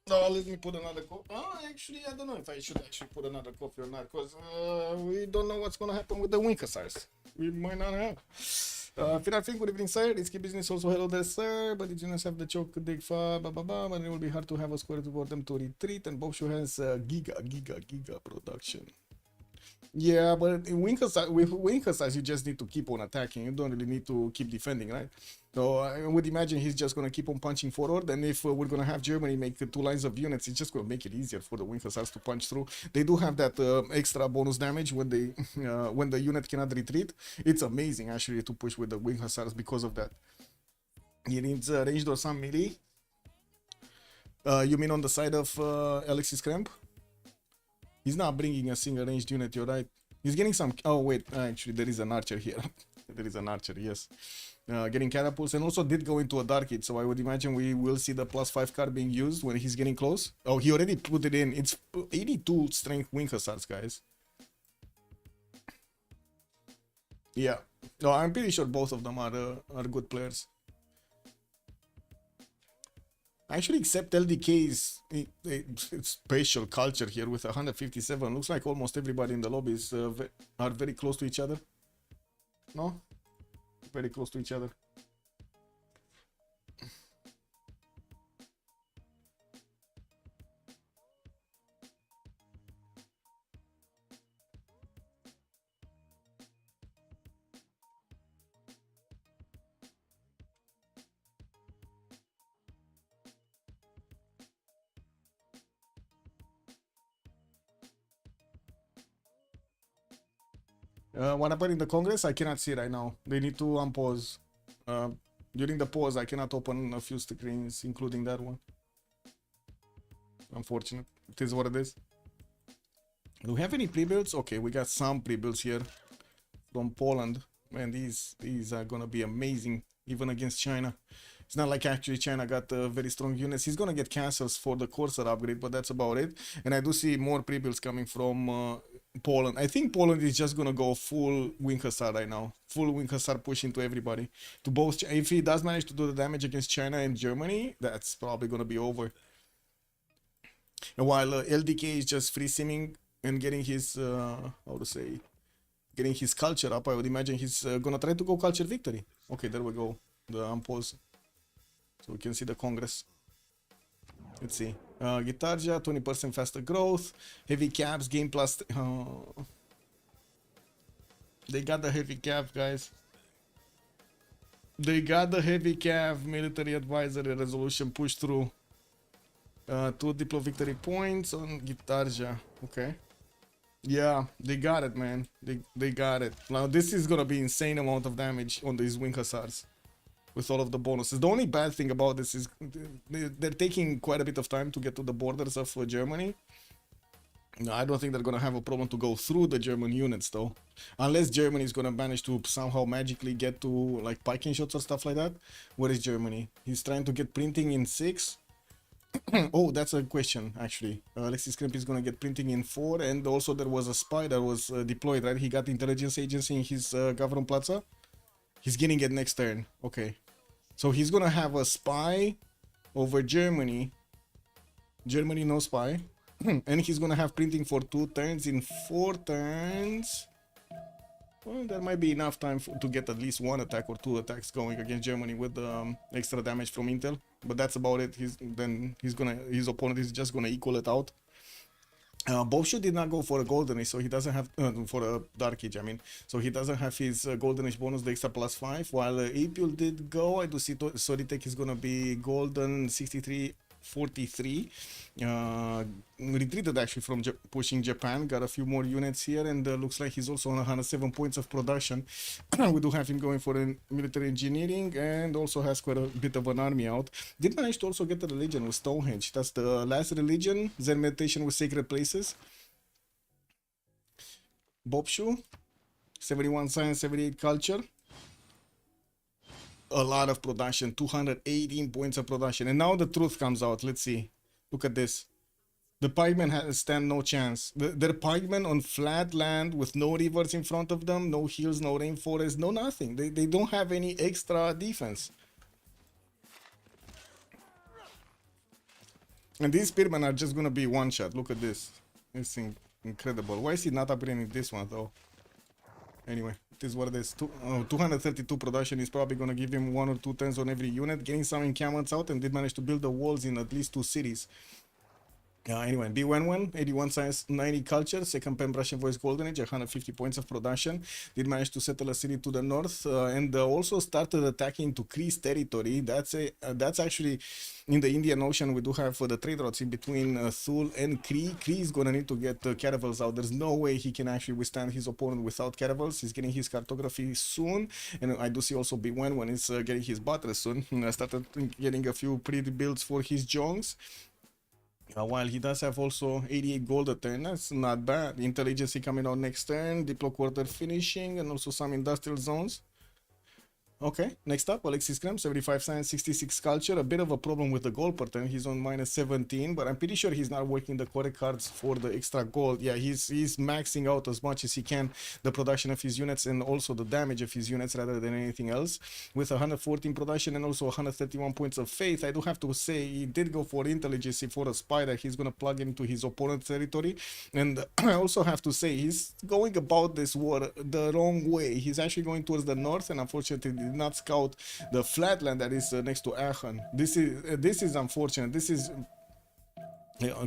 No, let me put another coffee. Oh, actually, I don't know if I should actually put another coffee or not, because we don't know what's gonna happen with the Winkasars. We might not have. Final thing, good evening, sir. Risky business also, hello there, sir. But the juniors have the choke, dig far, blah, blah, blah. But it will be hard to have a square to for them to retreat. And Bobshow has giga production. Yeah, but in with Winkasars, you just need to keep on attacking. You don't really need to keep defending, right? So I would imagine he's just going to keep on punching forward. And if we're going to have Germany make 2 lines of units, it's just going to make it easier for the Winkasars to punch through. They do have that extra bonus damage when they when the unit cannot retreat. It's amazing, actually, to push with the Winkasars because of that. He needs ranged or some melee. You mean on the side of Alexis Cramp? He's not bringing a single ranged unit, you're right. He's getting some... Oh, wait. Actually, there is an archer here. There is an archer, yes. Getting catapults. And also did go into a dark hit. So I would imagine we will see the +5 card being used when he's getting close. Oh, he already put it in. It's 82 strength Winkasars, guys. Yeah. No, I'm pretty sure both of them are good players. Actually, except LDK's spatial culture here with 157. Looks like almost everybody in the lobbies are very close to each other. No? Very close to each other. What happened in the Congress? I cannot see right now. They need to unpause. During the pause, I cannot open a few screens, including that one. Unfortunate. It is what it is. Do we have any pre-builds? Okay, we got some pre-builds here from Poland. Man, these are gonna be amazing, even against China. It's not like actually China got very strong units. He's gonna get cancels for the Corsair upgrade, but that's about it. And I do see more pre-builds coming from Poland. I think Poland is just gonna go full Winkasar right now. Full Winkasar push into everybody. To both, if he does manage to do the damage against China and Germany, that's probably gonna be over. And while LDK is just free simming and getting his how to say, getting his culture up, I would imagine he's gonna try to go culture victory. Okay, there we go. The unpause. So we can see the Congress. Let's see. Guitarja, 20% faster growth. Heavy caps, game plus... They got the heavy cap, guys. They got the heavy cap. Military advisory resolution push through. 2 Diplo victory points on Guitarja. Okay. Yeah, they got it, man. They got it. Now this is gonna be insane amount of damage on these Winkasars. With all of the bonuses. The only bad thing about this is they're taking quite a bit of time to get to the borders of Germany. No, I don't think they're gonna have a problem to go through the German units though. Unless Germany is gonna manage to somehow magically get to like piking shots or stuff like that. Where is Germany? He's trying to get printing in 6. Oh, that's a question actually. Alexis Kremp is gonna get printing in 4, and also there was a spy that was deployed, right? He got intelligence agency in his government plaza. He's getting it next turn. Okay. So he's gonna have a spy over Germany. Germany no spy. And he's gonna have printing for 2 turns in 4 turns. Well, there might be enough time to get at least 1 attack or 2 attacks going against Germany with extra damage from Intel. But that's about it. His opponent is just gonna equal it out. Bobshow did not go for a golden age, so he doesn't have for a dark age. I mean, so he doesn't have his golden age bonus, the extra +5. While April did go, I do see Soritek is gonna be golden 63-43. Retreated actually from pushing Japan, got a few more units here, and looks like he's also on 107 points of production. We do have him going for military engineering, and also has quite a bit of an army out. Did manage to also get the religion with Stonehenge. That's the last religion. Zen meditation with sacred places. Bobshow, 71 science, 78 culture. A lot of production, 218 points of production. And now the truth comes out. Let's see. Look at this. The pikemen stand no chance. They're pikemen on flat land with no rivers in front of them, no hills, no rainforest, no nothing. They don't have any extra defense. And these spearmen are just gonna be one shot. Look at this. It's incredible. Why is he not upgrading this one though? Anyway, it is what it is. 232 production is probably gonna give him 1 or 2 turns on every unit. Getting some encampments out and did manage to build the walls in at least 2 cities. Anyway, B11, 81 science, 90 culture, second pen Russian voice golden age, 150 points of production. Did manage to settle a city to the north and also started attacking to Kree's territory. That's actually in the Indian Ocean. We do have the trade routes in between Thule and Kree. Kree is gonna need to get caravels out. There's no way he can actually withstand his opponent without caravels. He's getting his cartography soon, and I do see also B1 is getting his buttress soon. Started getting a few pretty builds for his Jongs. While he does have also 88 gold a turn, that's not bad. Intelligence coming out next turn, Diplo quarter finishing, and also some industrial zones. Okay, next up, Alexis Krem, 75 science, 66 culture. A bit of a problem with the gold per turn. He's on minus 17, but I'm pretty sure he's not working the correct cards for the extra gold. Yeah, he's maxing out as much as he can the production of his units and also the damage of his units rather than anything else. With 114 production and also 131 points of faith, I do have to say he did go for intelligence for a spy that he's going to plug into his opponent's territory. And I also have to say he's going about this war the wrong way. He's actually going towards the north, and unfortunately did not scout the flatland that is next to Aachen. This is unfortunate. This is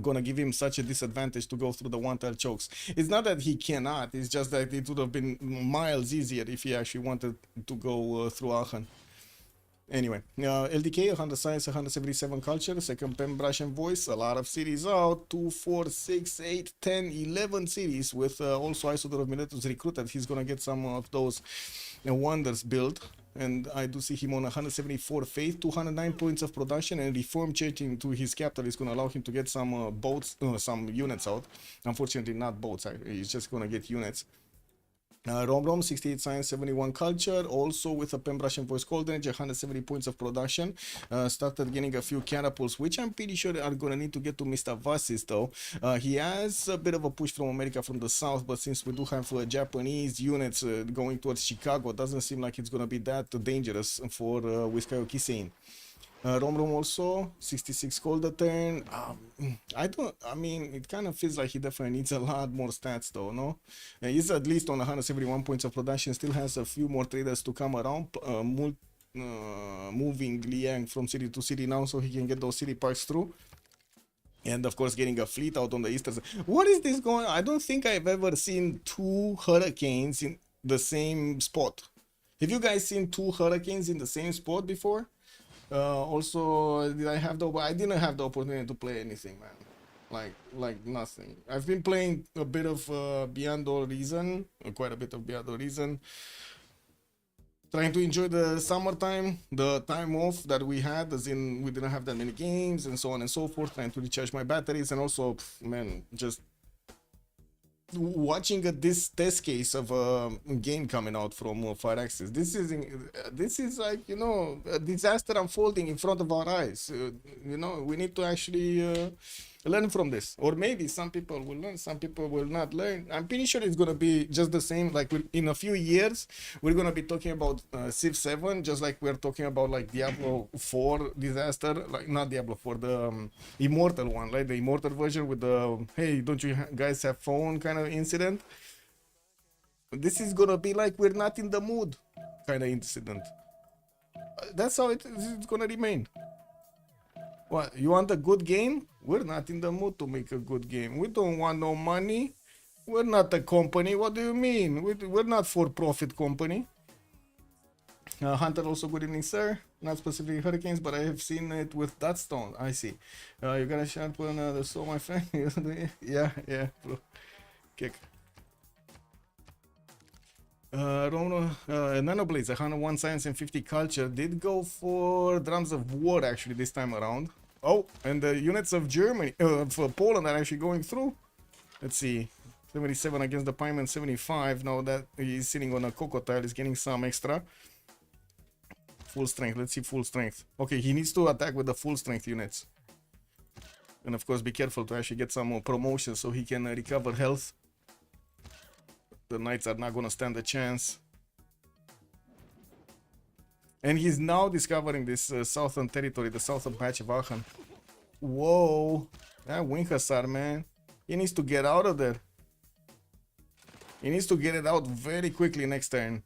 gonna give him such a disadvantage to go through the one-tile chokes. It's not that he cannot, it's just that it would have been miles easier if he actually wanted to go through Aachen. Anyway, LDK, 100 science, 177 culture, second pen brush and voice, a lot of cities out, 2, 4, 6, 8, 10, 11 cities with also Isodor of Miletus recruited. He's gonna get some of those wonders built. And I do see him on 174 faith, 209 points of production, and reform changing to his capital is going to allow him to get some boats, some units out. Unfortunately, not boats. He's just going to get units. Rom 68 science, 71 culture, also with a pen brush and voice golden age, 170 points of production. Started getting a few catapults, which I'm pretty sure are gonna need to get to Mr. Vasis though. He has a bit of a push from America from the south, but since we do have Japanese units going towards Chicago, doesn't seem like it's gonna be that dangerous for Wiskayo Kisein. Rom also 66 gold a turn. I mean, it kind of feels like he definitely needs a lot more stats though, no? He's at least on 171 points of production, still has a few more traders to come around, moving Liang from city to city now so he can get those city parks through. And of course getting a fleet out on the eastern side. What is this going on? I don't think I've ever seen 2 hurricanes in the same spot. Have you guys seen 2 hurricanes in the same spot before? Also, I didn't have the opportunity to play anything, man. Like nothing. I've been playing a bit of Beyond All Reason, quite a bit of Beyond All Reason. Trying to enjoy the summertime, the time off that we had, as in we didn't have that many games and so on and so forth. Trying to recharge my batteries and also, man, just watching this test case of a game coming out from Firaxis. This is like, you know, a disaster unfolding in front of our eyes. You know, we need to actually learn from this, or maybe some people will learn, some people will not learn. I'm pretty sure it's gonna be just the same. Like in a few years we're gonna be talking about Civ7, just like we're talking about like Diablo 4 disaster, like not Diablo 4, the Immortal one, like the Immortal version with the hey, don't you guys have phone kind of incident. This is gonna be like we're not in the mood kind of incident. That's how it's gonna remain. What, you want a good game? We're not in the mood to make a good game. We don't want no money. We're not a company. What do you mean? We're not for-profit company. Hunter also, good evening, sir. Not specifically hurricanes, but I have seen it with that stone. I see. You got a shot when the soul, my friend? yeah, bro. Kick. Nanoblades, 101 science and 50 culture, did go for drums of war actually this time around. Oh, and the units of Germany, for Poland are actually going through. Let's see, 77 against the Pieman, 75. Now that he's sitting on a Crocodile, is getting some extra. Full strength, let's see full strength. Okay, he needs to attack with the full strength units. And of course be careful to actually get some promotion so he can recover health. The knights are not gonna stand a chance. And he's now discovering this southern territory, the southern patch of Aachen. Whoa. That wing hussar, man. He needs to get out of there. He needs to get it out very quickly next turn.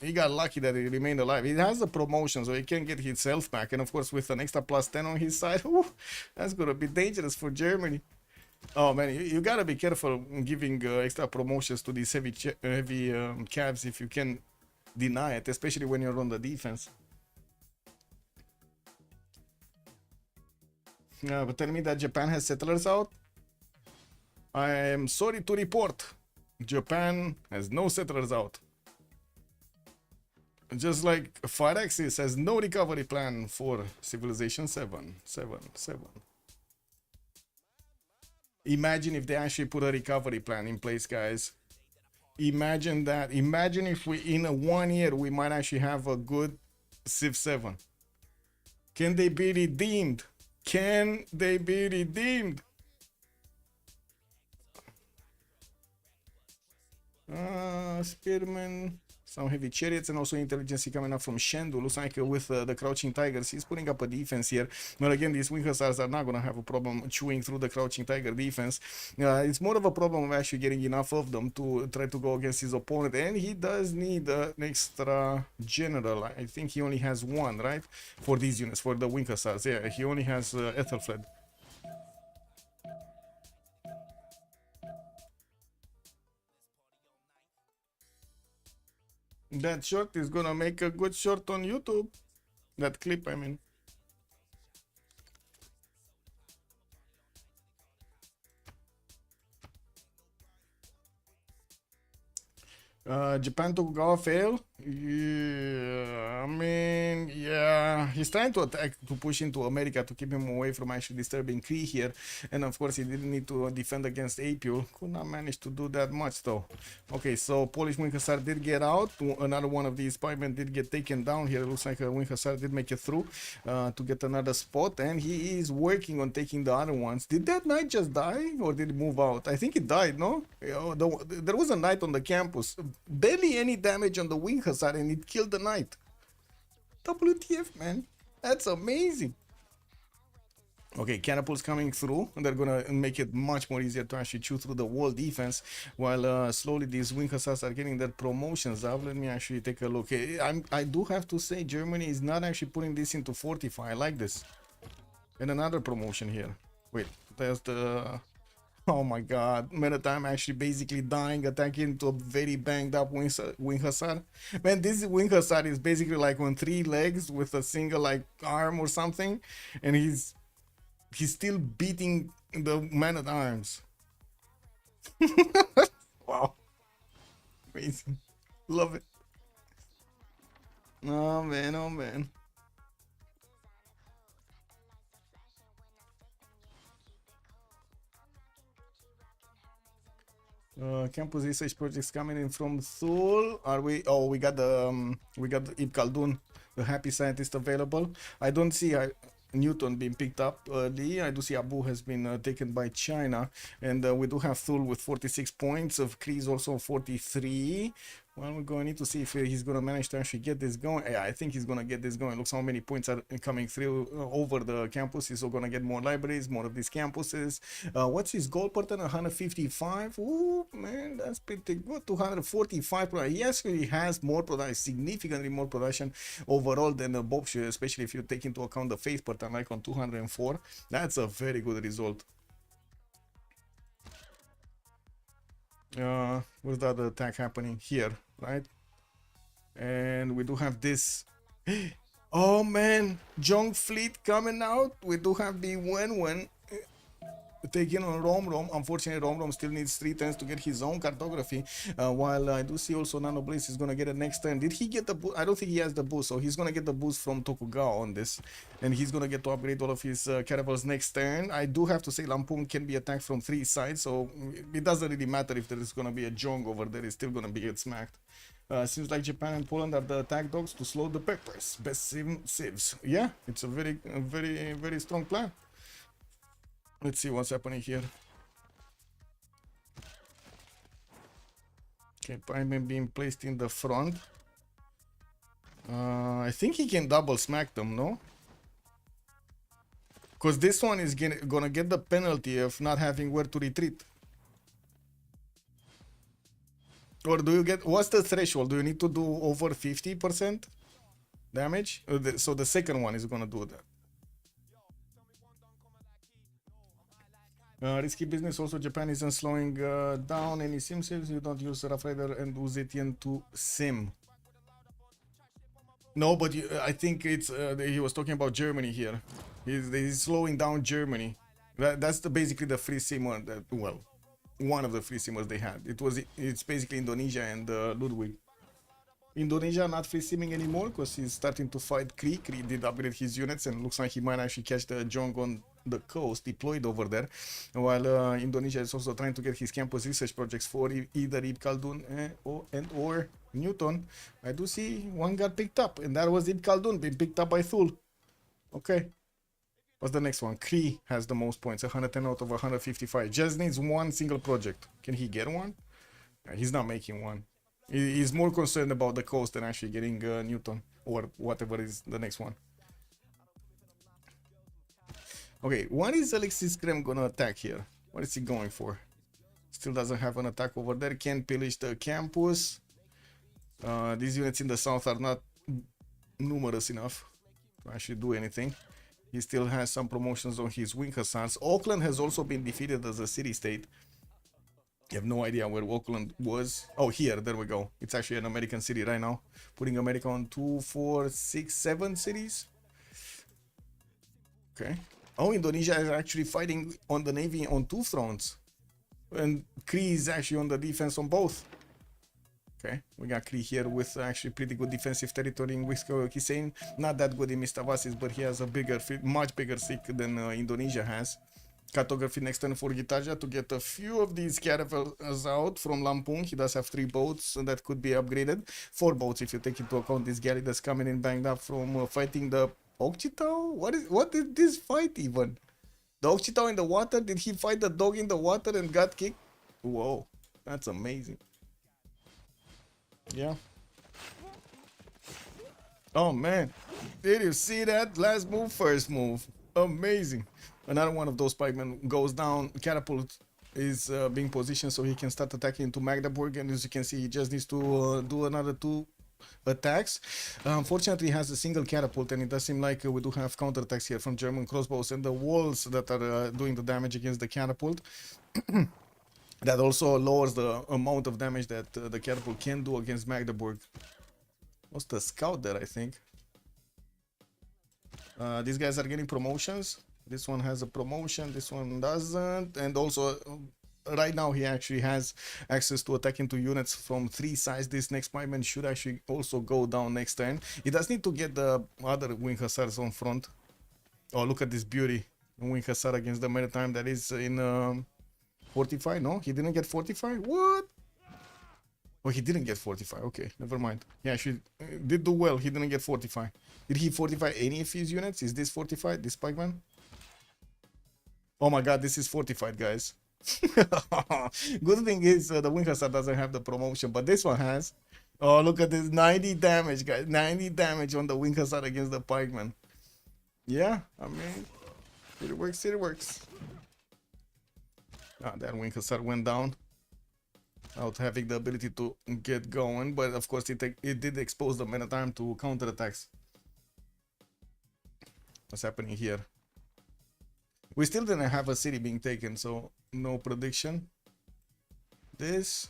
He got lucky that he remained alive. He has the promotion, so he can get his health back. And of course, with an extra +10 on his side, whew, that's gonna be dangerous for Germany. Oh man, you gotta be careful giving extra promotions to these heavy cabs if you can deny it, especially when you're on the defense. But tell me that Japan has settlers out. I am sorry to report, Japan has no settlers out. Just like Firaxis has no recovery plan for Civilization 7. Imagine if they actually put a recovery plan in place, guys. Imagine that. Imagine if we, in 1 year, we might actually have a good Civ 7. Can they be redeemed? Can they be redeemed? Spearman, some heavy chariots, and also intelligence coming up from Shendu. Looks like with the crouching tigers, he's putting up a defense here. But again, these wing hussars are not going to have a problem chewing through the crouching tiger defense. It's more of a problem of actually getting enough of them to try to go against his opponent. And he does need an extra general. I think he only has one, right? For these units, for the wing hussars. Yeah, he only has Ethelfled. That short is gonna make a good short on YouTube. That clip, I mean. Japan Tokugawa fail. Yeah, I mean, yeah, he's trying to attack, to push into America to keep him away from actually disturbing Kree here. And of course, he didn't need to defend against Apule. Could not manage to do that much though. Okay, so Polish Wing Hussar did get out. Another one of these spymen did get taken down here. It looks like a Wing Hussar did make it through to get another spot. And he is working on taking the other ones. Did that knight just die or did it move out? I think it died, no? There was a knight on the campus. Barely any damage on the Wing Hussar and it killed the knight. WTF, man. That's amazing. Okay, catapults coming through, and they're gonna make it much more easier to actually chew through the wall defense, while slowly these wing hussars are getting their promotions up. Let me actually take a look. I do have to say Germany is not actually putting this into Fortify. I like this. And another promotion here. Wait, there's the... Oh my god, Maritime actually basically dying, attacking into a very banged up wing hussar. Man, this wing hussar is basically like on 3 legs with a single like arm or something, and he's still beating the man at arms. Wow, amazing, love it. Oh man, oh man. Campus research projects coming in from Thule. Are we? Oh, we got the Ibn Khaldun, the happy scientist available. I don't see Newton being picked up early. I do see Abu has been taken by China, and we do have Thule with 46 points. Of Kreese also 43. Well, we're going to need to see if he's going to manage to actually get this going. Yeah, I think he's going to get this going. Looks how many points are coming through over the campus. He's going to get more libraries, more of these campuses. What's his goal per turn? 155. Ooh, man, that's pretty good. 245. He actually has more production, significantly more production overall than Bob Shoe, especially if you take into account the faith per turn, like on 204. That's a very good result. Where's the other attack happening? Here, right? And we do have this. Oh man, Jong Fleet coming out. We do have the Wen taking on Rom. Unfortunately, Rom still needs 3 turns to get his own cartography. While I do see also Nano Blaze is gonna get it next turn. Did he get the boost? I don't think he has the boost, so he's gonna get the boost from Tokugawa on this, and he's gonna get to upgrade all of his caravels next turn. I do have to say Lampoon can be attacked from 3 sides, so it doesn't really matter if there is gonna be a Jong over there. It's still gonna be get smacked. Seems like Japan and Poland are the attack dogs to slow the peppers. Best civs. Yeah, it's a very strong plan. Let's see what's happening here. Okay, pieman being placed in the front. I think he can double smack them, no? Because this one is gonna get the penalty of not having where to retreat. Or do you get, what's the threshold? Do you need to do over 50% damage? So the second one is gonna do that. Risky business. Also, Japan isn't slowing down any sim sales. You don't use Rough Rider and Uzetian to sim. No, but I think it's he was talking about Germany here. He's slowing down Germany. That's basically the free simmer that, well, one of the free simmers they had. It's basically Indonesia and Ludwig. Indonesia not free simming anymore because he's starting to fight Kree. Kree did upgrade his units and looks like he might actually catch the Jong on the coast deployed over there. While Indonesia is also trying to get his campus research projects for either Ibn Khaldun or Newton. I do see one got picked up, and that was Ibn Khaldun being picked up by Thule. Okay. What's the next one? Kree has the most points, 110 out of 155. Just needs one single project. Can he get one? He's not making one. He's more concerned about the coast than actually getting Newton or whatever is the next one. Okay, what is Alexis Krem gonna attack here? What is he going for? Still doesn't have an attack over there. Can't pillage the campus. These units in the south are not numerous enough to actually do anything. He still has some promotions on his wing hussars. Auckland has also been defeated as a city-state. I have no idea where Auckland was. Oh, here, there we go. It's actually an American city right now. Putting America on 2, 4, 6, 7 cities. Okay. Oh, Indonesia is actually fighting on the Navy on 2 fronts. And Kree is actually on the defense on both. Okay, we got Kree here with actually pretty good defensive territory in Wisco. He's saying not that good in Mistavasis, but he has a much bigger stick than Indonesia has. Cartography next turn for Gitaja to get a few of these caravels out from Lampung. He does have 3 boats that could be upgraded. 4 boats if you take into account this galley that's coming in banged up from fighting the Okchitao. What did this fight even? The Okchitao in the water? Did he fight the dog in the water and got kicked? Whoa, that's amazing. Yeah. Oh man, did you see that? Last move, first move. Amazing. Another one of those pikemen goes down. Catapult is being positioned so he can start attacking into Magdeburg, and as you can see, he just needs to do another 2 attacks. Unfortunately, he has a single catapult, and it does seem like we do have counterattacks here from German crossbows and the walls that are doing the damage against the catapult. That also lowers the amount of damage that the catapult can do against Magdeburg. What's the scout there, I think? These guys are getting promotions. This one has a promotion, this one doesn't. And also, right now he actually has access to attack into units from 3 sides. This next pikeman should actually also go down next turn. He does need to get the other wing hussars on front. Oh, look at this beauty. Wing hussar against the maritime that is in 45. No, he didn't get 45. What? Oh, he didn't get 45. Okay, never mind. He actually did do well. He didn't get 45. Did he fortify any of his units? Is this fortified, this pikeman? Oh my god, this is fortified, guys. Good thing is the wing hussar doesn't have the promotion, but this one has. Oh, look at this. 90 damage, guys. 90 damage on the wing hussar against the pikeman. Yeah, I mean, it works, it works. Ah, that wing hussar went down without having the ability to get going, but of course it did expose the maritime to counterattacks. What's happening here? We still didn't have a city being taken, so no prediction. This.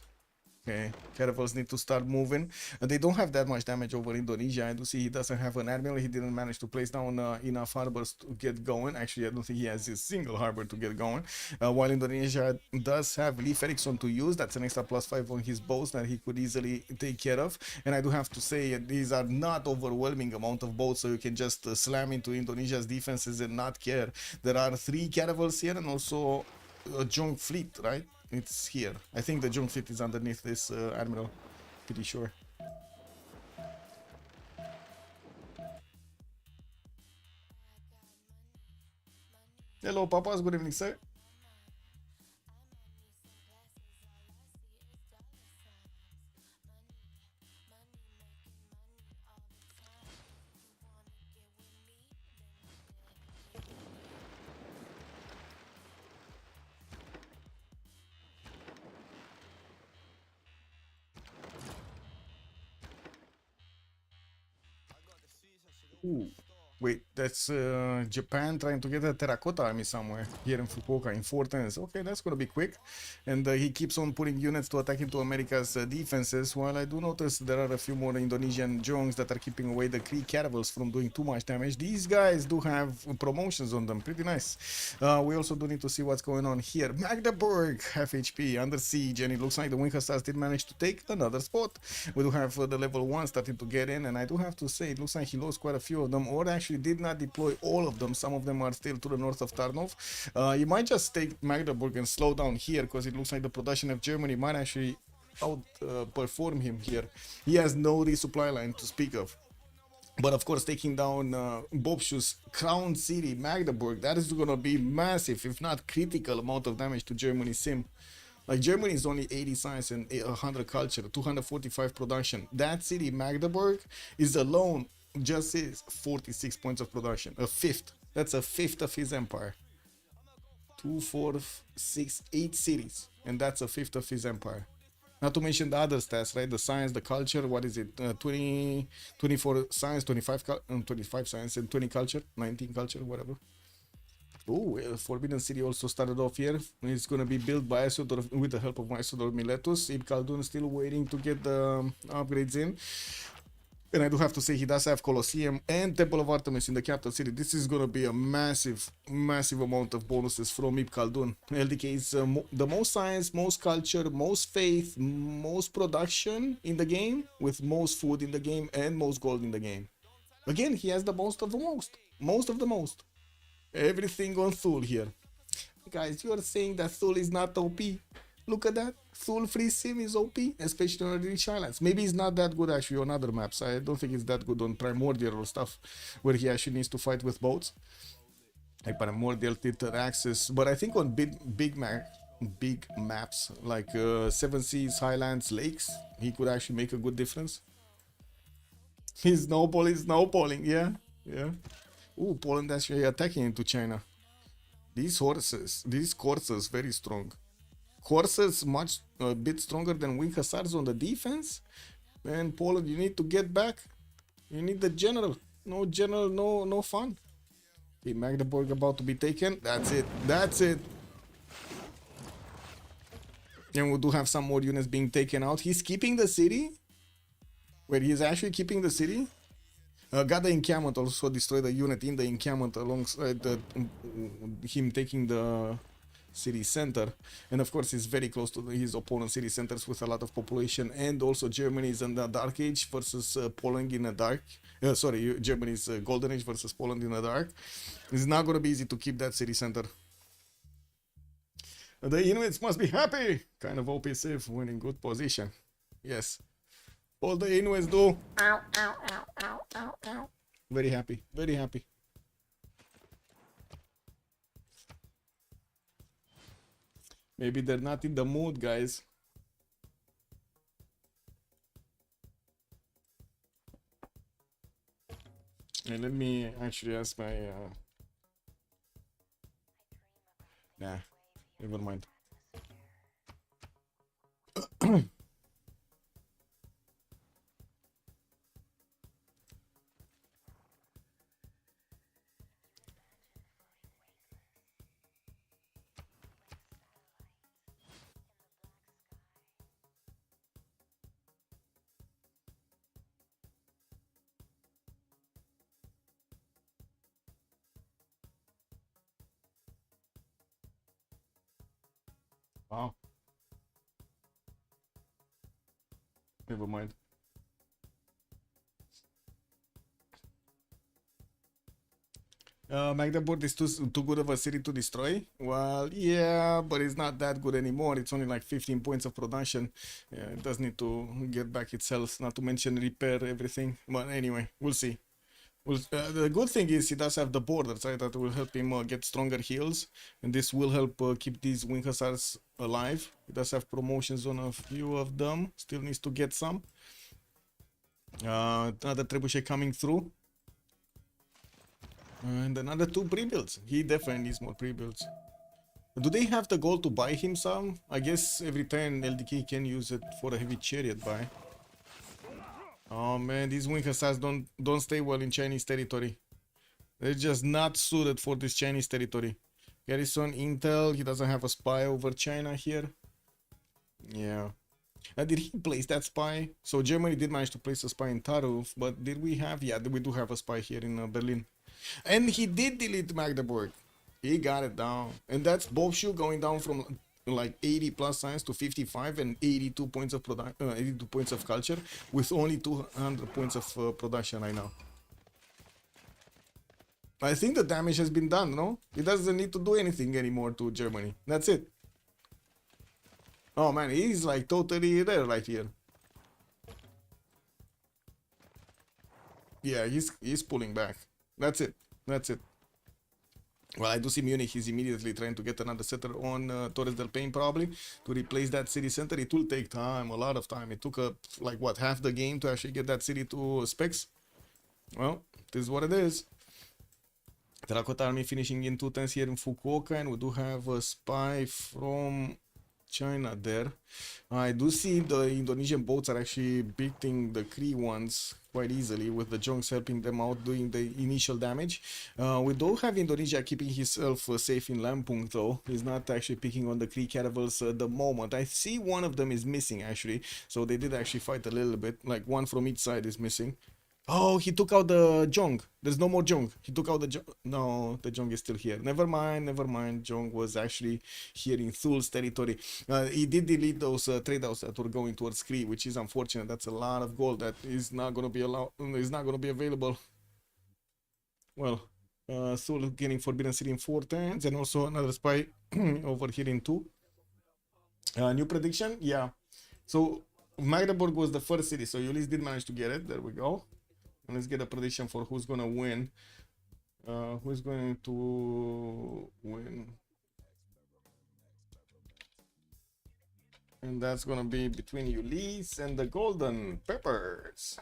Okay, caravels need to start moving. They don't have that much damage over Indonesia. I do see he doesn't have an admiral. He didn't manage to place down enough harbors to get going. Actually, I don't think he has a single harbor to get going. While Indonesia does have Leif Erikson to use, that's an extra +5 on his boats that he could easily take care of. And I do have to say, these are not overwhelming amount of boats, so you can just slam into Indonesia's defenses and not care. There are 3 caravels here and also a junk fleet, right? It's here. I think the junk fleet is underneath this admiral. Pretty sure. Hello, papas. Good evening, sir. Ooh. Wait, that's Japan trying to get a terracotta army somewhere here in Fukuoka in 4 turns. Okay, that's gonna be quick. And he keeps on putting units to attack into America's defenses. While I do notice there are a few more Indonesian drones that are keeping away the Kree caravels from doing too much damage. These guys do have promotions on them, pretty nice. We also do need to see what's going on here. Magdeburg, half HP, under siege, and it looks like the Wing Hussars did manage to take another spot. We do have the level 1 starting to get in, and I do have to say, it looks like he lost quite a few of them, or actually did not deploy all of them. Some of them are still to the north of Tarnov. You might just take Magdeburg and slow down here, because it looks like the production of Germany might actually outperform him here. He has no resupply line to speak of. But of course, taking down Bobshu's Crown City, Magdeburg, that is going to be massive, if not critical amount of damage to Germany's sim. Like, Germany is only 80 science and 100 culture, 245 production. That city, Magdeburg, is alone just is 46 points of production. A fifth. That's a fifth of his empire. 2, 4, 6, 8 cities. And that's a fifth of his empire. Not to mention the other stats, right? The science, the culture, what is it? 24 science, 25 science, and 20 culture, 19 culture, whatever. Oh, Forbidden City also started off here. It's going to be built by Isodor with the help of Isodor Miletus. Ibn Khaldun still waiting to get the upgrades in. And I do have to say, he does have Colosseum and Temple of Artemis in the capital city. This is going to be a massive, massive amount of bonuses from Ibn Khaldun. LDK is the most science, most culture, most faith, most production in the game, with most food in the game and most gold in the game. Again, he has the most of the most. Most of the most. Everything on Thule here. Guys, you are saying that Thule is not OP. Look at that. Thule free sim is OP, especially on the rich islands. Maybe it's not that good actually on other maps. I don't think it's that good on Primordial or stuff where he actually needs to fight with boats. Like Primordial, Theater, Axis. But I think on big maps like Seven Seas, Highlands, Lakes, he could actually make a good difference. He's snowballing, yeah. Ooh, Poland actually attacking into China. These horses, these coursers, very strong. Coursers much a bit stronger than Wing Hussars on the defense. And Poland, you need to get back. You need the general. No general, no fun. Okay, Magdeburg about to be taken. That's it. And we do have some more units being taken out. He's keeping the city. Wait, he's actually keeping the city? Got the encampment, also destroyed a unit in the encampment alongside him taking the city center. And of course, he's very close to his opponent's city centers with a lot of population. And also Germany is in the Dark Age versus Poland in the dark. Germany's Golden Age versus Poland in the dark. It's not going to be easy to keep that city center. The Inuits must be happy. Kind of OP safe, winning good position. Yes. All the Inuits do. Ow, ow, ow, ow, ow, ow. Very happy, very happy. Maybe they're not in the mood, guys. And let me actually ask my... Nah, never mind. Wow. Never mind. Magdeburg is too good of a city to destroy. Well, yeah, but it's not that good anymore. It's only like 15 points of production. Yeah, it does need to get back itself, not to mention repair everything. But anyway, we'll see. The good thing is he does have the borders, right? That will help him get stronger heals, and this will help keep these Wing Hussars alive. He does have promotions on a few of them. Still needs to get some. Another trebuchet coming through. And another 2 pre-builds. He definitely needs more pre-builds. Do they have the goal to buy him some? I guess every turn LDK can use it for a heavy chariot buy. Oh man, these wing assassins don't stay well in Chinese territory. They're just not suited for this Chinese territory. Garrison Intel, he doesn't have a spy over China here. Yeah. Did he place that spy? So Germany did manage to place a spy in Taruf, but did we have? Yeah, we do have a spy here in Berlin. And he did delete Magdeburg. He got it down. And that's Bobshu going down from like 80 plus science to 55 and 82 points of 82 points of culture with only 200 points of production right now. I think the damage has been done, no? He doesn't need to do anything anymore to Germany. That's it. Oh man, he's like totally there right here. Yeah, he's pulling back. That's it. That's it. Well, I do see Munich. He's immediately trying to get another setter on Torres del Paine probably to replace that city center. It will take time, a lot of time. It took like what, half the game to actually get that city to specs. Well, this is what it is. Terracotta Army finishing in 2 turns here in Fukuoka, and we do have a spy from China there. I do see the Indonesian boats are actually beating the Cree ones quite easily, with the Jongs helping them out doing the initial damage. We do have Indonesia keeping himself safe in Lampung though. He's not actually picking on the Cree caravels at the moment. I see one of them is missing actually, so they did actually fight a little bit, like one from each side is missing. Oh, he took out the Jong. There's no more Jong. He took out the Jong. No, the Jong is still here. Never mind, never mind. Jong was actually here in Thul's territory. He did delete those trade outs that were going towards Cree, which is unfortunate. That's a lot of gold that is not going to be allowed. Is not going to be available. Well, Thul getting Forbidden City in 4 turns, and also another spy over here in 2. New prediction, yeah. So Magdeburg was the first city, so Ulyss did manage to get it. There we go. And let's get a prediction for who's gonna win. Who's going to win? And that's gonna be between Ulyss and the Golden Peppers.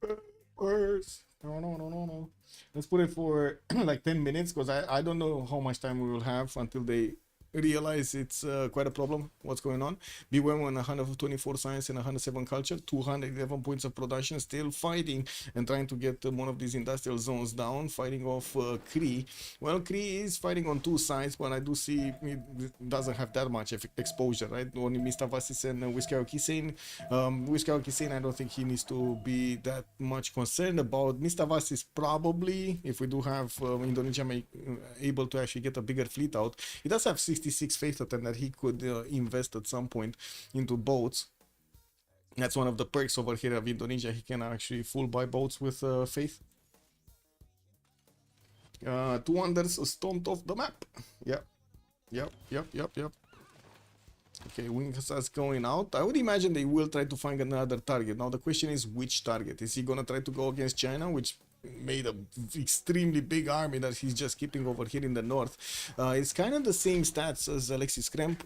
Peppers. No. Let's put it for like 10 minutes, because I don't know how much time we will have until they realize it's quite a problem what's going on. BWM on 124 science and 107 culture, 211 points of production, still fighting and trying to get one of these industrial zones down, fighting off Cree. Well, Cree is fighting on 2 sides, but I do see it doesn't have that much exposure, right? Only Mr. Vasis and Whiskey Kisane. Whiskey Kisane, I don't think he needs to be that much concerned about. Mr. Vasis probably, if we do have Indonesia able to actually get a bigger fleet out. He does have 66 faith totem that he could invest at some point into boats. That's one of the perks over here of Indonesia. He can actually full buy boats with faith. 2 wonders stomped off the map. Yep. Okay, Wing Assass going out. I would imagine they will try to find another target. Now the question is, which target? Is he gonna try to go against China, which made a extremely big army that he's just keeping over here in the north? It's kind of the same stats as Alexis Kremp,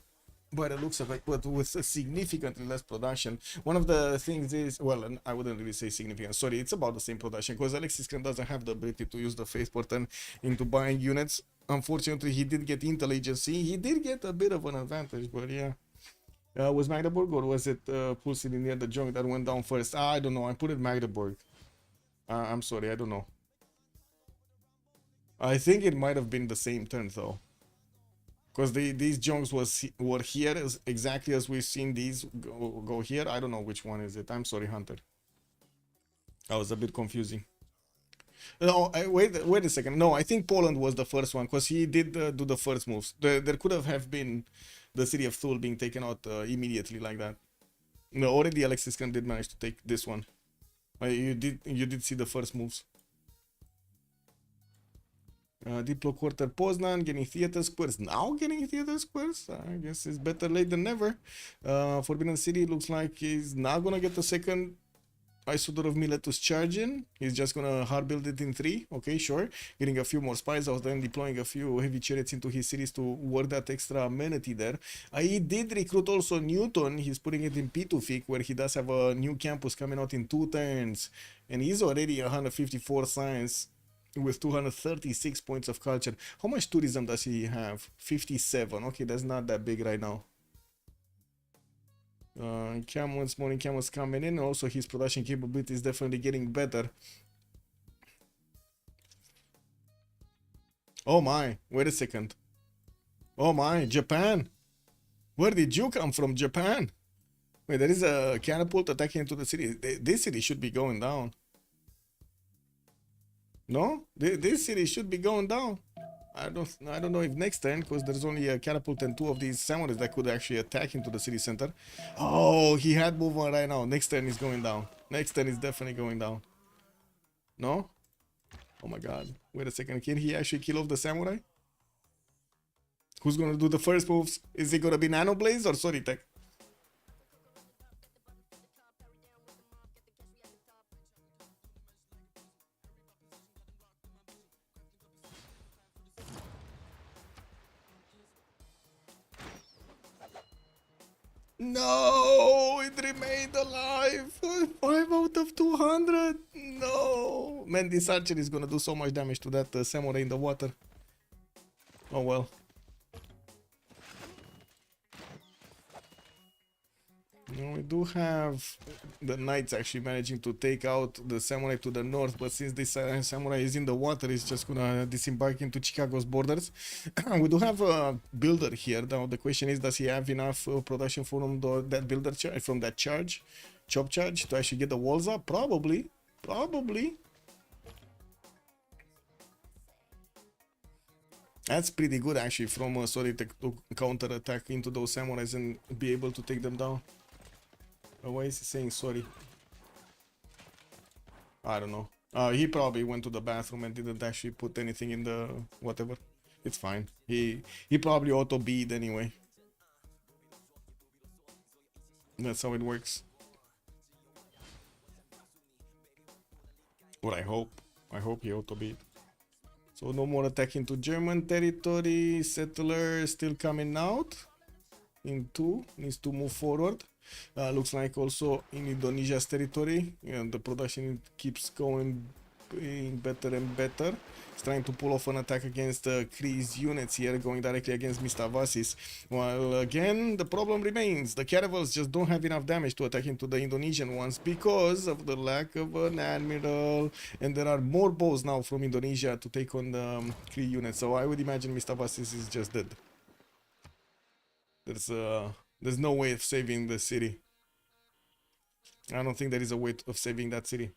by the looks of it, but with significantly less production. One of the things is, well, and I wouldn't really say significant, sorry, it's about the same production, because Alexis Kremp doesn't have the ability to use the faith pattern into buying units. Unfortunately, he did get intel agency. He did get a bit of an advantage, but yeah. Was Magdeburg, or was it Pool City near the Junk that went down first? I don't know. I put it Magdeburg. I'm sorry, I don't know. I think it might have been the same turn though, because these Junks were here exactly as we've seen these go here. I don't know which one is it. I'm sorry, Hunter. That was a bit confusing. No, wait a second. No, I think Poland was the first one, because he did do the first moves. There could have been the city of Thul being taken out immediately like that. No, already Alexis Kremp did manage to take this one. You did see the first moves. Diplo Quarter Poznan getting theater squares. Now getting theater squares? I guess it's better late than never. Forbidden City looks like he's not gonna get the second Isodor of Miletus charge in. He's just gonna hard build it in 3. Okay, sure. Getting a few more spies out, then deploying a few heavy chariots into his cities to work that extra amenity there. He did recruit also Newton. He's putting it in Pitufik, where he does have a new campus coming out in 2 turns. And he's already 154 science with 236 points of culture. How much tourism does he have? 57. Okay, that's not that big right now. Camels, morning camels coming in. Also, his production capability is definitely getting better. Oh my, wait a second. Oh my, Japan. Where did you come from, Japan? Wait, there is a catapult attacking into the city. This city should be going down. No? This city should be going down. I don't know if next turn, because there's only a catapult and 2 of these samurais that could actually attack into the city center. Oh, he had movement right now. Next turn is going down. Next turn is definitely going down. No? Oh my god. Wait a second. Can he actually kill off the samurai? Who's gonna do the first moves? Is it gonna be Nano Blaze or Sorry Tech? No, it remained alive. 5 out of 200. No. Man, this archer is gonna do so much damage to that samurai in the water. Oh well. Now we do have the knights actually managing to take out the samurai to the north, but since this samurai is in the water, it's just gonna disembark into Chicago's borders. We do have a builder here. Now the question is, does he have enough production from that builder from that chop charge to actually get the walls up? Probably. That's pretty good actually from Sorry to counter attack into those samurais and be able to take them down. Why is he saying sorry? I don't know. He probably went to the bathroom and didn't actually put anything in the whatever. It's fine. He probably auto beat anyway. That's how it works. Well, I hope. I hope he auto beat. So no more attack into German territory. Settler still coming out. In 2 needs to move forward. Looks like also in Indonesia's territory, and the production keeps going better and better. It's trying to pull off an attack against Kree's units here, going directly against Mr. Vasis. While again, the problem remains. The caravels just don't have enough damage to attack into the Indonesian ones because of the lack of an admiral. And there are more bows now from Indonesia to take on the Kree units. So I would imagine Mr. Vasis is just dead. There's no way of saving the city. I don't think there is a way of saving that city.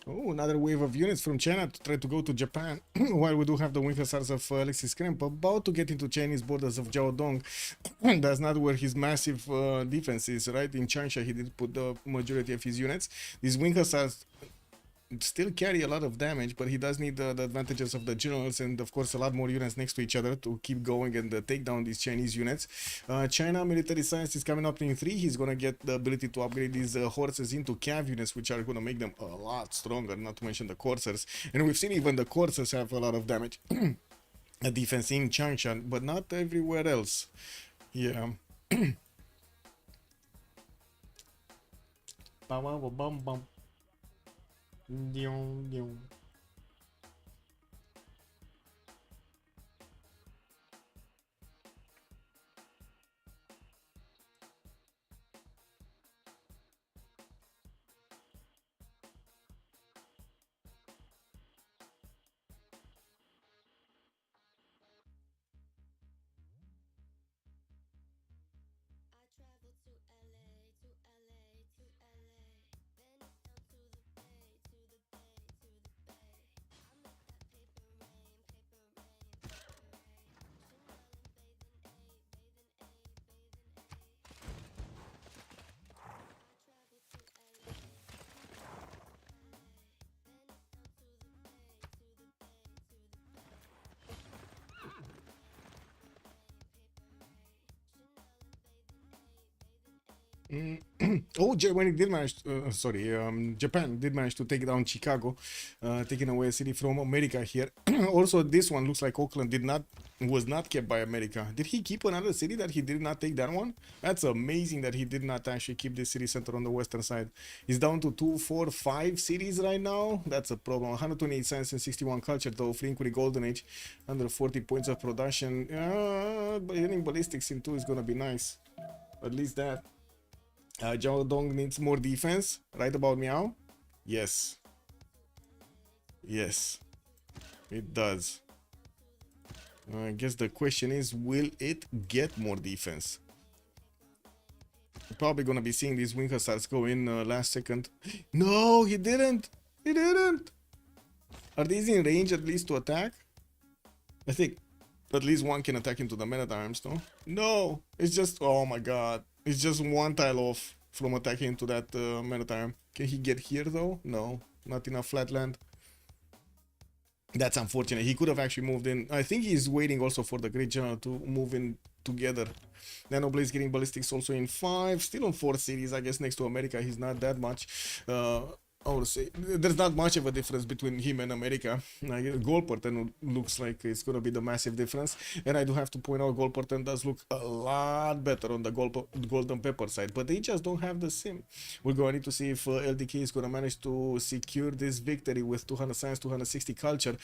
Oh, another wave of units from China to try to go to Japan. While we do have the Winter Stars of Alexis Kremp about to get into Chinese borders of Jiaodong. That's not where his massive defense is, right? In Changsha, he did put the majority of his units. These Winter Stars still carry a lot of damage, but he does need the advantages of the generals and of course a lot more units next to each other to keep going and take down these Chinese units. China military science is coming up in 3. He's gonna get the ability to upgrade these horses into cav units, which are gonna make them a lot stronger, not to mention the coursers. And we've seen even the coursers have a lot of damage. A defense in Changshan, but not everywhere else. Yeah. Bum. Oh, Germany did manage. Japan did manage to take down Chicago, taking away a city from America here. Also, this one looks like Oakland was not kept by America. Did he keep another city that he did not take that one? That's amazing that he did not actually keep this city center on the western side. He's down to 2, 4, 5 cities right now. That's a problem. 128 science and 61 culture though. Flink with the golden age, 140 points of production. But hitting ballistics in 2 is gonna be nice. At least that. Zhao Dong needs more defense. Right about meow? Yes. Yes. It does. I guess the question is, will it get more defense? We're probably gonna be seeing these wing hussars go in last second. No, he didn't. He didn't. Are these in range at least to attack? I think at least one can attack into the men at arms, no? No, it's just, oh my god. It's just one tile off from attacking into that men at arm. Can he get here though? No, not enough flatland. That's unfortunate. He could have actually moved in. I think he's waiting also for the Great General to move in together. Nanoblaze getting ballistics also in 5. Still on 4 cities, I guess, next to America. He's not that much. I would say there's not much of a difference between him and America. Goal pattern looks like it's gonna be the massive difference, and I do have to point out goal pattern does look a lot better on the golden pepper side, but they just don't have the sim. We're going to need to see if LDK is gonna manage to secure this victory with 200 science, 260 culture.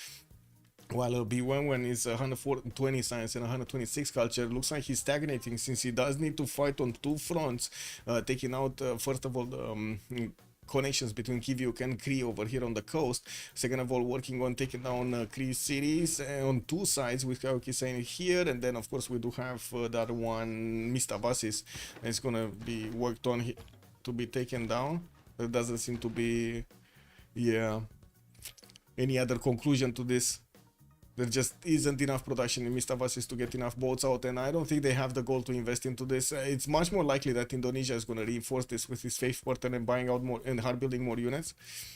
While B11 is 120 science and 126 culture. Looks like he's stagnating since he does need to fight on 2 fronts, taking out first of all the connections between Kivyuk and Kree over here on the coast. Second of all, working on taking down Kree cities on 2 sides with Kaoki saying here, and then of course we do have the other one, Mistavasis, and it's gonna be worked on to be taken down. There doesn't seem to be, yeah, any other conclusion to this. There just isn't enough production in Mistavasis to get enough boats out, and I don't think they have the goal to invest into this. It's much more likely that Indonesia is going to reinforce this with his faith partner and buying out more and hard building more units,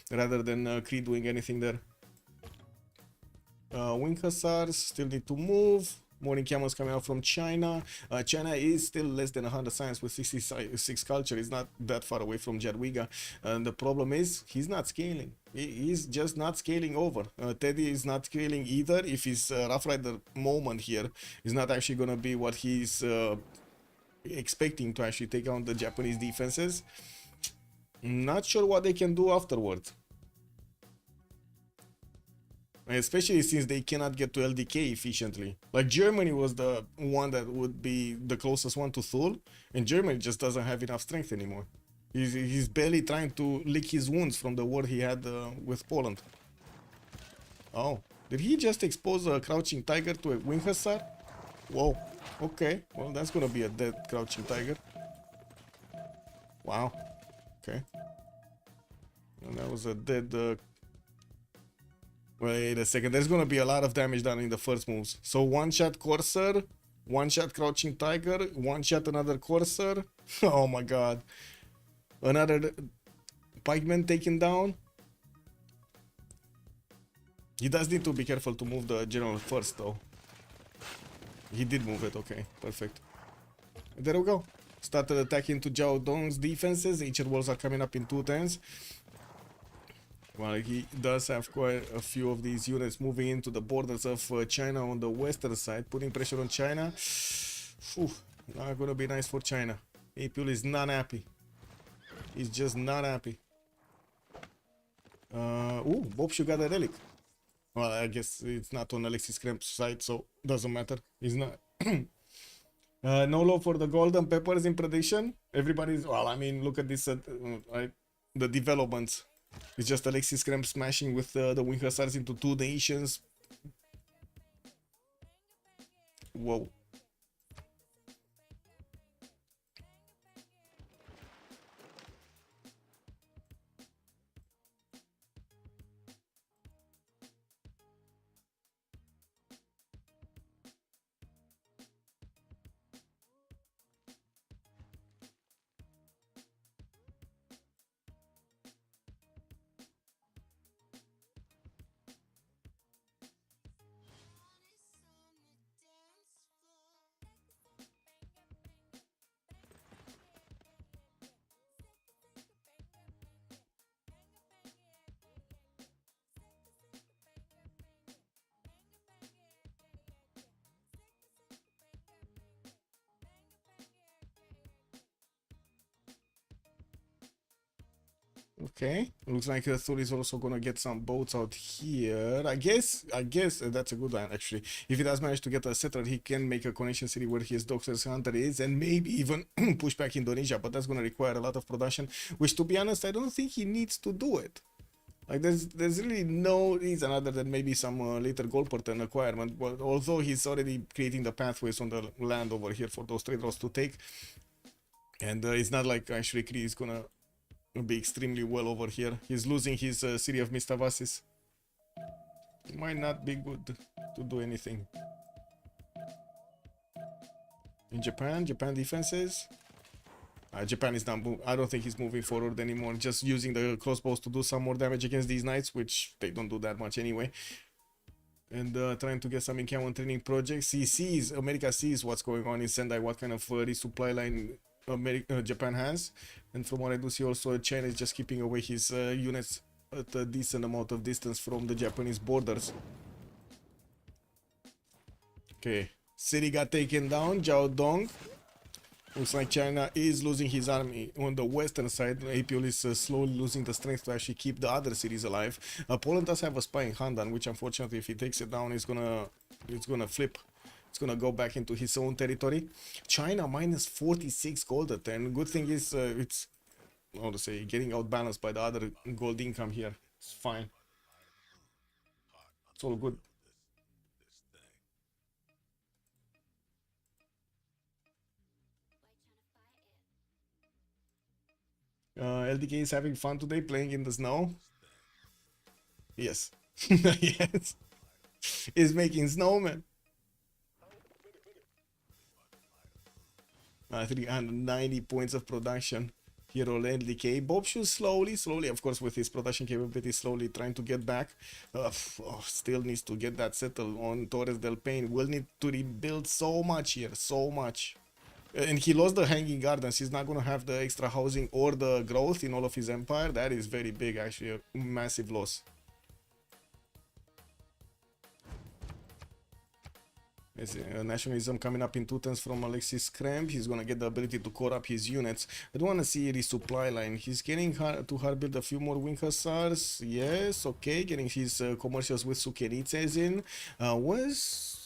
rather than Kree doing anything there. Wing Hussars still need to move. Morning camels coming out from China. China is still less than 100 science with 66 culture. It's not that far away from Jadwiga. And the problem is, he's not scaling. He's just not scaling over. Teddy is not scaling either. If his Rough Rider moment here is not actually going to be what he's expecting to actually take on the Japanese defenses, not sure what they can do afterwards. Especially since they cannot get to LDK efficiently. Like Germany was the one that would be the closest one to Thule, and Germany just doesn't have enough strength anymore. He's barely trying to lick his wounds from the war he had with Poland. Oh, did he just expose a crouching tiger to a wing hussar? Whoa, okay, well that's gonna be a dead crouching tiger. Wow, okay. And that was a dead wait a second, there's gonna be a lot of damage done in the first moves. So 1-shot Corsair, 1-shot Crouching Tiger, 1-shot another Corsair. Oh my god. Another Pikeman taken down. He does need to be careful to move the general first though. He did move it, okay, perfect. There we go. Started attacking to Zhao Dong's defenses. Ancient walls are coming up in 2 turns. Well, he does have quite a few of these units moving into the borders of China on the western side, putting pressure on China. Whew, not gonna be nice for China. APL is not happy. He's just not happy. Ooh, Bobshu got a relic. Well, I guess it's not on Alexis Kremp's side, so doesn't matter. He's not. No love for the golden peppers in prediction. Everybody's, well, I mean, look at this, the developments. It's just Alexis Kremp smashing with the Wing Hussars into 2 nations. Whoa. Okay, looks like Thor is also gonna get some boats out here. I guess that's a good one actually. If he does manage to get a settler, he can make a connection city where his Doctor's Hunter is, and maybe even push back Indonesia. But that's gonna require a lot of production, which, to be honest, I don't think he needs to do it. Like there's really no reason other than maybe some later gold pattern acquirement. But although he's already creating the pathways on the land over here for those trade routes to take, and it's not like actually Kree is gonna be extremely well over here. He's losing his city of Mistavasis. It might not be good to do anything. In Japan defenses. Japan is not I don't think he's moving forward anymore. Just using the crossbows to do some more damage against these knights, which they don't do that much anyway. And trying to get some encampment training projects. America sees what's going on in Sendai, what kind of resupply line Japan has, and from what I do see also China is just keeping away his units at a decent amount of distance from the Japanese borders. Okay, city got taken down, Jiaodong. Looks like China is losing his army on the western side. APL is slowly losing the strength to actually keep the other cities alive. Poland does have a spy in Handan, which unfortunately if he takes it down it's gonna flip. It's gonna go back into his own territory. China minus 46 gold at 10. Good thing is it's, how to say, getting outbalanced by the other gold income here. It's fine. It's all good. LDK is having fun today playing in the snow. Yes. Yes. Is making snowman. 390 points of production here on LDK. Bob Shoes slowly, of course, with his production capability, slowly trying to get back. Still needs to get that settled on Torres del Paine. Will need to rebuild so much here, so much. And he lost the Hanging Gardens. He's not going to have the extra housing or the growth in all of his empire. That is very big, actually, a massive loss. Nationalism coming up in 2 turns from Alexis Kremp. He's gonna get the ability to core up his units. I don't want to see a resupply line. He's getting to hard build a few more wing hussars. Yes, okay. Getting his commercials with Sukenitses in. Was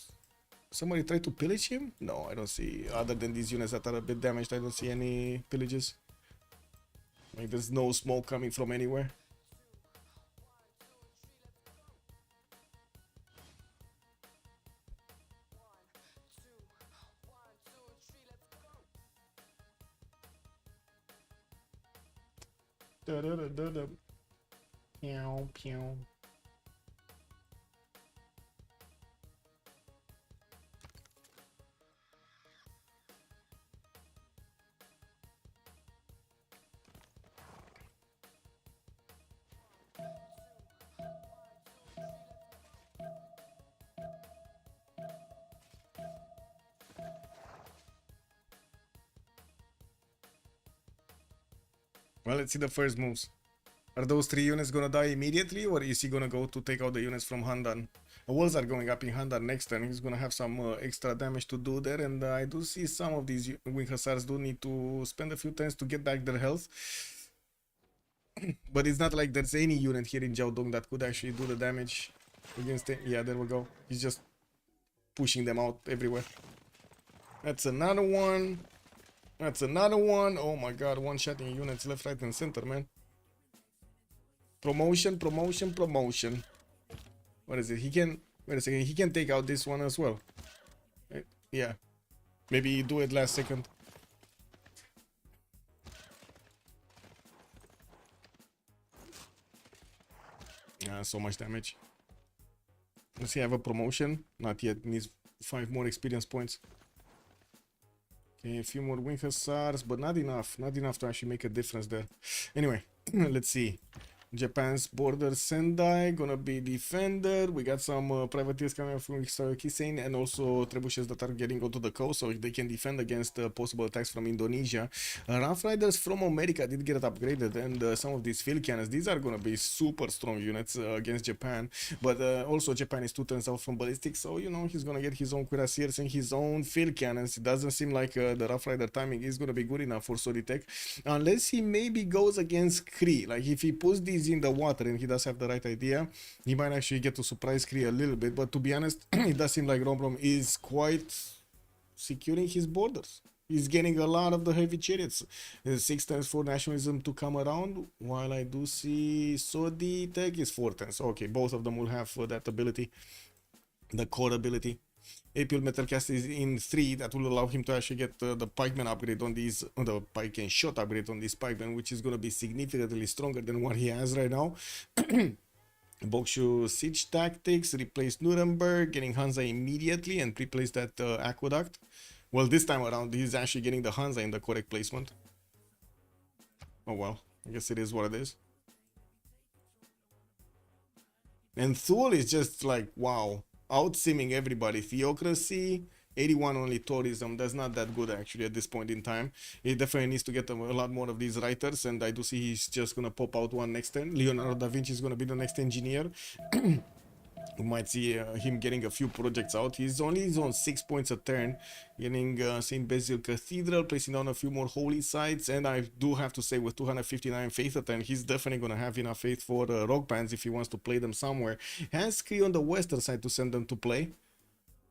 somebody try to pillage him? No, I don't see. Other than these units that are a bit damaged, I don't see any pillages. Like there's no smoke coming from anywhere. Pew, pew. Well, let's see the first moves. Are those 3 units gonna die immediately, or is he gonna go to take out the units from Handan? The walls are going up in Handan next turn. He's gonna have some extra damage to do there, and I do see some of these wing hussars do need to spend a few turns to get back their health. But it's not like there's any unit here in Jiaodong that could actually do the damage against it. Yeah, there we go. He's just pushing them out everywhere. That's another one. That's another one. Oh my god, one-shotting units left, right, and center, man. Promotion, promotion, promotion. What is it? He can... Wait a second. He can take out this one as well. Yeah. Maybe do it last second. So much damage. Does he have a promotion? Not yet. Needs 5 more experience points. Okay, a few more wing hussars, but not enough. Not enough to actually make a difference there. Anyway, let's see. Japan's border Sendai gonna be defender. We got some privateers coming from Kisane and also trebuchets that are getting onto the coast so they can defend against possible attacks from Indonesia. Rough Riders from America did get upgraded, and some of these field cannons, these are gonna be super strong units against Japan. But also Japan is 2 turns out from ballistic, so you know he's gonna get his own cuirassiers and his own field cannons. It doesn't seem like the Rough Rider timing is gonna be good enough for Solitech, unless he maybe goes against Kree. Like if he puts these in the water and he does have the right idea, he might actually get to surprise Kree a little bit. But to be honest, it does seem like Rombrom is quite securing his borders. He's getting a lot of the heavy chariots. 6 turns for nationalism to come around, while I do see Solitech is 4 turns. Okay, both of them will have that ability, the core ability. APL Metalcast is in 3, that will allow him to actually get the pikeman upgrade on these, the pike and shot upgrade on this pikeman, which is going to be significantly stronger than what he has right now. Bokshu siege tactics, replace Nuremberg, getting Hansa immediately and replace that aqueduct. Well, this time around he's actually getting the Hansa in the correct placement. Oh well, I guess it is what it is. And Thule is just like, wow, out-simming everybody. Theocracy, 81 only tourism. That's not that good actually at this point in time. It definitely needs to get a lot more of these writers, and I do see he's just gonna pop out one next turn. Leonardo da Vinci is gonna be the next engineer. We might see him getting a few projects out. He's on 6 points a turn, getting St. Basil Cathedral, placing down a few more holy sites, and I do have to say with 259 faith a turn, he's definitely going to have enough faith for rock bands if he wants to play them somewhere. Has Kree on the western side to send them to play,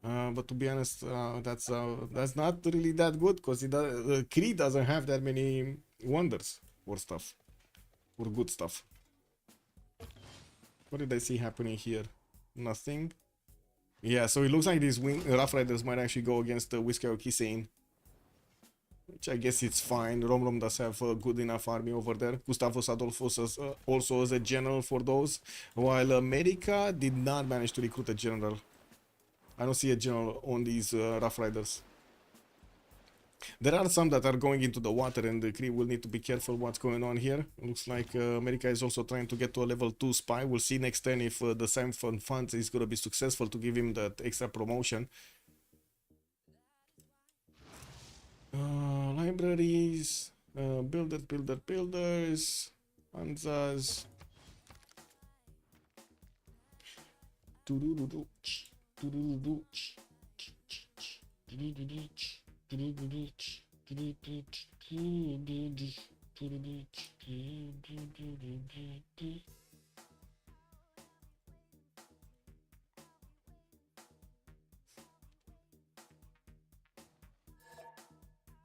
but to be honest, that's not really that good, because Kree doesn't have that many wonders or stuff, or good stuff. What did I see happening here? Nothing. Yeah, so it looks like these Rough Riders might actually go against the Whiskey Kisane, which I guess it's fine. Romrom does have a good enough army over there. Gustavus Adolphus also as a general for those, while America did not manage to recruit a general. I don't see a general on these Rough Riders. There are some that are going into the water, and the Kree will need to be careful what's going on here. Looks like America is also trying to get to a level 2 spy. We'll see next turn if the Simon Fund is going to be successful to give him that extra promotion. Libraries, builders, Hanzas.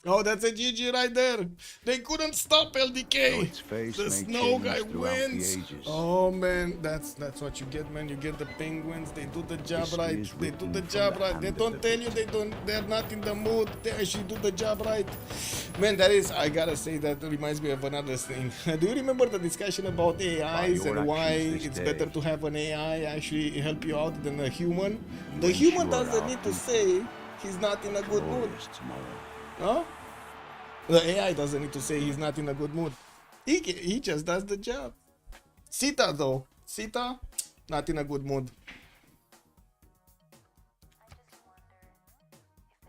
Oh, that's a GG right there. They couldn't stop LDK. The snow guy wins. Oh man, that's what you get, man. You get the penguins. They do the job right. They do the job right. They don't tell you they're not in the mood. They actually do the job right. Man, that is, I gotta say, that reminds me of another thing. Do you remember the discussion about AIs and why it's better to have an AI actually help you out than a human? The human doesn't need to say he's not in a good mood. Huh? The AI doesn't need to say he's not in a good mood. He just does the job. Sita though. Sita, not in a good mood.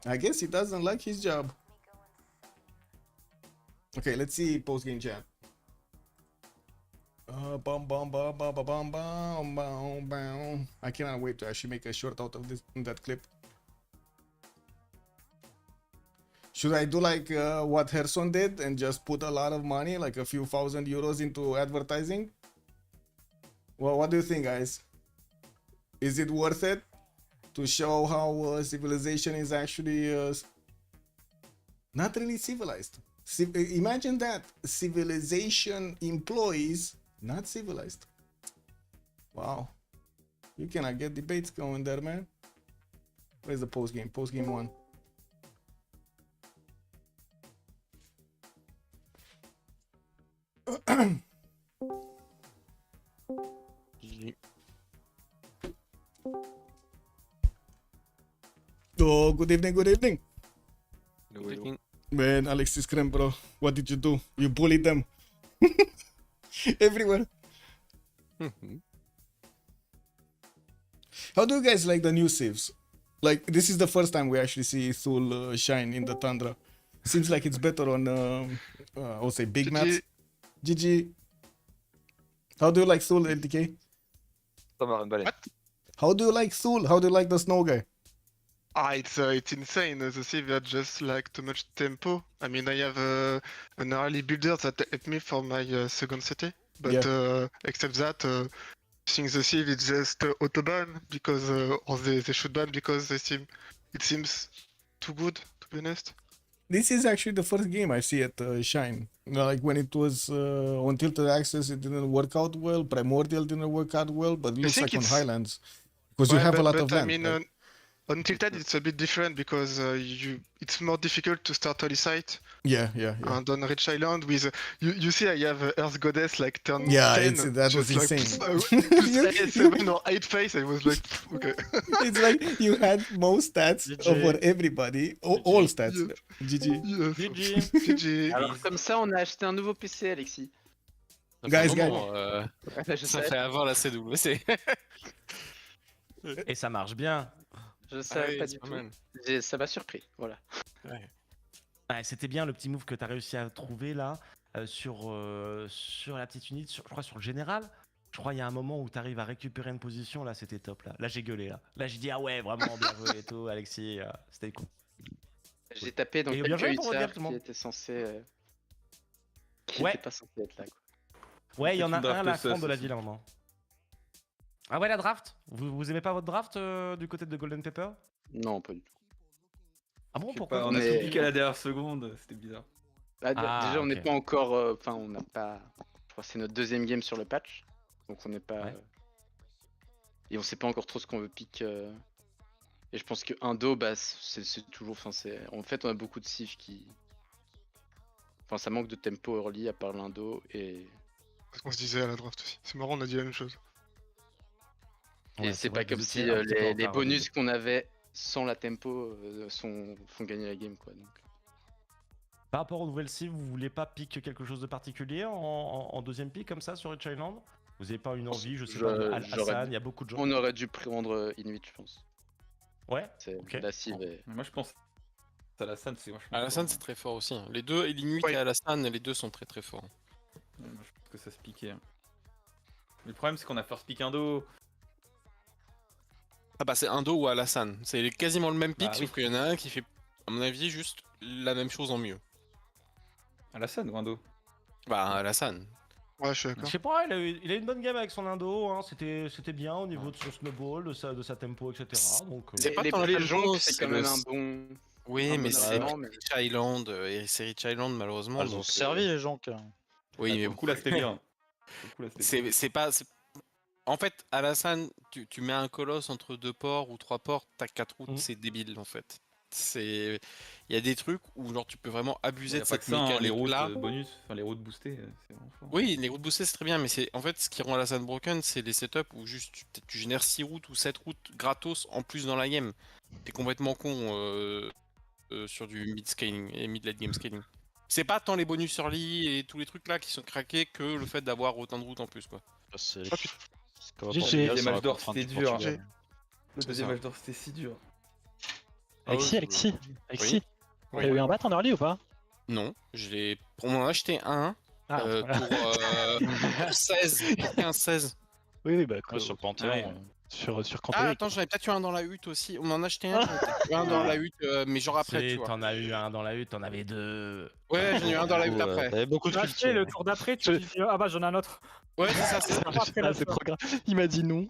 I guess he doesn't like his job. Okay, let's see post-game chat. I cannot wait to actually make a short out of that clip. Should I do like what Herson did and just put a lot of money, like a few thousand euros into advertising? Well, what do you think, guys? Is it worth it to show how civilization is actually not really civilized? Imagine that. Civilization employees not civilized. Wow. You cannot get debates going there, man. Where's the post game? Post game 1. Oh, good evening, good evening. Good evening. Man, Alexis Krem, bro, what did you do? You bullied them everywhere. How do you guys like the new Civs? Like, this is the first time we actually see Thul shine in the Tundra. Seems like it's better on, I would say, big maps. GG. How do you like Thul, LTK? Ça marche, une baleine. What? How do you like Thul? How do you like the snow guy? It's insane. The Civ had just like too much tempo. I mean, I have an early builder that helped me for my second city, but except that, I think the Civ is just autoban because, or they should ban because it seems too good, to be honest. This is actually the first game I see it shine. You know, like when it was on Tilted Access, it didn't work out well. Primordial didn't work out well, but it looks think like on it's- Highlands because you have a lot of I land. mean, right? on Tilted it's a bit different because it's more difficult to start early site. Yeah. And on Rich Island with you see I have Earth Goddess like turn Yeah, 10, that was just like, insane. 7 or 8 face. I was like, okay. It's like you had most stats GG. over everybody, all stats. GG. Yes. GG. GG. Alors comme ça, on a acheté un nouveau PC, Alexis. Ça fait Guys, un moment, Je ça sais, fait avant la CWC. Et ça marche bien. je savais oui, pas c'est du pas tout. mal. Ça m'a surpris, voilà. Ouais, c'était bien le petit move que tu as réussi à trouver là sur la petite unité, je crois sur le général. Je crois il y a un moment où tu arrives à récupérer une position, là c'était top là. Là j'ai gueulé là. Là j'ai dit ah ouais vraiment bien joué et tout Alexis, c'était cool. J'ai tapé dans Et bien joué quelques pour le hussards directement. qui était censé... qui Ouais. était pas censé être là, quoi. Ouais, il y en a Une draft un à la sauce fond de la aussi. ville à un moment. Ah ouais la draft vous aimez pas votre draft du côté de Golden Pepper? Non, pas du tout. Ah bon Je sais pourquoi pas, on a Mais- tout piqué à la dernière seconde, c'était bizarre. Ah, Ah, déjà, on n'est ok. pas encore... Enfin, on n'a pas... Je crois que c'est notre deuxième game sur le patch. Donc on n'est pas... Ouais. Et on sait pas encore trop ce qu'on veut pick. Et je pense que Indo, bah, c'est toujours... Enfin, c'est... En fait, on a beaucoup de Civ qui... Enfin, ça manque de tempo early à part l'Indo et... C'est ce qu'on se disait à la draft aussi. C'est marrant, on a dit la même chose. Et Ouais, c'est vrai pas que comme vous si étiez un petit peu en les retard, bonus qu'on avait sans la tempo font gagner la game, quoi. Donc. Par rapport aux nouvelles cibles, vous voulez pas pick quelque chose de particulier en deuxième pick comme ça sur Rich Island? Vous avez pas une envie, je sais pas, de j'aurais- Al-Hassan, il y a beaucoup de gens. On aurait dû prendre Inuit, je pense. Ouais, C'est ok. la cible. Et... Moi je pense à la San, c'est vachement Alassane, fort, c'est très fort aussi. Hein. Les deux, Inuit Ouais. et Alassane, les deux sont très très forts. Moi je pense que ça se piquait. Hein. Mais le problème c'est qu'on a first pick Indo. Ah bah c'est Indo ou Alassane. C'est quasiment le même pic, Bah sauf oui. qu'il y en a un qui fait, à mon avis, juste la même chose en mieux. À la San ou Indo? Bah Alassane. Ouais, je suis Je d'accord. sais pas, il a eu une bonne game avec son Indo, hein, c'était bien au niveau de son snowball, de sa tempo, etc. Donc, C'est pas les tant les jonques, jonques, c'est c'est quand même le- un bon... Oui, un mais bon c'est argument, mais- Rich Island, et c'est Rich Island malheureusement. Elles ont donc, servi les gens. Oui, mais Pour le coup là c'était bien. Pour le coup, là, c'était bien. c'est pas. En fait, Alassane, tu mets un colosse entre deux ports ou trois ports, t'as 4 routes, Mhm. c'est débile en fait. Il y a des trucs où genre tu peux vraiment Il abuser y de a pas cette que ça, hein, les routes mécanique là. bonus, enfin les routes boostées, c'est vraiment fort. Oui, les routes boostées c'est très bien, mais c'est en fait ce qui rend Alassane broken, c'est les setups où juste tu génères 6 routes ou 7 routes gratos en plus dans la game. T'es complètement con sur du mid scaling et mid late game scaling. C'est pas tant les bonus early et tous les trucs là qui sont craqués que le fait d'avoir autant de routes en plus quoi. C'est Ah, putain. comme au GG. Portugal, Les sur la matchs d'or, contrainte c'était du dur. Portugal. Le deuxième ça. match d'or c'était si dur. Alexis, Oui. t'as eu un bat en early ou pas? Non, on m'en a acheté un Ah, voilà. pour 16, 15-16. Oui, bah, Ouais, sur Panthéon, ouais, sur Ah Cantoy. attends, j'en ai peut-être eu un dans la hutte aussi. On m'en a acheté un, j'en ai peut-être eu un dans la hutte, mais genre après, tu vois. T'en as eu un dans la hutte, t'en avais deux. Ouais, j'en ai eu un dans la hutte après. T'avais beaucoup de Tu l'as acheté culture. le tour d'après, tu te dis ah bah j'en ai un autre. Ouais, c'est ça, c'est ça. Après la Ah, c'est fin. trop grave. Il m'a dit non.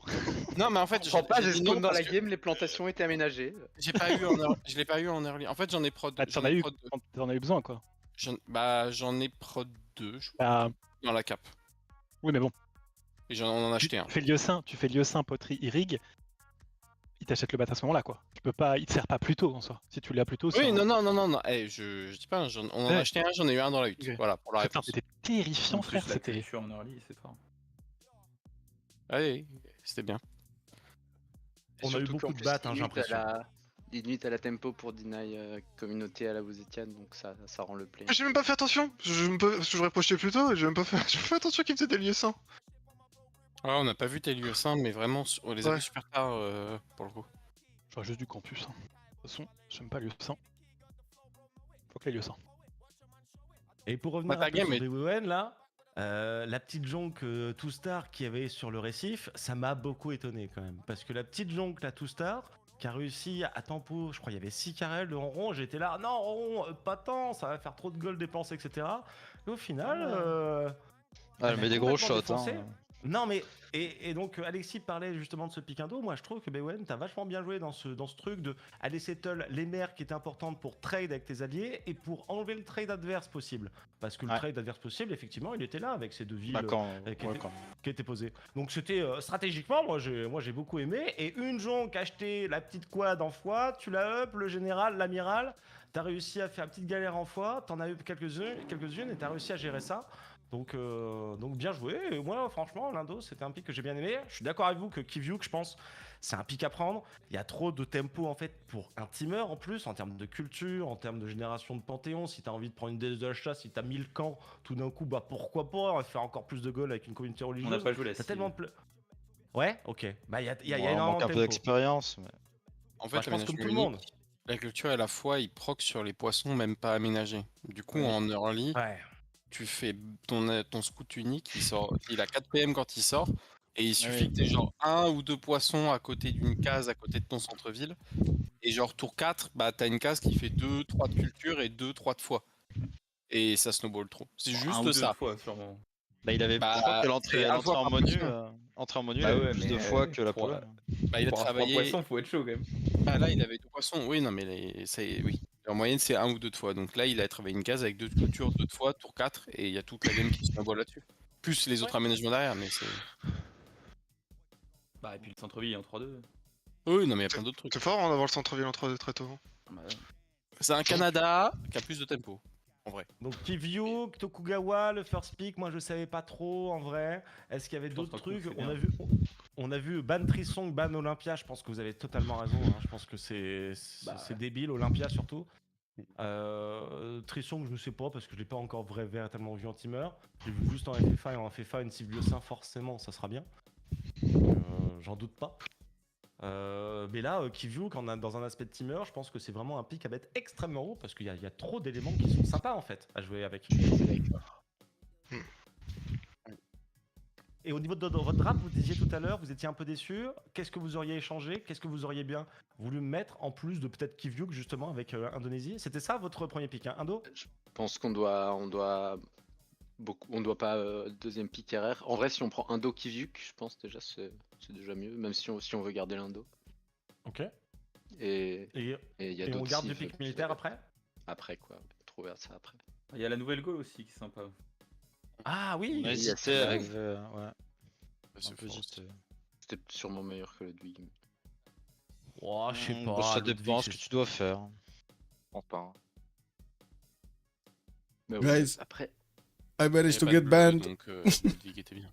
Non, mais en fait, Je crois pas, j'ai dit non spawn dans la parce que game, les plantations étaient aménagées. j'ai pas eu en early. Je l'ai pas eu en early. En fait, j'en ai prod. Ah, t'en j'en as ai eu prod- quand t'en as eu besoin, quoi. j'en ai prod 2, je crois, Bah, dans la cap. oui, mais bon. Et on en a acheté un. Tu fais lieu sain, poterie, irrig. Il t'achète le bat à ce moment-là, quoi. Tu peux pas, il te sert pas plus tôt en soi. Si tu l'as plus tôt, Oui, c'est non. Eh, je dis pas, on en a Ouais. acheté un, j'en ai eu un dans la hutte. Ok. Voilà, pour la Putain, réponse. c'était terrifiant, En plus, frère. la C'était. culture en early, c'est fort. Ouais, c'était bien. Et On a eu surtout beaucoup qu'en de plus, battes, hein, j'ai Inuit l'impression. Inuit à la tempo pour deny communauté à la vous étienne, donc ça rend le play. J'ai même pas fait attention. Parce que j'aurais projeté plus tôt et j'ai même pas fait. J'ai pas fait attention qu'il faisait des lieux sains. Ouais, on n'a pas vu tes Ulyss, mais vraiment, on les a Ouais. vus super tard pour le coup. J'aurais juste du campus. De toute façon, j'aime pas Ulyss. Faut que les Ulyss. Et pour revenir ta un peu game sur est- BWN, là, la petite jonque Two Star qu'il y avait sur le récif, ça m'a beaucoup étonné quand même. Parce que la petite jonque, la Two Star, qui a réussi à tempo, je crois il y avait 6 carrels de rond, j'étais là, non, rond, pas tant, ça va faire trop de gold dépensé, etc. Et au final, Ah, elle met des gros shots. défoncé. Hein. Non, mais. Et donc, Alexis parlait justement de ce pick indo. Moi, je trouve que BWN, t'as vachement bien joué dans ce truc de aller settle les mers qui étaient importantes pour trade avec tes alliés et pour enlever le trade adverse possible. Parce que le Ouais. trade adverse possible, effectivement, il était là avec ces deux villes Bah, quand... qui, ouais, étaient, quand... qui étaient posées. Donc, c'était stratégiquement, moi, j'ai beaucoup aimé. Et une jonque acheté la petite quad en foi, tu l'as up, le général, l'amiral. T'as réussi à faire une petite galère en foi, t'en as eu quelques-unes et t'as réussi à gérer ça. Donc bien joué. Et moi, franchement, l'Indo, c'était un pick que j'ai bien aimé. Je suis d'accord avec vous que Kivyuk, je pense, c'est un pick à prendre. Il y a trop de tempo, en fait, pour un teamer, en plus, en termes de culture, en termes de génération de Panthéon. Si t'as envie de prendre une déesse de la chasse, si t'as 1000 camps, tout d'un coup, bah pourquoi pas faire encore plus de goals avec une communauté On religieuse. n'a pas joué la T'as cible. tellement de Ouais, ok. Bah, il y a on énormément manque de un peu tempo. d'expérience. Mais... En fait, Bah, je pense comme l'aménagement tout le monde. unique, la culture à la fois, il proc sur les poissons même pas aménagés. Du coup, Oui. en early, Ouais. tu fais ton scout unique, il a 4 PM quand il sort, et il suffit Oui. que t'aies genre un ou deux poissons à côté d'une case, à côté de ton centre-ville, et genre tour 4, bah t'as une case qui fait 2-3 de culture et 2-3 de foi. Et ça snowball trop. C'est Un ou juste deux ça. fois, sûrement. Bah, il avait... Bah, je crois que c'est l'entrée à voir en par menu, poisson. il Bah avait ouais, plus mais de fois ouais, que la pour, Pologne. Bah, il a pour un 3 travaillé. poissons, faut être chaud quand même. Bah là, il avait 2 poissons. Oui, non, mais oui. En moyenne, c'est 1 ou 2 de fois. Donc là, il a travaillé une case avec 2 de culture, 2 de fois, tour 4, et il y a toute la game qui se snowball là-dessus. Plus les autres aménagements derrière, mais c'est. Bah, et puis le centre-ville en 3-2. Oui, non, mais il y a plein d'autres trucs. C'est fort d'avoir le centre-ville en 3D très tôt. Bah, ouais. C'est un Canada qui a plus de tempo, en vrai. Donc Kivyuk, Tokugawa, le first pick, moi je savais pas trop en vrai. Est-ce qu'il y avait Je pense d'autres qu'en coup, trucs c'est on a vu ban Trissong, ban Olympia, je pense que vous avez totalement raison. Hein. Je pense que c'est Bah, c'est débile, Olympia surtout. Trissong, je ne sais pas parce que je l'ai pas encore véritablement vu en teamer. J'ai vu juste en FFA et en FFA une Civ6 forcément ça sera bien. J'en doute pas. Mais là, Kivyuk, dans un aspect de teamer, je pense que c'est vraiment un pick à mettre extrêmement haut parce qu'il y a trop d'éléments qui sont sympas en fait à jouer avec. Et au niveau de votre draft, vous disiez tout à l'heure, vous étiez un peu déçu. Qu'est-ce que vous auriez échangé? Qu'est-ce que vous auriez bien voulu mettre en plus de peut-être Kivyuk justement avec Indonésie? C'était ça votre premier pick, hein, Indo? Je pense qu'on doit pas deuxième pick RR. En vrai, si on prend Indo Kivyuk, je pense déjà c'est déjà mieux, même si on veut garder l'Indo. Ok. Et il y a Et on d'autres garde du cives pick qui militaire doivent- après? Après quoi, trouver ça après. il y a la nouvelle goal aussi qui est sympa. Ah oui! On a il y a hésité ça. avec... ouais. C'est Un peu fort juste... aussi. C'était sûrement meilleur que le Dwig. Oh, je sais bah, pas. ça Ludwig, dépend ce que tu dois faire. Enfin, Mais Guys. après, I Il y managed to avait get pas de bleu, banned. Donc, Ludwig était bien.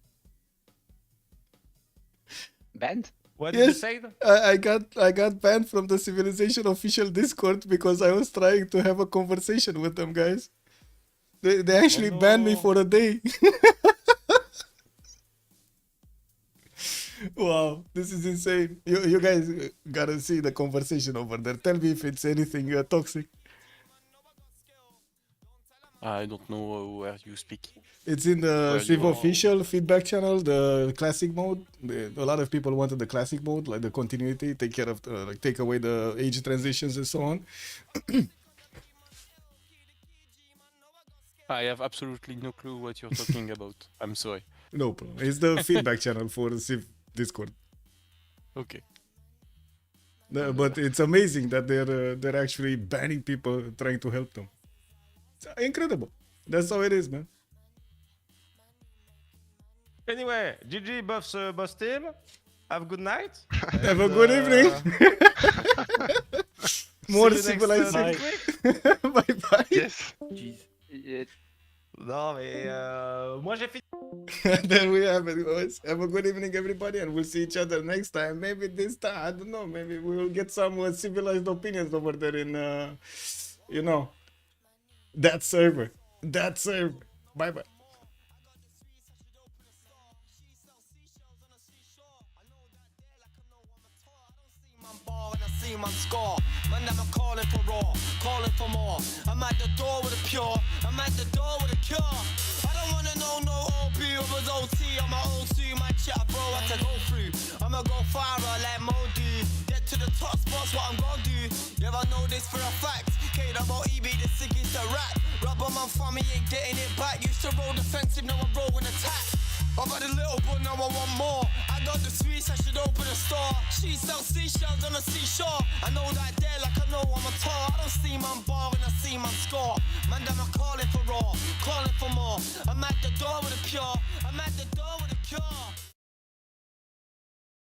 band. What did you Yes. say? I got banned from the Civilization official Discord because I was trying to have a conversation with them, guys. They actually banned me no. for a day. Wow, this is insane. You guys gotta see the conversation over there. Tell me if it's anything toxic. I don't know where you speak. It's in the Well, Civ you are- official feedback channel, the classic mode. A lot of people wanted the classic mode, like the continuity, take away the age transitions and so on. I have absolutely no clue what you're talking about. I'm sorry. No problem. It's the feedback channel for the Civ Discord. Okay. No, but it's amazing that they're actually banning people trying to help them. It's incredible. That's how it is, man. Anyway, GG boss team. Have a good night. Have a good evening. More See you next, civilized. next week. Bye bye. Yes. Jeez. Non mais moi j'ai fini. There we have it, guys. Have a good evening, everybody, and we'll see each other next time. Maybe this time, I don't know. Maybe we will get some civilized opinions over there in, that server. That server. Bye bye. see my score. Man, I'm calling for raw, calling for more. I'm at the door with a pure, I'm at the door with a cure. I don't wanna know no OP over OT on my OT, my chat, bro, I have to go through. I'ma go far like Modi. Get to the top spots, what I'm gonna do. Yeah, I know this for a fact. KWEB, the sickest to rap. Rubber man for me ain't getting it back. Used to roll defensive, now I'm rolling attack. I've had a little but now I want more. I got the sweets, I should open a store. She sells seashells on the seashore. I know that there like I know I'm a tar. I don't see man bar and I see man score. Man, I'm calling for raw, calling for more. I'm at the door with a pure, I'm at the door with a cure.